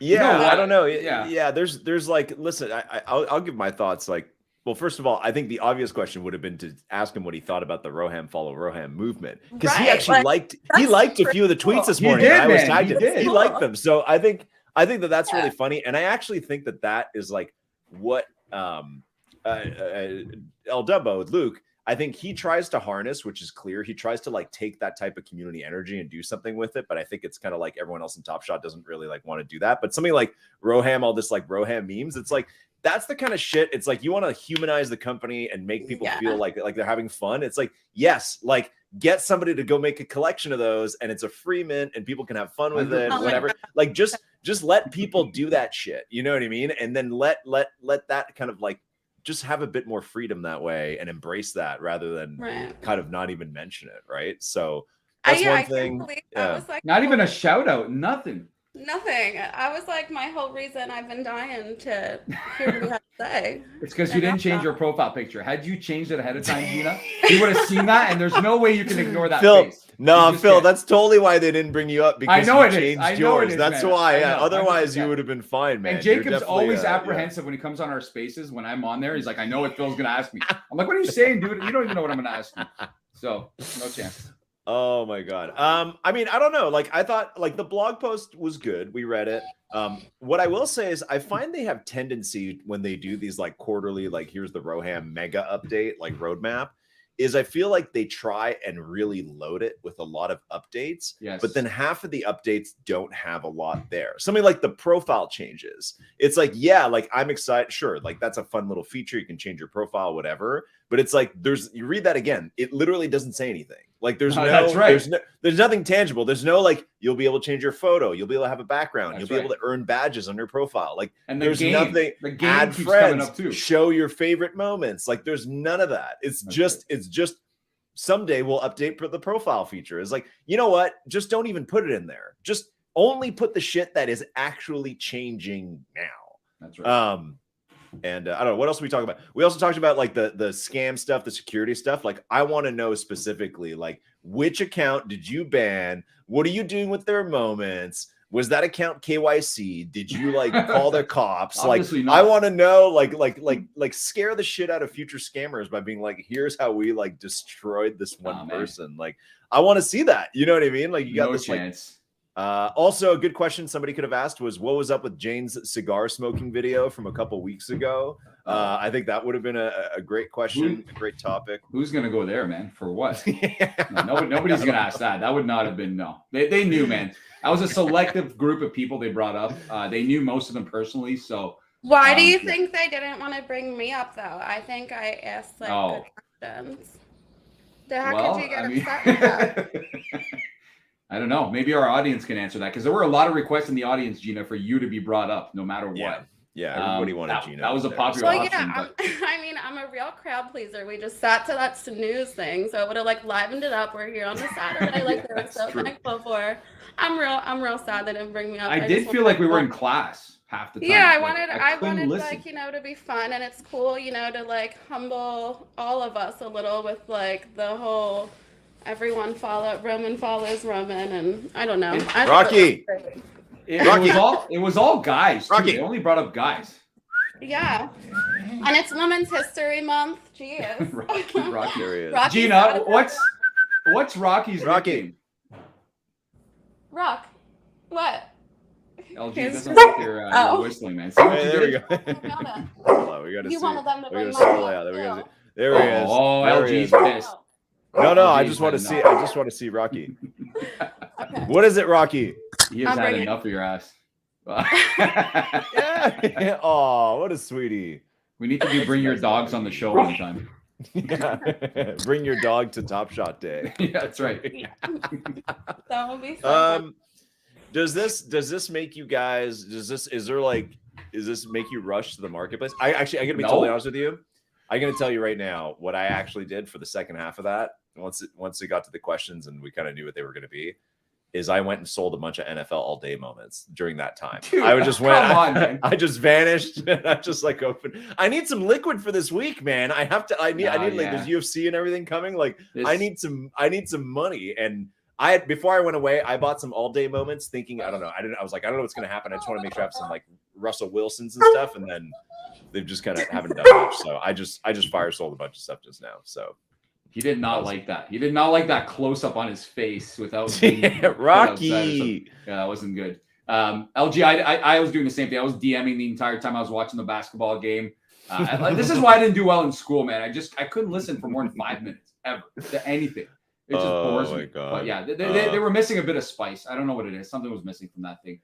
Yeah, I don't know. Yeah. Yeah, there's like, listen, I'll give my thoughts. Like, well, first of all, I think the obvious question would have been to ask him what he thought about the Roham follow Roham movement, because he actually liked a few of the tweets this morning. Did, I was man. tagged He him. did. He liked them, so I think that's really funny, and I actually think that is like what El Dubbo, Luke. I think he tries to harness, which is clear. He tries to like take that type of community energy and do something with it. But I think it's kind of like everyone else in Top Shot doesn't really like want to do that. But something like Roham, all this like Roham memes, it's like that's the kind of shit. It's like you want to humanize the company and make people feel like they're having fun. It's like, yes, like get somebody to go make a collection of those, and it's a free mint, and people can have fun with it, whatever. Like just let people do that shit. You know what I mean? And then let that kind of like just have a bit more freedom that way and embrace that rather than kind of not even mention it, right? So that's one thing. I was like, not even a shout out, nothing. Nothing. I was like, my whole reason I've been dying to hear what you have to say. It's because you didn't change your profile picture. Had you changed it ahead of time, Gina, you would have seen that, and there's no way you can ignore that face. No, Phil, that's totally why they didn't bring you up, because I know you it is. changed I know it yours. is, That's man. why. I Yeah. know, Otherwise, 100%. you would have been fine, man. And Jacob's You're definitely, always apprehensive when he comes on our spaces. When I'm on there, he's like, I know what Phil's going to ask me. I'm like, what are you saying, dude? You don't even know what I'm going to ask you. So, no chance. Oh my God. I mean, I don't know. Like, I thought like the blog post was good. We read it. What I will say is I find they have tendency when they do these like quarterly, like here's the Roham mega update, like roadmap, is I feel like they try and really load it with a lot of updates. Yes. But then half of the updates don't have a lot there. Something like the profile changes. It's like, yeah, like I'm excited. Sure. Like that's a fun little feature. You can change your profile, whatever. But it's like, you read that again. It literally doesn't say anything. Like there's that's right. there's nothing tangible. There's no like, you'll be able to change your photo. You'll be able to have a background. That's You'll be able to earn badges on your profile. Like And the there's game, nothing. the game Add keeps coming friends, up too. show your favorite moments. Like there's none of that. It's just someday we'll update the profile feature. It's like, you know what? Just don't even put it in there. Just only put the shit that is actually changing now. That's right. And I don't know what else we talk about. We also talked about like the scam stuff, the security stuff. Like I want to know specifically, like which account did you ban? What are you doing with their moments? Was that account KYC? Did you like call the cops? Obviously like not. I want to know, like scare the shit out of future scammers by being like, here's how we like destroyed this one person. Like I want to see that. You know what I mean? Like you got No this chance. Also, a good question somebody could have asked was, what was up with Jane's cigar smoking video from a couple weeks ago? I think that would have been a great question, a great topic. Who's going to go there, man? For what? No, nobody's going to ask that. That would not have been, no. They knew, man. That was a selective group of people they brought up. They knew most of them personally, so. Why do you think they didn't want to bring me up, though? I think I asked like good questions. How could you get upset with that? I don't know. Maybe our audience can answer that, because there were a lot of requests in the audience, Gina, for you to be brought up no matter what. Yeah, everybody wanted Gina. That was a popular option. Well, yeah, I mean, I'm a real crowd pleaser. We just sat to that snooze thing, so it would have like livened it up. We're here on a Saturday, like they were so thankful for. I'm real sad they didn't bring me up. I did feel like we were in class half the time. Yeah, I Like, wanted listen. like, to be fun, and it's cool, to like humble all of us a little with like the whole everyone Roman follows Roman, and I don't know. Rocky. It was all guys. Too. Rocky. They only brought up guys. Yeah, and it's Women's History Month. Jeez. Rocky. Rocky's Gina, what's Rocky's nickname? Rock. What? LG His- doesn't like your whistling, man. See what you There we did? go. Hold on, we got to see. You wanted them to We bring gotta my scroll up, out. There too. There he is. Oh, There he LG's is. pissed. No, I LG's just want to had see. enough. I just want to see Rocky. What is it, Rocky? He has had enough of your ass. Yeah. Oh, what a sweetie. We need to bring your dogs on the show one time. Yeah. Bring your dog to Top Shot Day. Yeah, that's right. That would be so fun. Does this make you guys? Does this make you rush to the marketplace? I gotta be totally honest with you. I'm gonna tell you right now what I actually did for the second half of that. Once it got to the questions and we kind of knew what they were gonna be, is I went and sold a bunch of NFL all day moments during that time. Dude, I would just went. come on, man. I just vanished. And I just like opened. I need some liquid for this week, man. I need like there's UFC and everything coming. Like I need some money, and before I went away, I bought some all day moments thinking, I don't know. I was like, I don't know what's going to happen. I just want to make sure I have some like Russell Wilsons and stuff. And then they've just kind of haven't done much. So I just fire sold a bunch of stuff just now. So he did not like that. He did not like that close up on his face without Rocky. Yeah, that wasn't good. LG, I was doing the same thing. I was DMing the entire time I was watching the basketball game. This is why I didn't do well in school, man. I couldn't listen for more than 5 minutes ever to anything. It just bores me. God. But yeah, they were missing a bit of spice. I don't know what it is. Something was missing from that thing.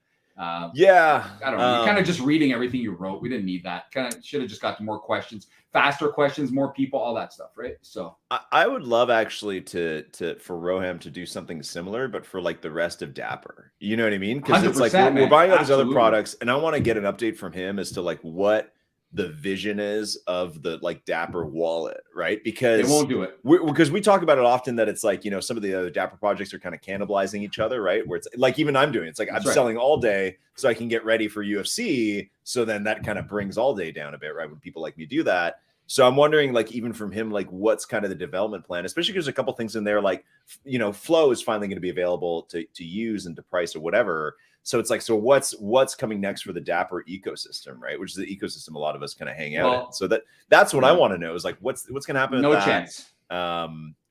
Yeah. I don't know. You're kind of just reading everything you wrote. We didn't need that. Kind of should have just got to more questions, faster questions, more people, all that stuff, right? So I would love actually for Roham to do something similar, but for like the rest of Dapper. You know what I mean? Because it's like we're buying all these other products, and I want to get an update from him as to like what the vision is of the like Dapper wallet, right? Because they won't do it. Because we talk about it often that it's like, you know, some of the other Dapper projects are kind of cannibalizing each other, right? Where it's like, even I'm doing it's like I'm selling all day so I can get ready for UFC. So then that kind of brings all day down a bit, right? When people like me do that. So I'm wondering, like, even from him, like, what's kind of the development plan, especially because there's a couple things in there, like, you know, Flow is finally going to be available to use and to price or whatever. So it's like, so what's coming next for the Dapper ecosystem, right? Which is the ecosystem a lot of us kind of hang out in. So that's what I want to know is like, what's going to happen? No with that? chance.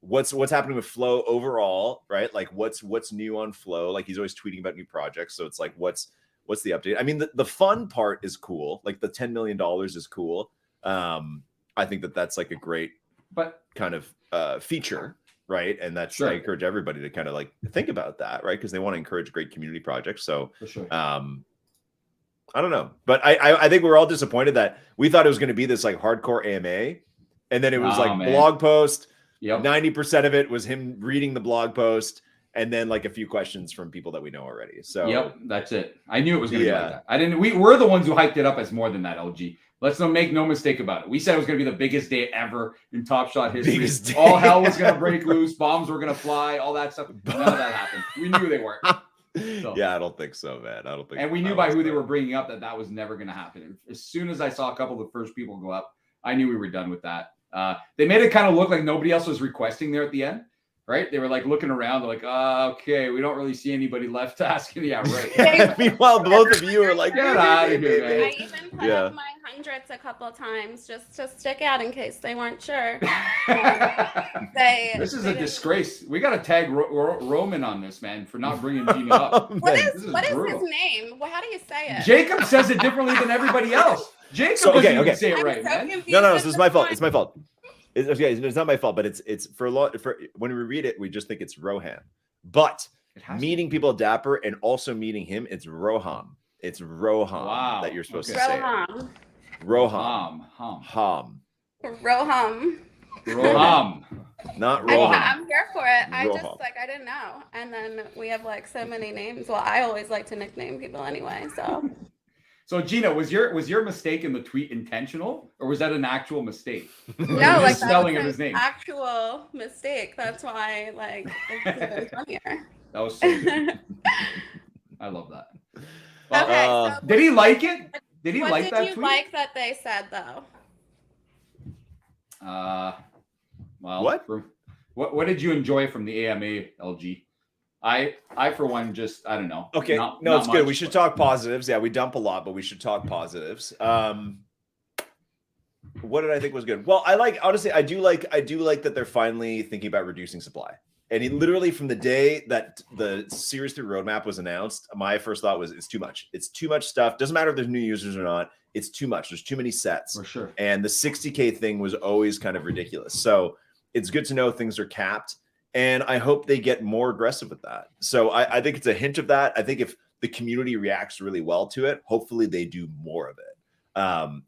What's happening with Flow overall, right? Like what's new on Flow? Like he's always tweeting about new projects. So it's like, what's the update? I mean, the fun part is cool. Like the $10 million is cool. I think that's like a great kind of feature. Right. And that's, I encourage everybody to kind of like think about that, right? Because they want to encourage great community projects. So for sure. I don't know. But I think we're all disappointed that we thought it was going to be this like hardcore AMA. And then it was blog post. 90% of it was him reading the blog post. And then like a few questions from people that we know already. So that's it. I knew it was going to be like that. We're the ones who hyped it up as more than that, LG. Let's make no mistake about it. We said it was going to be the biggest day ever in Top Shot history. All hell was going to break loose. Bombs were going to fly. All that stuff. None of that happened. We knew they weren't. So. Yeah, I don't think so, man. I don't think. And we knew by who they were bringing up that was never going to happen. As soon as I saw a couple of the first people go up, I knew we were done with that. They made it kind of look like nobody else was requesting there at the end. Right? They were like looking around. They're like, okay, we don't really see anybody left asking. Yeah, right. Meanwhile, both of you are like, get out of here, man. I even put up my hundreds a couple of times just to stick out in case they weren't sure. This is a disgrace. We got to tag Roman on this, man, for not bringing Gina up. What is his name? How do you say it? Jacob says it differently than everybody else. Jacob doesn't even say it right, man. No, this is my fault. It's my fault. It's not my fault, but it's for when we read it, we just think it's Roham. But meeting people at Dapper and also meeting him, it's Roham. It's Roham that you're supposed to say. Roham. Roham. Not Roham. I'm here for it. I didn't know. And then we have like so many names. Well, I always like to nickname people anyway. So Gina, was your mistake in the tweet intentional, or was that an actual mistake? No, like spelling of his name. Actual mistake. That's why, like, it's even funnier. That was so good. I love that. Okay. So did he like it? Did he like that tweet? What did you like that they said though? Well, what did you enjoy from the AMA, LG? I for one, just I don't know. Okay, it's good. We should talk positives. Yeah, we dump a lot, but we should talk positives. What did I think was good? Well, honestly, I do like that they're finally thinking about reducing supply. And literally from the day that the Series 3 roadmap was announced, my first thought was it's too much. It's too much stuff. Doesn't matter if there's new users or not. It's too much. There's too many sets. For sure. And the 60K thing was always kind of ridiculous. So it's good to know things are capped. And I hope they get more aggressive with that. So I think it's a hint of that. I think if the community reacts really well to it, hopefully they do more of it.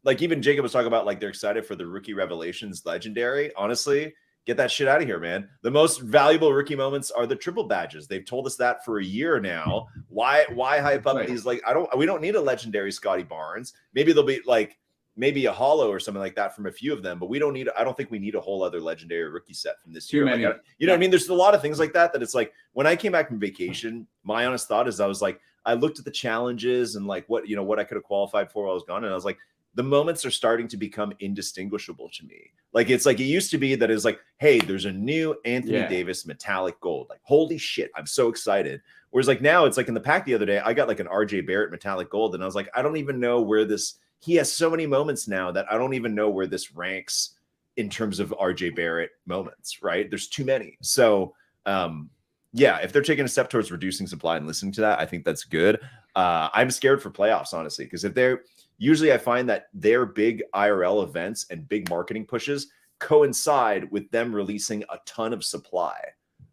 Like even Jacob was talking about, like they're excited for the Rookie Revelations Legendary. Honestly, get that shit out of here, man. The most valuable rookie moments are the triple badges. They've told us that for a year now. Why hype up these? Like we don't need a legendary Scotty Barnes. Maybe there'll be like maybe a holo or something like that from a few of them, but I don't think we need a whole other legendary rookie set from this year. Many. Like, you know what I mean? There's a lot of things like that it's like when I came back from vacation, my honest thought is I was like, I looked at the challenges and like what I could have qualified for while I was gone. And I was like, the moments are starting to become indistinguishable to me. Like, it's like, it used to be that it's like, hey, there's a new Anthony Davis metallic gold. Like, holy shit, I'm so excited. Whereas like now it's like in the pack the other day, I got like an RJ Barrett metallic gold. And I was like, I don't even know where this, he has so many moments now that I don't even know where this ranks in terms of RJ Barrett moments, right? There's too many. So yeah, if they're taking a step towards reducing supply and listening to that, I think that's good. I'm scared for playoffs, honestly, because if they're usually, I find that their big IRL events and big marketing pushes coincide with them releasing a ton of supply,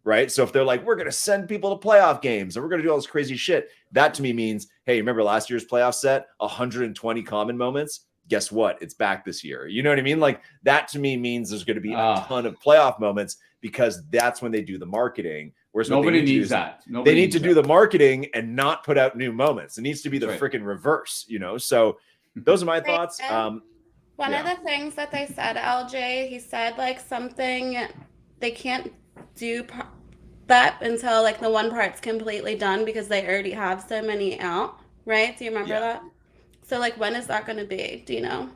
right? So if they're like, we're going to send people to playoff games and we're going to do all this crazy shit, that to me means, hey, remember last year's playoff set, 120 common moments? Guess what? It's back this year. You know what I mean? Like, that to me means there's going to be a ton of playoff moments, because that's when they do the marketing. Whereas nobody needs that. They need to do the marketing and not put out new moments. It needs to be the freaking reverse, you know? So those are my thoughts. One of the things that they said, LJ, he said like something, they can't do that until like the one part's completely done because they already have so many out, right? Do you remember that? So like, when is that going to be? Do you know?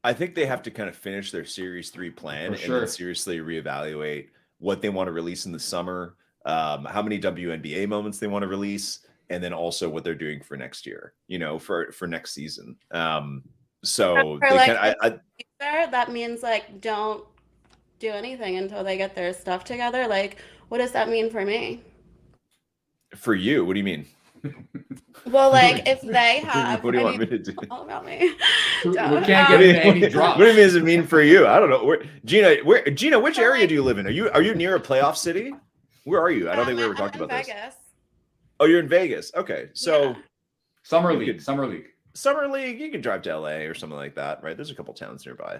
I think they have to kind of finish their Series 3 plan and then seriously reevaluate what they want to release in the summer, how many WNBA moments they want to release, and then also what they're doing for next year, you know, for next season. So they like, that means like don't do anything until they get their stuff together. Like, what does that mean for me? For you, what do you mean? Well, like if they have, what do you want me to do? All about me. We can't get into any drops. What does it mean for you? I don't know. Gina, which area do you live in? Are you near a playoff city? Where are you? I don't think we ever talked about Vegas. this. Oh, you're in Vegas. Okay, so Summer League. Summer League. You can drive to LA or something like that, right? There's a couple towns nearby.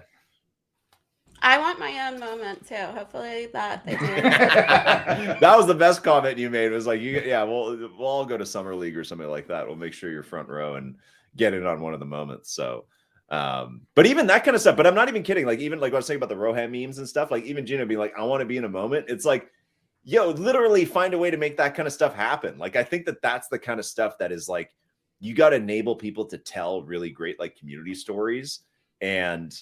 I want my own moment too. Hopefully that they do. That was the best comment you made. Was like, we'll all go to Summer League or something like that. We'll make sure you're front row and get in on one of the moments. So, but even that kind of stuff. But I'm not even kidding. Like, even like what I was saying about the Roham memes and stuff. Like, even Gina being like, I want to be in a moment. It's like, yo, literally find a way to make that kind of stuff happen. Like, I think that that's the kind of stuff that is like, you got to enable people to tell really great like community stories. And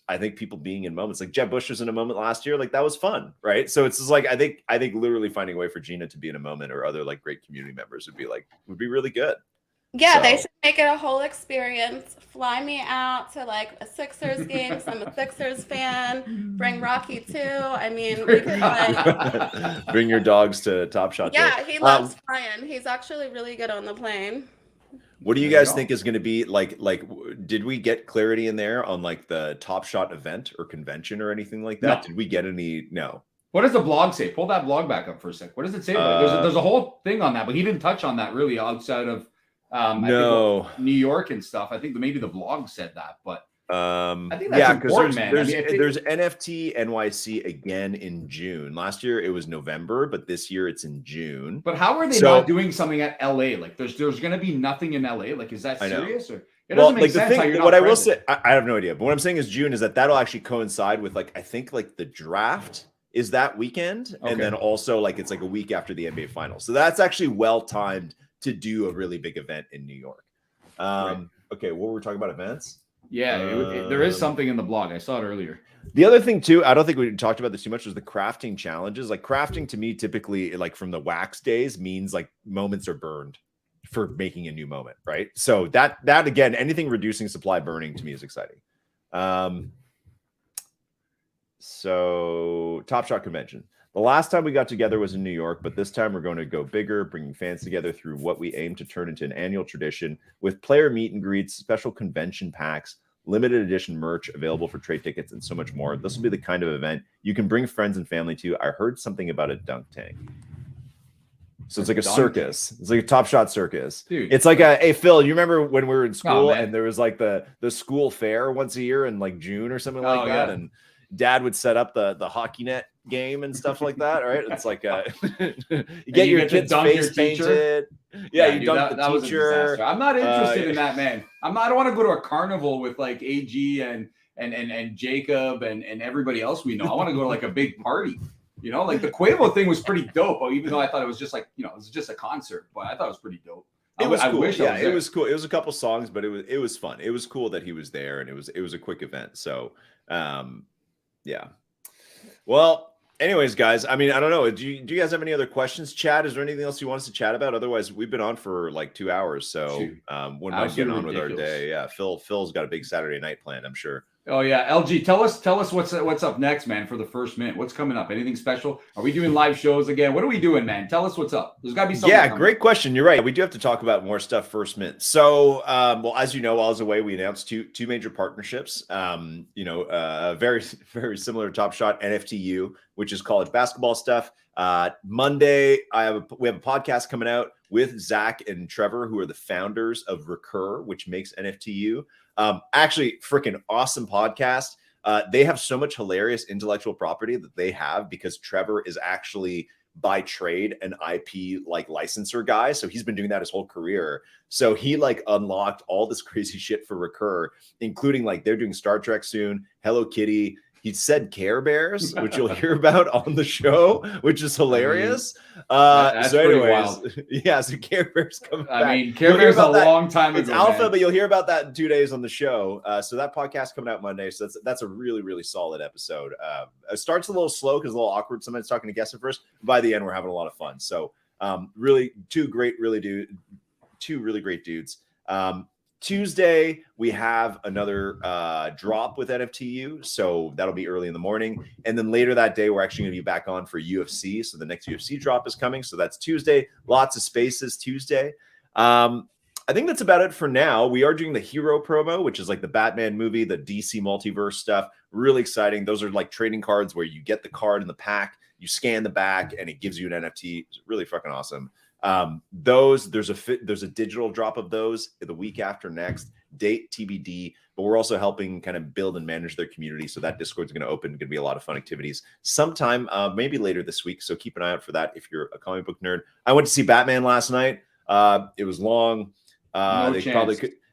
I think people being in moments like Jeb Bush was in a moment last year, like that was fun, right? So it's just like I think literally finding a way for Gina to be in a moment or other like great community members would be really good. Yeah, they should make it a whole experience. Fly me out to like a Sixers game. So I'm a Sixers fan. Bring Rocky too. I mean, we could like bring your dogs to Top Shot. Yeah, he loves flying. He's actually really good on the plane. What do you guys think is going to be like, did we get clarity in there on like the Top Shot event or convention or anything like that? No. Did we get any? No. What does the blog say? Pull that blog back up for a sec. What does it say? There's a whole thing on that, but he didn't touch on that really outside of I think New York and stuff. I think maybe the blog said that, but I think that's important, man. There's NFT NYC again in June. Last year it was November, but this year it's in June. But how are they not doing something at LA? Like there's going to be nothing in LA. Like, is that serious? Or it doesn't make sense how you're not what present. I will say, I have no idea. But what I'm saying is June is that'll actually coincide with like, I think like the draft is that weekend. And then also like, it's like a week after the NBA finals. So that's actually well timed to do a really big event in New York. Okay. What were we talking about, events? Yeah, there is something in the blog. I saw it earlier. The other thing too, I don't think we talked about this too much, was the crafting challenges. Like crafting to me, typically like from the wax days means like moments are burned for making a new moment, right? So that again, anything reducing supply burning to me is exciting. So Top Shot Convention. The last time we got together was in New York, but this time we're going to go bigger, bringing fans together through what we aim to turn into an annual tradition with player meet and greets, special convention packs, limited edition merch available for trade tickets, and so much more. This will be the kind of event you can bring friends and family to. I heard something about a dunk tank. So it's like a circus. It's like a Top Shot circus. Dude, it's like hey, Phil, you remember when we were in school and there was like the school fair once a year in like June or something like that? And Dad would set up the hockey net game and stuff like that, right? It's like you get your kids' face painted. Yeah, you dunk the teacher. I'm not interested in that, man. I don't want to go to a carnival with like AG and Jacob and everybody else we know. I want to go to like a big party. You know, like the Quavo thing was pretty dope, even though I thought it was just like, it was just a concert, but I thought it was pretty dope. It was cool. wish Yeah, it was cool. It was a couple songs, but it was fun. It was cool that he was there, and it was a quick event. So, yeah. Well, anyways, guys, I mean, I don't know. Do you guys have any other questions? Chad, is there anything else you want us to chat about? Otherwise, we've been on for like 2 hours, so wouldn't mind getting on with our day. Yeah, Phil's got a big Saturday night planned, I'm sure. Oh yeah, LG, tell us what's up next, man, for the first minute. What's coming up? Anything special? Are we doing live shows again? What are we doing, man? Tell us what's up. There's got to be something. Yeah, great question. You're right. We do have to talk about more stuff first minute. So, well, as you know, while I was away, we announced two major partnerships. Very very similar to Top Shot, NFTU, which is college basketball stuff. Monday, we have a podcast coming out with Zach and Trevor, who are the founders of Recur, which makes NFTU. Actually, freaking awesome podcast. They have so much hilarious intellectual property that they have because Trevor is actually by trade an IP like licensor guy. So he's been doing that his whole career. So he like unlocked all this crazy shit for Recur, including like they're doing Star Trek soon, Hello Kitty. He said Care Bears, which you'll hear about on the show, which is hilarious. That's so pretty anyways, wild. Yeah, so Care Bears coming back. I mean, Care Bears a long time it's ago. alpha, man. but you'll hear about that in 2 days on the show. So that podcast coming out Monday. So that's a really, really solid episode. It starts a little slow because a little awkward. Sometimes talking to guests at first. By the end, we're having a lot of fun. So really, two really great dudes. Tuesday, we have another drop with NFTU. So that'll be early in the morning. And then later that day, we're actually going to be back on for UFC. So the next UFC drop is coming. So that's Tuesday. Lots of spaces Tuesday. I think that's about it for now. We are doing the Hero promo, which is like the Batman movie, the DC multiverse stuff. Really exciting. Those are like trading cards where you get the card in the pack, you scan the back, and it gives you an NFT. It's really fucking awesome. There's a digital drop of those the week after next, date TBD, but we're also helping kind of build and manage their community. So that Discord's going to open, going to be a lot of fun activities sometime, maybe later this week. So keep an eye out for that. If you're a comic book nerd, I went to see Batman last night. It was long.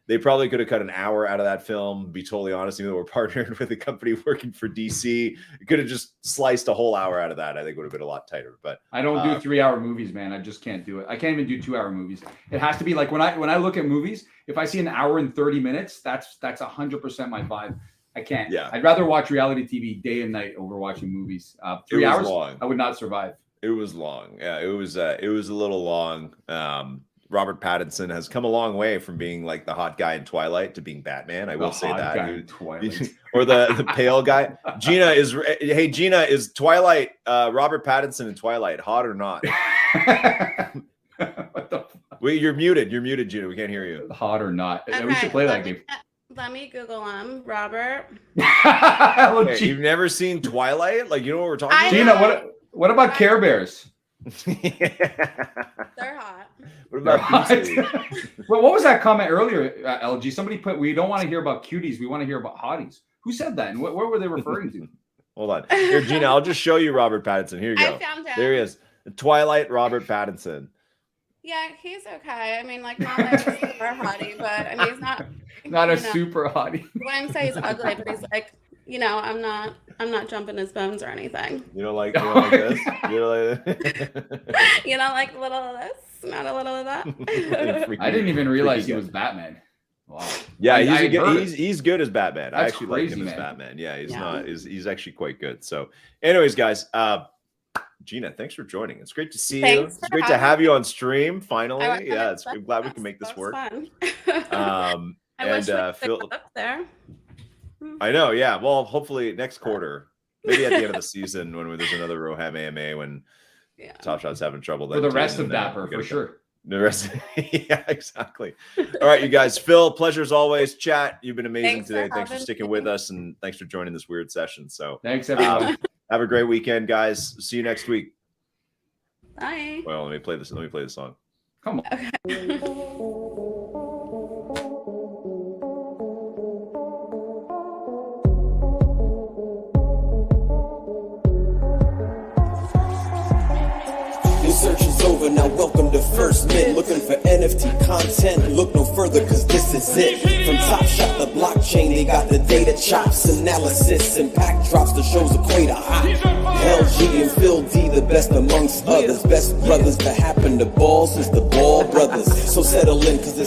They probably could have cut an hour out of that film, to be totally honest. Even though we're partnered with a company working for DC, it could have just sliced a whole hour out of that. I think it would have been a lot tighter. But I don't do 3-hour movies, man. I just can't do it. I can't even do 2-hour movies. It has to be like when I look at movies, if I see an hour and 30 minutes, that's 100% my vibe. I can't. Yeah. I'd rather watch reality TV day and night over watching movies. 3 hours, long. I would not survive. It was long. Yeah, it was a little long. Robert Pattinson has come a long way from being like the hot guy in Twilight to being Batman. I will say that. Or the pale guy. Gina, is Twilight, Robert Pattinson in Twilight, hot or not? What the fuck? Wait, you're muted, Gina. We can't hear you. Hot or not. Okay, we should play that game. Let me Google him, Robert. Hey, you've never seen Twilight? Like, you know what we're talking about? Gina, what about Care Bears? They're hot. What about Well, what was that comment earlier, LG? Somebody put, we don't want to hear about cuties. We want to hear about hotties. Who said that? And what were they referring to? Hold on. Here, Gina, I'll just show you Robert Pattinson. Here you go. I found him. There he is. Twilight Robert Pattinson. Yeah, he's okay. I mean, like, not like a super hottie, but I mean, he's not super hottie. I wouldn't say he's ugly, but he's like, I'm not jumping his bones or anything. You don't like this? You don't like You don't like a little of this, not a little of that. I didn't even realize he was Batman. Wow. Yeah, he's good as Batman. I actually like him man. as Batman. Yeah, he's actually quite good. So, anyways, guys, Gina, thanks for joining. It's great to see you. It's great to have you on stream finally. Yeah, I'm glad we can make this work. Fun. I wish Phil up there. I know, yeah. Well, hopefully next quarter, maybe at the end of the season when there's another Roham AMA when Top Shot's having trouble. For the rest of Dapper, for sure. The rest, yeah, exactly. All right, you guys. Phil, pleasure as always. Chat, you've been amazing today. Thanks for sticking with us, and thanks for joining this weird session. So, thanks everyone. Have a great weekend, guys. See you next week. Bye. Well, let me play this. Let me play the song. Come on. Okay. Search is over, now welcome to First Mint. Looking for NFT content, look no further cause this is it. From Top Shot the blockchain, they got the data chops, analysis, and pack drops, the show's equator hot. LG and Phil D, the best amongst others. Best brothers to happen to ball since the Ball brothers. So settle in, cause